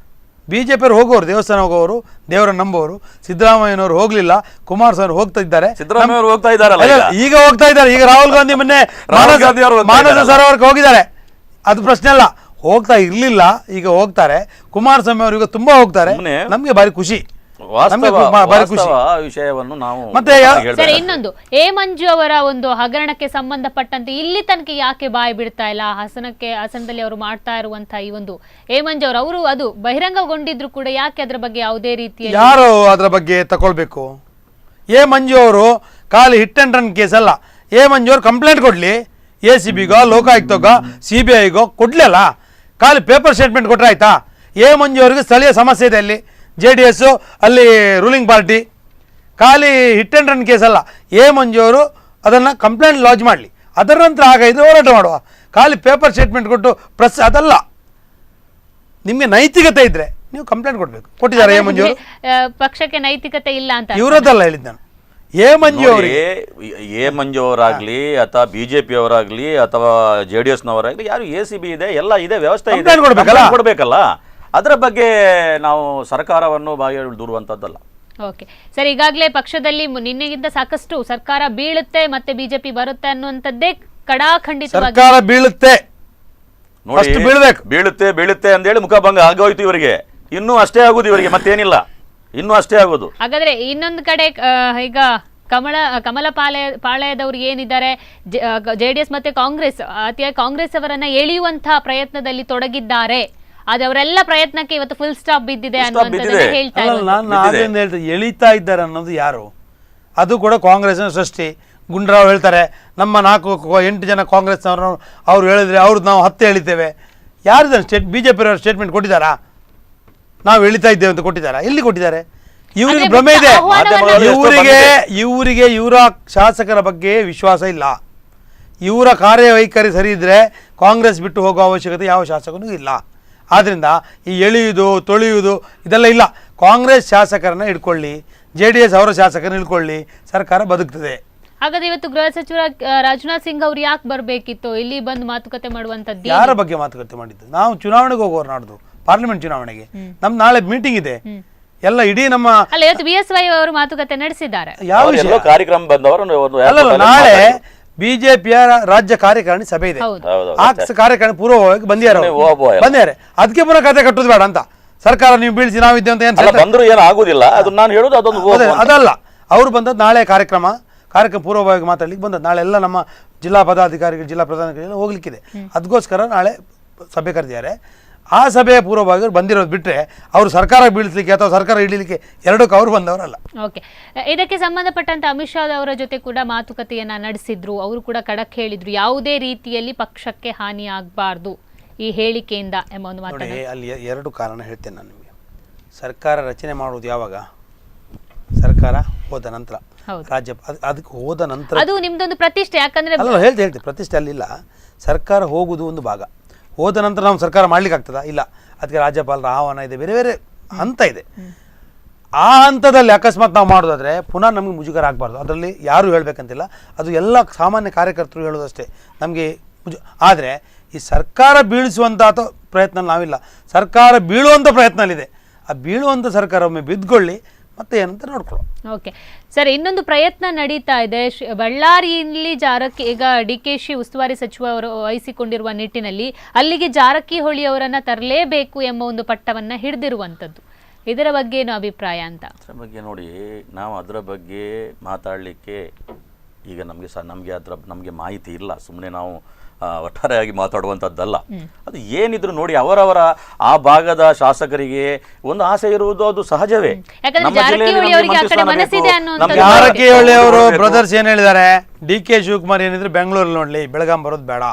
ಬಿಜೆಪಿ ಅವರು ಹೋಗೋರು, ದೇವಸ್ಥಾನ ಹೋಗೋರು, ದೇವರ ನಂಬೋರು. ಸಿದ್ದರಾಮಯ್ಯನವರು ಹೋಗ್ಲಿಲ್ಲ, ಕುಮಾರಸ್ವಾಮಿ ಹೋಗ್ತಾ ಇದ್ದಾರೆ, ಈಗ ಹೋಗ್ತಾ ಇದ್ದಾರೆ. ಈಗ ರಾಹುಲ್ ಗಾಂಧಿ ಮೊನ್ನೆ ಮಾನಸ ಸರೋವರಕ್ಕೆ ಹೋಗಿದ್ದಾರೆ, ಅದು ಪ್ರಶ್ನೆ ಅಲ್ಲ. ಹೋಗ್ತಾ ಇರ್ಲಿಲ್ಲ, ಈಗ ಹೋಗ್ತಾರೆ. ಕುಮಾರಸ್ವಾಮಿ ಅವರು ಈಗ ತುಂಬಾ ಹೋಗ್ತಾರೆ, ನಮ್ಗೆ ಭಾರಿ ಖುಷಿ. ವಿಷಯವನ್ನು ನಾವು ಮತ್ತೆ ಇನ್ನೊಂದು, ಎ ಮಂಜು ಅವರ ಒಂದು ಹಗರಣಕ್ಕೆ ಸಂಬಂಧಪಟ್ಟಂತೆ ಇಲ್ಲಿ ತನಕ ಯಾಕೆ ಬಾಯಿ ಬಿಡ್ತಾ ಇಲ್ಲ? ಹಾಸನದಲ್ಲಿ ಅವರು ಮಾಡ್ತಾ ಇರುವಂತಹ ಈ ಒಂದು ಎ ಮಂಜು ಅವರು ಅದು ಬಹಿರಂಗಗೊಂಡಿದ್ರು ಕೂಡ ಯಾಕೆ ಅದರ ಬಗ್ಗೆ ಯಾವುದೇ ರೀತಿಯ ಯಾರು ಅದರ ಬಗ್ಗೆ ತಗೊಳ್ಬೇಕು? ಎ ಮಂಜು ಅವರು ಖಾಲಿ ಹಿಟ್ ಅಂಡ್ ರನ್ ಕೇಸ್ ಅಲ್ಲ. ಎ ಮಂಜು ಅವರು ಕಂಪ್ಲೇಂಟ್ ಕೊಡ್ಲಿ, ACBಗೋ ಲೋಕಾಯುಕ್ತಗೋ CBIಗೋ ಕೊಡ್ಲಿಲ್ಲ, ಖಾಲಿ ಪೇಪರ್ ಸ್ಟೇಟ್ಮೆಂಟ್ ಕೊಟ್ರೆ ಆಯ್ತಾ? ಎ ಮಂಜು ಅವರಿಗೆ ಸ್ಥಳೀಯ ಸಮಸ್ಯೆ ಇದೆ, ಅಲ್ಲಿ JDS ಅಲ್ಲಿ ರೂಲಿಂಗ್ ಪಾರ್ಟಿ, ಖಾಲಿ ಹಿಟ್ ಆ್ಯಂಡ್ ರನ್ ಕೇಸ್ ಅಲ್ಲ. ಎ ಮಂಜು ಅವರು ಅದನ್ನು ಕಂಪ್ಲೇಂಟ್ ಲಾಂಚ್ ಮಾಡಲಿ, ಅದರ ನಂತರ ಇದ್ರೆ ಹೋರಾಟ ಮಾಡುವ. ಖಾಲಿ ಪೇಪರ್ ಸ್ಟೇಟ್ಮೆಂಟ್ ಕೊಟ್ಟು ಪ್ರೆಸ್ ಅದಲ್ಲ. ನಿಮಗೆ ನೈತಿಕತೆ ಇದ್ರೆ ನೀವು ಕಂಪ್ಲೇಂಟ್ ಕೊಡಬೇಕು. ಕೊಟ್ಟಿದ್ದಾರೆ ಎ ಮಂಜು ಅವರು? ಪಕ್ಷಕ್ಕೆ ನೈತಿಕತೆ ಇಲ್ಲ ಅಂತ ಇವರದ್ದಲ್ಲ ಹೇಳಿದ್ದು ನಾನು. ಎ ಮಂಜು ಅವರಿಗೆ, ಎ ಮಂಜು ಅವರಾಗ್ಲಿ ಅಥವಾ ಬಿಜೆಪಿ ಅವರಾಗ್ಲಿ ಅಥವಾ JDS ನವರಾಗ್ಲಿ, ಯಾರು ACB ಇದೆ, ಎಲ್ಲ ಇದೆ, ವ್ಯವಸ್ಥೆ ಇದೆ, ಕೊಡಬೇಕಲ್ಲ. ಅದರ ಬಗ್ಗೆ ನಾವು ಸರ್ಕಾರವನ್ನು ಬಾಯಿ ದೂರುವಂತದ್ದಲ್ಲ. ಓಕೆ ಸರ್, ಈಗಾಗಲೇ ಪಕ್ಷದಲ್ಲಿ ನಿನ್ನೆಗಿಂತ ಸಾಕಷ್ಟು ಸರ್ಕಾರ ಬೀಳುತ್ತೆ ಮತ್ತೆ ಬಿಜೆಪಿ ಬರುತ್ತೆ ಅನ್ನುವಂಥದ್ದೇ ಕಡಾಖಂಡಿತವಾಗಿ ಸರ್ಕಾರ ಬೀಳುತ್ತೆ, ನೋಡಿ ಬೀಳುತ್ತೆ ಅಂತೇಳಿ ಮುಖಭಂಗ ಆಗೋಯ್ತು ಇವರಿಗೆ. ಇನ್ನೂ ಅಷ್ಟೇ ಆಗುದು ಇವರಿಗೆ, ಮತ್ತೇನಿಲ್ಲ, ಇನ್ನೂ ಅಷ್ಟೇ ಆಗೋದು. ಹಾಗಾದ್ರೆ ಇನ್ನೊಂದು ಕಡೆ ಈಗ ಕಮಲ ಪಾಳ್ಯದವ್ರು ಏನಿದ್ದಾರೆ, JDS ಮತ್ತೆ ಕಾಂಗ್ರೆಸ್ ಅತಿಯಾಗಿ ಕಾಂಗ್ರೆಸ್ ಅವರನ್ನ ಎಳೆಯುವಂತಹ ಪ್ರಯತ್ನದಲ್ಲಿ ತೊಡಗಿದ್ದಾರೆ. ಆದ್ರೆ ಅವರೆಲ್ಲ ಪ್ರಯತ್ನಕ್ಕೆ ಇವತ್ತು ಫುಲ್ ಸ್ಟಾಪ್ ಬಿದ್ದಿದೆ ಅನ್ನುವಂಥದ್ದನ್ನ ಹೇಳ್ತಾ ಇದ್ದಾರೆ. ಎಳಿತಾ ಇದ್ದಾರೆ ಅನ್ನೋದು ಯಾರು? ಅದು ಕೂಡ ಕಾಂಗ್ರೆಸ್ನ ಸೃಷ್ಟಿ. ಗುಂಡ್ರಾವ್ ಹೇಳ್ತಾರೆ, ನಮ್ಮ 8 ಜನ ಕಾಂಗ್ರೆಸ್ನವರು ಅವ್ರು ಹೇಳಿದ್ರೆ ಅವ್ರದ್ದು ನಾವು 10 ಎಳಿತೇವೆ. ಯಾರಿದ್ದಾರೆ BJP ಅವರು ಸ್ಟೇಟ್ಮೆಂಟ್ ಕೊಟ್ಟಿದ್ದಾರಾ? ನಾವು ಎಳಿತಾ ಇದ್ದೇವೆ ಅಂತ ಕೊಟ್ಟಿದ್ದಾರಾ? ಎಲ್ಲಿ ಕೊಟ್ಟಿದ್ದಾರೆ? ಇವರಿಗೆ ಭ್ರಮೆ ಇದೆ. ಇವರಿಗೆ ಇವರ ಶಾಸಕರ ಬಗ್ಗೆ ವಿಶ್ವಾಸ ಇಲ್ಲ. ಇವರ ಕಾರ್ಯವೈಖರಿ ಸರಿ ಇದ್ರೆ ಕಾಂಗ್ರೆಸ್ ಬಿಟ್ಟು ಹೋಗುವ ಅವಶ್ಯಕತೆ ಯಾವ ಶಾಸಕನೂ ಇಲ್ಲ. ಆದ್ದರಿಂದ ಈ ಎಳೆಯುವುದು ತೊಳೆಯುವುದು ಇದೆಲ್ಲ ಇಲ್ಲ. ಕಾಂಗ್ರೆಸ್ ಶಾಸಕರನ್ನ ಇಟ್ಕೊಳ್ಳಿ, JDS ಅವರ ಶಾಸಕರನ್ನ ಇಟ್ಕೊಳ್ಳಿ, ಸರ್ಕಾರ ಬದುಕ್ತದೆ. ಹಾಗಾದ್ರೆ ಇವತ್ತು ಗೃಹ ಸಚಿವ ರಾಜನಾಥ್ ಸಿಂಗ್ ಅವ್ರು ಯಾಕೆ ಬರಬೇಕಿತ್ತು ಇಲ್ಲಿ ಬಂದು ಮಾತುಕತೆ ಮಾಡುವಂತದ್ದು? ಯಾರ ಬಗ್ಗೆ ಮಾತುಕತೆ ಮಾಡಿದ್ದು? ನಾವು ಚುನಾವಣೆಗೆ ಹೋಗೋರು, ನಾಡ್ದು ಪಾರ್ಲಿಮೆಂಟ್ ಚುನಾವಣೆಗೆ ನಮ್ದು ನಾಳೆ ಮೀಟಿಂಗ್ ಇದೆ. ಎಲ್ಲ ಇಡೀ ನಮ್ಮ ಅಲ್ಲ ಇವತ್ತು BSY ಅವರು ಮಾತುಕತೆ ನಡೆಸಿದ್ದಾರೆ. ಯಾವ ವಿಷಯ ಕಾರ್ಯಕ್ರಮ ಬಂದವರು ಅಲ್ಲ, ನಾಳೆ ಬಿಜೆಪಿಯ ರಾಜ್ಯ ಕಾರ್ಯಕಾರಿಣಿ ಸಭೆ ಇದೆ. ಆ ಕಾರ್ಯಕಾರಿಣಿ ಪೂರ್ವವಾಗಿ ಬಂದ್ಯಾರೆ. ಅದಕ್ಕೆ ಪುನಃ ಕತೆ ಕಟ್ಟುದು ಬೇಡ ಅಂತ ಸರ್ಕಾರ ನೀವು ಬೀಳಿಸಿ ನಾವಿದ್ದೆ ಅಂತ ಏನು ಬಂದ್ರು ಏನು ಆಗುದಿಲ್ಲ. ಅದು ನಾನು ಹೇಳುದು ಅದಲ್ಲ. ಅವ್ರು ಬಂದದ್ದು ನಾಳೆ ಕಾರ್ಯಕ್ರಮ ಪೂರ್ವವಾಗಿ ಮಾತಾಡ್ಲಿಕ್ಕೆ ಬಂದದ್ದು. ನಾಳೆ ಎಲ್ಲ ನಮ್ಮ ಜಿಲ್ಲಾ ಪದಾಧಿಕಾರಿಗಳು ಜಿಲ್ಲಾ ಪ್ರಧಾನಿಗಳು ಹೋಗ್ಲಿಕ್ಕಿದೆ. ಅದಕ್ಕೋಸ್ಕರ ನಾಳೆ ಸಭೆ ಕರೆದಿದ್ದಾರೆ. ಆ ಸಭೆಯ ಪೂರ್ವವಾಗಿ ಬಂದಿರೋದು ಬಿಟ್ಟರೆ ಅವರು ಸರ್ಕಾರ ಬೀಳಿಸಲಿಕ್ಕೆ ಅಥವಾ ಸರ್ಕಾರ ಹಿಡಿಲಿಕ್ಕೆ ಎರಡಕ್ಕೂ ಅವರು ಬಂದವರಲ್ಲ. ಓಕೆ, ಇದಕ್ಕೆ ಸಂಬಂಧಪಟ್ಟಂತೆ ಅಮಿತ್ ಶಾ ಅವರ ಜೊತೆ ಕೂಡ ಮಾತುಕತೆಯನ್ನ ನಡೆಸಿದ್ರು. ಅವರು ಕೂಡ ಖಡಕ್ ಹೇಳಿದ್ರು ಯಾವುದೇ ರೀತಿಯಲ್ಲಿ ಪಕ್ಷಕ್ಕೆ ಹಾನಿ ಆಗಬಾರ್ದು ಈ ಹೇಳಿಕೆಯಿಂದ ಎಂಬ ಒಂದು ಮಾತನ್ನು. ಅಲ್ಲಿ ಎರಡು ಕಾರಣ ಹೇಳ್ತೇನೆ ನಾನು ನಿಮಗೆ. ಸರ್ಕಾರ ರಚನೆ ಮಾಡುವುದು ಯಾವಾಗ? ಸರ್ಕಾರ ಹೋದ ನಂತರ, ರಾಜ್ಯ ಅದಕ್ಕೆ ಹೋದ ನಂತರ. ಅದು ನಿಮ್ದೊಂದು ಪ್ರತಿಷ್ಠೆ. ಯಾಕಂದ್ರೆ ಅಲ್ಲ, ಹೇಳ್ತೀನಿ ಪ್ರತಿಷ್ಠೆ ಅಲ್ಲಿಲ್ಲ. ಸರ್ಕಾರ ಹೋಗುವುದು ಒಂದು ಭಾಗ. ಹೋದ ನಂತರ ನಾವು ಸರ್ಕಾರ ಮಾಡ್ಲಿಕ್ಕೆ ಆಗ್ತದಾ? ಇಲ್ಲ. ಅದಕ್ಕೆ ರಾಜ್ಯಪಾಲರ ಆಹ್ವಾನ ಇದೆ, ಬೇರೆ ಬೇರೆ ಹಂತ ಇದೆ. ಆ ಹಂತದಲ್ಲಿ ಅಕಸ್ಮಾತ್ ನಾವು ಮಾಡೋದಾದ್ರೆ ಪುನಃ ನಮಗೆ ಮುಜುಗರ ಆಗಬಾರ್ದು. ಅದರಲ್ಲಿ ಯಾರು ಹೇಳ್ಬೇಕಂತಿಲ್ಲ, ಅದು ಎಲ್ಲ ಸಾಮಾನ್ಯ ಕಾರ್ಯಕರ್ತರು ಹೇಳೋದಷ್ಟೇ ನಮಗೆ ಆದರೆ ಈ ಸರ್ಕಾರ ಬೀಳಿಸುವಂಥ ಪ್ರಯತ್ನ ನಾವಿಲ್ಲ. ಸರ್ಕಾರ ಬೀಳುವಂಥ ಪ್ರಯತ್ನಲ್ಲಿದೆ. ಆ ಬೀಳುವಂಥ ಸರ್ಕಾರ ಒಮ್ಮೆ ಬಿದ್ದುಕೊಳ್ಳಿ, ಮತ್ತೆ ಏನಂತ ನೋಡ್ಕೊಳ್ಳೋ. ಓಕೆ ಸರ್, ಇನ್ನೊಂದು ಪ್ರಯತ್ನ ನಡೀತಾ ಇದೆ ಬಳ್ಳಾರಿಯಲ್ಲಿ ಈಗ DKC ಉಸ್ತುವಾರಿ ಸಚಿವರು ವಹಿಸಿಕೊಂಡಿರುವ ನಿಟ್ಟಿನಲ್ಲಿ ಅಲ್ಲಿಗೆ ಜಾರಕಿಹೊಳಿ ಅವರನ್ನ ತರಲೇಬೇಕು ಎಂಬ ಒಂದು ಪಟ್ಟವನ್ನ ಹಿಡಿದಿರುವಂಥದ್ದು. ಇದರ ಬಗ್ಗೆ ಏನು ಅಭಿಪ್ರಾಯ ಅಂತ? ಅದರ ಬಗ್ಗೆ ನೋಡಿ, ನಾವು ಅದರ ಬಗ್ಗೆ ಮಾತಾಡಲಿಕ್ಕೆ ಈಗ ನಮಗೆ ಮಾಹಿತಿ ಇಲ್ಲ. ಸುಮ್ಮನೆ ನಾವು ಒಟ್ಟಾರೆಯಾಗಿ ಮಾತಾಡುವಂಥದ್ದಲ್ಲ. ಅದು ಏನಿದ್ರು ನೋಡಿ, ಅವರವರ ಆ ಭಾಗದ ಶಾಸಕರಿಗೆ ಒಂದು ಆಸೆ ಇರುವುದು ಅದು ಸಹಜವೇ. ಜಾರಕಿಹೊಳಿ ಅವರು ಬ್ರದರ್ಸ್ ಏನ್ ಹೇಳಿದ್ದಾರೆ, DK ಶಿವಕುಮಾರ್ ಏನಿದ್ರೆ ಬೆಂಗಳೂರಲ್ಲಿ ನೋಡ್ಲಿ, ಬೆಳಗಾಂ ಬರೋದು ಬೇಡ.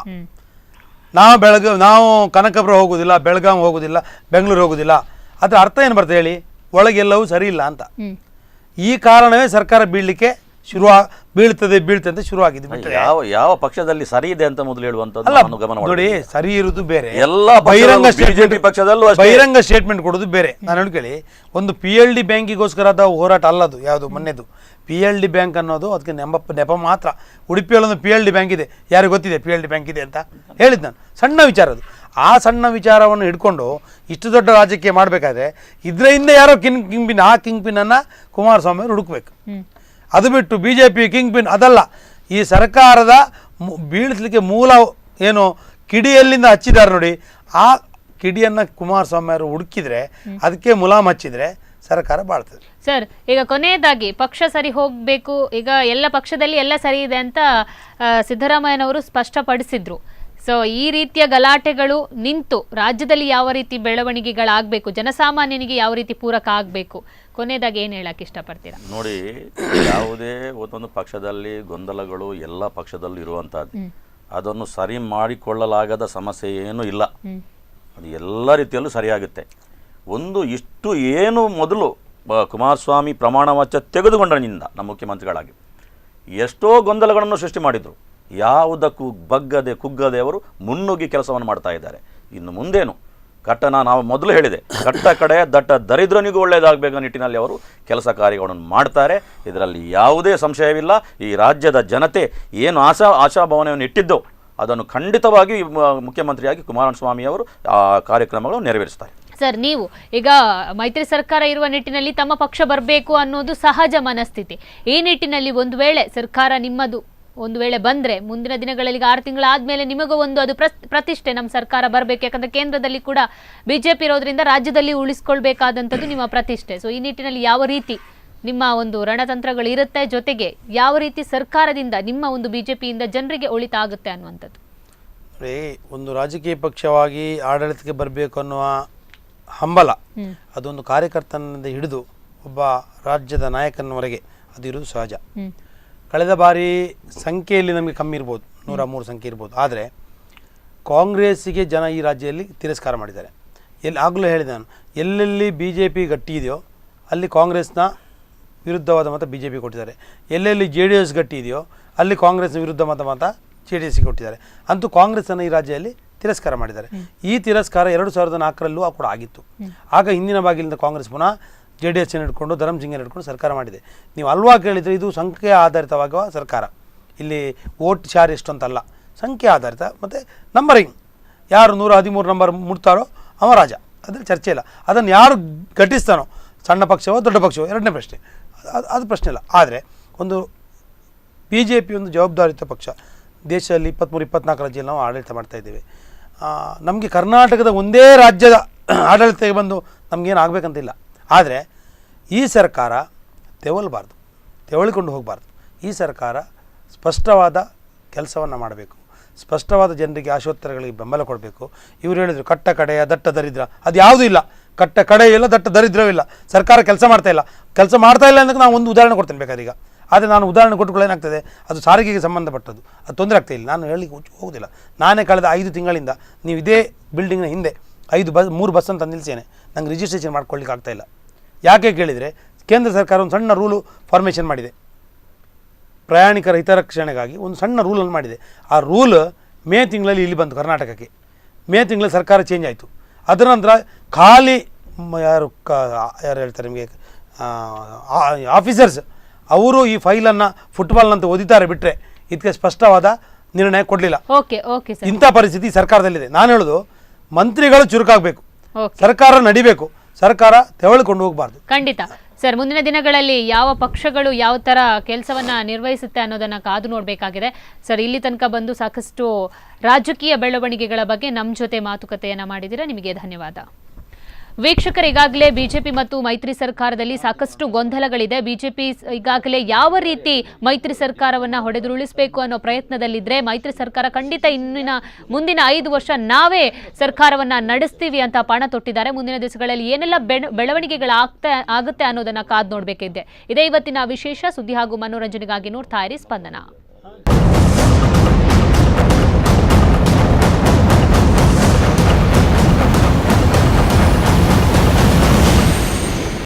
ನಾವು ಕನಕಪುರ ಹೋಗುದಿಲ್ಲ, ಬೆಳಗಾಂ ಹೋಗುದಿಲ್ಲ, ಬೆಂಗಳೂರು ಹೋಗುದಿಲ್ಲ. ಅದ್ರ ಅರ್ಥ ಏನು ಬರ್ತದೆ ಹೇಳಿ? ಒಳಗೆಲ್ಲವೂ ಸರಿ ಇಲ್ಲ ಅಂತ. ಈ ಕಾರಣವೇ ಸರ್ಕಾರ ಬೀಳ್ಲಿಕ್ಕೆ ಬೀಳ್ತದೆ ಅಂತ ಶುರುವಾಗಿದೆ. ಯಾವ ಪಕ್ಷದಲ್ಲಿ ಸರಿ ಇದೆ ಅಂತ ಮೊದಲು ಹೇಳುವಂತದ್ದು ನೋಡಿ, ಸರಿ ಇರುವುದು ಬೇರೆ, ಎಲ್ಲ ಬಹಿರಂಗ ಸ್ಟೇಟ್ಮೆಂಟ್ ಕೊಡೋದು ಬೇರೆ. ನಾನು ಹೇಳ್ಕೊಳ್ಳಿ, ಒಂದು PLD ಬ್ಯಾಂಕಿಗೋಸ್ಕರದ ಹೋರಾಟ ಅಲ್ಲದು. ಯಾವುದು ಮೊನ್ನೆದು PLD ಬ್ಯಾಂಕ್ ಅನ್ನೋದು ಅದಕ್ಕೆ ನೆಪ ಮಾತ್ರ. ಉಡುಪಿಯಲ್ಲಿ ಒಂದು PLD ಬ್ಯಾಂಕ್ ಇದೆ, ಯಾರಿಗೆ ಗೊತ್ತಿದೆ PLD ಬ್ಯಾಂಕ್ ಇದೆ ಅಂತ ಹೇಳಿದ್ ನಾನು. ಸಣ್ಣ ವಿಚಾರ ಅದು. ಆ ಸಣ್ಣ ವಿಚಾರವನ್ನು ಹಿಡ್ಕೊಂಡು ಇಷ್ಟು ದೊಡ್ಡ ರಾಜಕೀಯ ಮಾಡಬೇಕಾದ್ರೆ ಇದರ ಹಿಂದೆ ಯಾರೋ ಕಿಂಗ್ ಪಿನ್, ಆ ಕಿಂಗ್ ಪಿನ್ ಅನ್ನ ಕುಮಾರಸ್ವಾಮಿ ಅವರು ಹುಡುಕ್ಬೇಕು. ಅದು ಬಿಟ್ಟು BJP ಕಿಂಗ್ ಪಿನ್ ಅದಲ್ಲ. ಈ ಸರ್ಕಾರದ ಬೀಳಿಸ್ಲಿಕ್ಕೆ ಮೂಲ ಏನು ಕಿಡಿಯಲ್ಲಿಂದ ಹಚ್ಚಿದ್ದಾರೆ ನೋಡಿ, ಆ ಕಿಡಿಯನ್ನ ಕುಮಾರಸ್ವಾಮಿ ಅವರು ಹುಡುಕಿದ್ರೆ, ಅದಕ್ಕೆ ಮುಲಾಮ್ ಹಚ್ಚಿದ್ರೆ ಸರ್ಕಾರ ಬಾಳ್ತದೆ. ಸರ್, ಈಗ ಕೊನೆಯದಾಗಿ ಪಕ್ಷ ಸರಿ ಹೋಗಬೇಕು, ಈಗ ಎಲ್ಲ ಪಕ್ಷದಲ್ಲಿ ಎಲ್ಲ ಸರಿ ಇದೆ ಅಂತ ಸಿದ್ದರಾಮಯ್ಯನವರು ಸ್ಪಷ್ಟಪಡಿಸಿದ್ರು. ಸೊ ಈ ರೀತಿಯ ಗಲಾಟೆಗಳು ನಿಂತು ರಾಜ್ಯದಲ್ಲಿ ಯಾವ ರೀತಿ ಬೆಳವಣಿಗೆಗಳಾಗಬೇಕು, ಜನಸಾಮಾನ್ಯನಿಗೆ ಯಾವ ರೀತಿ ಪೂರಕ ಆಗಬೇಕು, ಕೊನೆಯದಾಗಿ ಏನು ಹೇಳಕ್ಕೆ ಇಷ್ಟಪಡ್ತೀರಾ? ನೋಡಿ, ಯಾವುದೇ ಒಂದೊಂದು ಪಕ್ಷದಲ್ಲಿ ಗೊಂದಲಗಳು ಎಲ್ಲ ಪಕ್ಷದಲ್ಲೂ ಇರುವಂತಹದ್ದು. ಅದನ್ನು ಸರಿ ಮಾಡಿಕೊಳ್ಳಲಾಗದ ಸಮಸ್ಯೆ ಏನೂ ಇಲ್ಲ. ಅದು ಎಲ್ಲ ರೀತಿಯಲ್ಲೂ ಸರಿಯಾಗುತ್ತೆ. ಇಷ್ಟು ಏನು ಮೊದಲು ಕುಮಾರಸ್ವಾಮಿ ಪ್ರಮಾಣ ವಚನ ತೆಗೆದುಕೊಂಡನಿಂದ ನಮ್ಮ ಮುಖ್ಯಮಂತ್ರಿಗಳಾಗಿ ಎಷ್ಟೋ ಗೊಂದಲಗಳನ್ನು ಸೃಷ್ಟಿ ಮಾಡಿದರು. ಯಾವುದಕ್ಕೂ ಬಗ್ಗದೆ ಕುಗ್ಗದೆ ಅವರು ಮುನ್ನುಗ್ಗಿ ಕೆಲಸವನ್ನು ಮಾಡ್ತಾ ಇದ್ದಾರೆ. ಇನ್ನು ಮುಂದೇನು ನಾವು ಮೊದಲು ಹೇಳಿದೆ, ಕಟ್ಟ ಕಡೆ ದಟ್ಟ ದರಿದ್ರನಿಗೂ ಒಳ್ಳೆಯದಾಗಬೇಕು ನಿಟ್ಟಿನಲ್ಲಿ ಅವರು ಕೆಲಸ ಕಾರ್ಯಗಳನ್ನು ಮಾಡ್ತಾರೆ. ಇದರಲ್ಲಿ ಯಾವುದೇ ಸಂಶಯವಿಲ್ಲ. ಈ ರಾಜ್ಯದ ಜನತೆ ಏನು ಆಶಾಭಾವನೆಯನ್ನು ಇಟ್ಟಿದ್ದೋ ಅದನ್ನು ಖಂಡಿತವಾಗಿ ಮುಖ್ಯಮಂತ್ರಿಯಾಗಿ ಕುಮಾರಸ್ವಾಮಿ ಅವರು ಆ ಕಾರ್ಯಕ್ರಮಗಳನ್ನು ನೆರವೇರಿಸ್ತಾರೆ. ಸರ್, ನೀವು ಈಗ ಮೈತ್ರಿ ಸರ್ಕಾರ ಇರುವ ನಿಟ್ಟಿನಲ್ಲಿ ತಮ್ಮ ಪಕ್ಷ ಬರಬೇಕು ಅನ್ನೋದು ಸಹಜ ಮನಸ್ಥಿತಿ. ಈ ನಿಟ್ಟಿನಲ್ಲಿ ಒಂದು ವೇಳೆ ಸರ್ಕಾರ ನಿಮ್ಮದು ಒಂದು ವೇಳೆ ಬಂದರೆ ಮುಂದಿನ ದಿನಗಳಲ್ಲಿ 6 ತಿಂಗಳಾದ್ಮೇಲೆ ನಿಮಗೂ ಒಂದು ಅದು ಪ್ರತಿಷ್ಠೆ, ನಮ್ಮ ಸರ್ಕಾರ ಬರಬೇಕು. ಯಾಕಂದ್ರೆ ಕೇಂದ್ರದಲ್ಲಿ ಕೂಡ BJP ಇರೋದ್ರಿಂದ ರಾಜ್ಯದಲ್ಲಿ ಉಳಿಸ್ಕೊಳ್ಬೇಕಾದಂಥದ್ದು ನಿಮ್ಮ ಪ್ರತಿಷ್ಠೆ. ಸೊ ಈ ನಿಟ್ಟಿನಲ್ಲಿ ಯಾವ ರೀತಿ ನಿಮ್ಮ ಒಂದು ರಣತಂತ್ರಗಳು ಇರುತ್ತೆ, ಜೊತೆಗೆ ಯಾವ ರೀತಿ ಸರ್ಕಾರದಿಂದ ನಿಮ್ಮ ಒಂದು BJPಯಿಂದ ಜನರಿಗೆ ಒಳಿತ ಆಗುತ್ತೆ ಅನ್ನುವಂಥದ್ದು? ಒಂದು ರಾಜಕೀಯ ಪಕ್ಷವಾಗಿ ಆಡಳಿತಕ್ಕೆ ಬರಬೇಕು ಅನ್ನುವ ಹಂಬಲ ಅದೊಂದು ಕಾರ್ಯಕರ್ತನಿಂದ ಹಿಡಿದು ಒಬ್ಬ ರಾಜ್ಯದ ನಾಯಕನವರೆಗೆ ಅದು ಇರುವುದು ಸಹಜ. ಕಳೆದ ಬಾರಿ ಸಂಖ್ಯೆಯಲ್ಲಿ ನಮಗೆ ಕಮ್ಮಿ ಇರ್ಬೋದು, 103 ಸಂಖ್ಯೆ ಇರ್ಬೋದು. ಆದರೆ ಕಾಂಗ್ರೆಸ್ಸಿಗೆ ಜನ ಈ ರಾಜ್ಯದಲ್ಲಿ ತಿರಸ್ಕಾರ ಮಾಡಿದ್ದಾರೆ. ಆಗಲೂ ಹೇಳಿದೆ ನಾನು, ಎಲ್ಲೆಲ್ಲಿ BJP ಗಟ್ಟಿ ಇದೆಯೋ ಅಲ್ಲಿ ಕಾಂಗ್ರೆಸ್ನ ವಿರುದ್ಧವಾದ ಮತ BJP ಕೊಟ್ಟಿದ್ದಾರೆ. ಎಲ್ಲೆಲ್ಲಿ JDS ಗಟ್ಟಿ ಇದೆಯೋ ಅಲ್ಲಿ ಕಾಂಗ್ರೆಸ್ನ ವಿರುದ್ಧ ಮತ JDSಗೆ ಕೊಟ್ಟಿದ್ದಾರೆ. ಅಂತೂ ಕಾಂಗ್ರೆಸ್ಸನ್ನು ಈ ರಾಜ್ಯದಲ್ಲಿ ತಿರಸ್ಕಾರ ಮಾಡಿದ್ದಾರೆ. ಈ ತಿರಸ್ಕಾರ 2004ರಲ್ಲೂ ಕೂಡ ಆಗಿತ್ತು. ಆಗ ಹಿಂದಿನ ಬಾಗಿಲಿಂದ ಕಾಂಗ್ರೆಸ್ ಪುನಃ JDS ಹಿಡ್ಕೊಂಡು ಧರ್ಮಸಿಂಗನ ಹಿಡ್ಕೊಂಡು ಸರ್ಕಾರ ಮಾಡಿದೆ. ನೀವು ಅಲ್ವಾ ಕೇಳಿದರೆ ಇದು ಸಂಖ್ಯೆ ಆಧಾರಿತವಾಗುವ ಸರ್ಕಾರ. ಇಲ್ಲಿ ವೋಟ್ ಶಾರ್ ಎಷ್ಟು ಅಂತಲ್ಲ, ಸಂಖ್ಯೆ ಆಧಾರಿತ ಮತ್ತು ನಂಬರಿಂಗ್. ಯಾರು 113 ನಂಬರ್ ಮುಟ್ತಾರೋ ಅವ ರಾಜ, ಅದ್ರಲ್ಲಿ ಚರ್ಚೆ ಇಲ್ಲ. ಅದನ್ನು ಯಾರು ಘಟಿಸ್ತಾನೋ ಸಣ್ಣ ಪಕ್ಷವೋ ದೊಡ್ಡ ಪಕ್ಷವೋ ಎರಡನೇ ಪ್ರಶ್ನೆ, ಅದು ಪ್ರಶ್ನೆ ಇಲ್ಲ. ಆದರೆ ಒಂದು BJP ಒಂದು ಜವಾಬ್ದಾರಿಯುತ ಪಕ್ಷ. ದೇಶದಲ್ಲಿ 23-24 ರಾಜ್ಯದಲ್ಲಿ ನಾವು ಆಡಳಿತ ಮಾಡ್ತಾ ಇದ್ದೇವೆ. ನಮಗೆ ಕರ್ನಾಟಕದ ಒಂದೇ ರಾಜ್ಯದ ಆಡಳಿತಕ್ಕೆ ಬಂದು ನಮಗೇನು ಆಗಬೇಕಂತಿಲ್ಲ. ಆದರೆ ಈ ಸರ್ಕಾರ ತೆವಳಿಕೊಂಡು ಹೋಗಬಾರ್ದು. ಈ ಸರ್ಕಾರ ಸ್ಪಷ್ಟವಾದ ಕೆಲಸವನ್ನು ಮಾಡಬೇಕು, ಸ್ಪಷ್ಟವಾದ ಜನರಿಗೆ ಆಶೋತ್ತರಗಳಿಗೆ ಬೆಂಬಲ ಕೊಡಬೇಕು. ಇವರು ಹೇಳಿದರು ಕಟ್ಟ ಕಡೆಯ ದಟ್ಟ ದರಿದ್ರ, ಅದು ಯಾವುದೂ ಇಲ್ಲ. ಕಟ್ಟ ಕಡೆ ಇಲ್ಲ, ದಟ್ಟ ದರಿದ್ರವಿಲ್ಲ. ಸರ್ಕಾರ ಕೆಲಸ ಮಾಡ್ತಾ ಇಲ್ಲ ಅನ್ನೋಕ್ಕೆ ನಾನು ಒಂದು ಉದಾಹರಣೆ ಕೊಡ್ತೇನೆ ಬೇಕಾದ್ರೆ ಈಗ. ಆದರೆ ನಾನು ಉದಾಹರಣೆ ಕೊಟ್ಟುಕೊಳ್ಳೇನಾಗ್ತದೆ, ಅದು ಸಾರಿಗೆಗೆ ಸಂಬಂಧಪಟ್ಟದ್ದು, ಅದು ತೊಂದರೆ ಆಗ್ತಾಯಿಲ್ಲ. ನಾನು ಹೇಳಲಿಕ್ಕೆ ಹೋಗೋದಿಲ್ಲ. ನಾನೇ ಕಳೆದ 5 ತಿಂಗಳಿಂದ ನೀವು ಇದೇ ಬಿಲ್ಡಿಂಗ್ನ ಹಿಂದೆ 3 ಬಸ್ಸನ್ನು ತಂದು ನಿಲ್ಲಿಸೇನೆ. ನಂಗೆ ರಿಜಿಸ್ಟ್ರೇಷನ್ ಮಾಡ್ಕೊಳ್ಳಿಕ್ಕೆ ಆಗ್ತಾಯಿಲ್ಲ. ಯಾಕೆ ಕೇಳಿದರೆ, ಕೇಂದ್ರ ಸರ್ಕಾರ ಒಂದು ಸಣ್ಣ ರೂಲು ಫಾರ್ಮೇಷನ್ ಮಾಡಿದೆ, ಪ್ರಯಾಣಿಕರ ಹಿತರಕ್ಷಣೆಗಾಗಿ ಒಂದು ಸಣ್ಣ ರೂಲನ್ನು ಮಾಡಿದೆ. ಆ ರೂಲ್ ಮೇ ತಿಂಗಳಲ್ಲಿ ಇಲ್ಲಿ ಬಂತು ಕರ್ನಾಟಕಕ್ಕೆ. ಮೇ ತಿಂಗಳಲ್ಲಿ ಸರ್ಕಾರ ಚೇಂಜ್ ಆಯಿತು. ಅದರ ನಂತರ ಖಾಲಿ ಯಾರು ಹೇಳ್ತಾರೆ ನಿಮಗೆ, ಆಫೀಸರ್ಸ್ ಅವರು ಈ ಫೈಲನ್ನು ಫುಟ್ಬಾಲ್ನಂತ ಓದಿದ್ದಾರೆ ಬಿಟ್ಟರೆ ಇದಕ್ಕೆ ಸ್ಪಷ್ಟವಾದ ನಿರ್ಣಯ ಕೊಡಲಿಲ್ಲ. ಇಂಥ ಪರಿಸ್ಥಿತಿ ಸರ್ಕಾರದಲ್ಲಿದೆ. ನಾನು ಹೇಳೋದು, ಮಂತ್ರಿಗಳು ಚುರುಕಾಗಬೇಕು, ಸರ್ಕಾರ ನಡಿಬೇಕು, ಸರ್ಕಾರ ತೆವಳಿಕೊಂಡು ಹೋಗಬಾರ್ದು. ಖಂಡಿತ ಸರ್, ಮುಂದಿನ ದಿನಗಳಲ್ಲಿ ಯಾವ ಪಕ್ಷಗಳು ಯಾವ ತರ ಕೆಲಸವನ್ನ ನಿರ್ವಹಿಸುತ್ತೆ ಅನ್ನೋದನ್ನ ಕಾದು ನೋಡಬೇಕಾಗಿದೆ. ಸರ್, ಇಲ್ಲಿ ತನಕ ಬಂದು ಸಾಕಷ್ಟು ರಾಜಕೀಯ ಬೆಳವಣಿಗೆಗಳ ಬಗ್ಗೆ ನಮ್ಮ ಜೊತೆ ಮಾತುಕತೆಯನ್ನ ಮಾಡಿದ್ದೀರಾ, ನಿಮಗೆ ಧನ್ಯವಾದ. ವೀಕ್ಷಕರು, ಈಗಾಗಲೇ ಬಿಜೆಪಿ ಮತ್ತು ಮೈತ್ರಿ ಸರ್ಕಾರದಲ್ಲಿ ಸಾಕಷ್ಟು ಗೊಂದಲಗಳಿದೆ. ಬಿಜೆಪಿ ಈಗಾಗಲೇ ಯಾವ ರೀತಿ ಮೈತ್ರಿ ಸರ್ಕಾರವನ್ನ ಹೊಡೆದುರುಳಿಸಬೇಕು ಅನ್ನೋ ಪ್ರಯತ್ನದಲ್ಲಿದ್ರೆ, ಮೈತ್ರಿ ಸರ್ಕಾರ ಖಂಡಿತ ಮುಂದಿನ 5 ವರ್ಷ ನಾವೇ ಸರ್ಕಾರವನ್ನ ನಡೆಸ್ತೀವಿ ಅಂತ ಪಣ ತೊಟ್ಟಿದ್ದಾರೆ. ಮುಂದಿನ ದಿವಸಗಳಲ್ಲಿ ಏನೆಲ್ಲ ಬೆಳವಣಿಗೆಗಳಾಗುತ್ತೆ ಅನ್ನೋದನ್ನ ಕಾದು ನೋಡಬೇಕಿದೆ. ಇದೇ ಇವತ್ತಿನ ವಿಶೇಷ ಸುದ್ದಿ ಹಾಗೂ ಮನೋರಂಜನೆಗಾಗಿ ನೋಡ್ತಾ ಇರಿ ಸ್ಪಂದನ.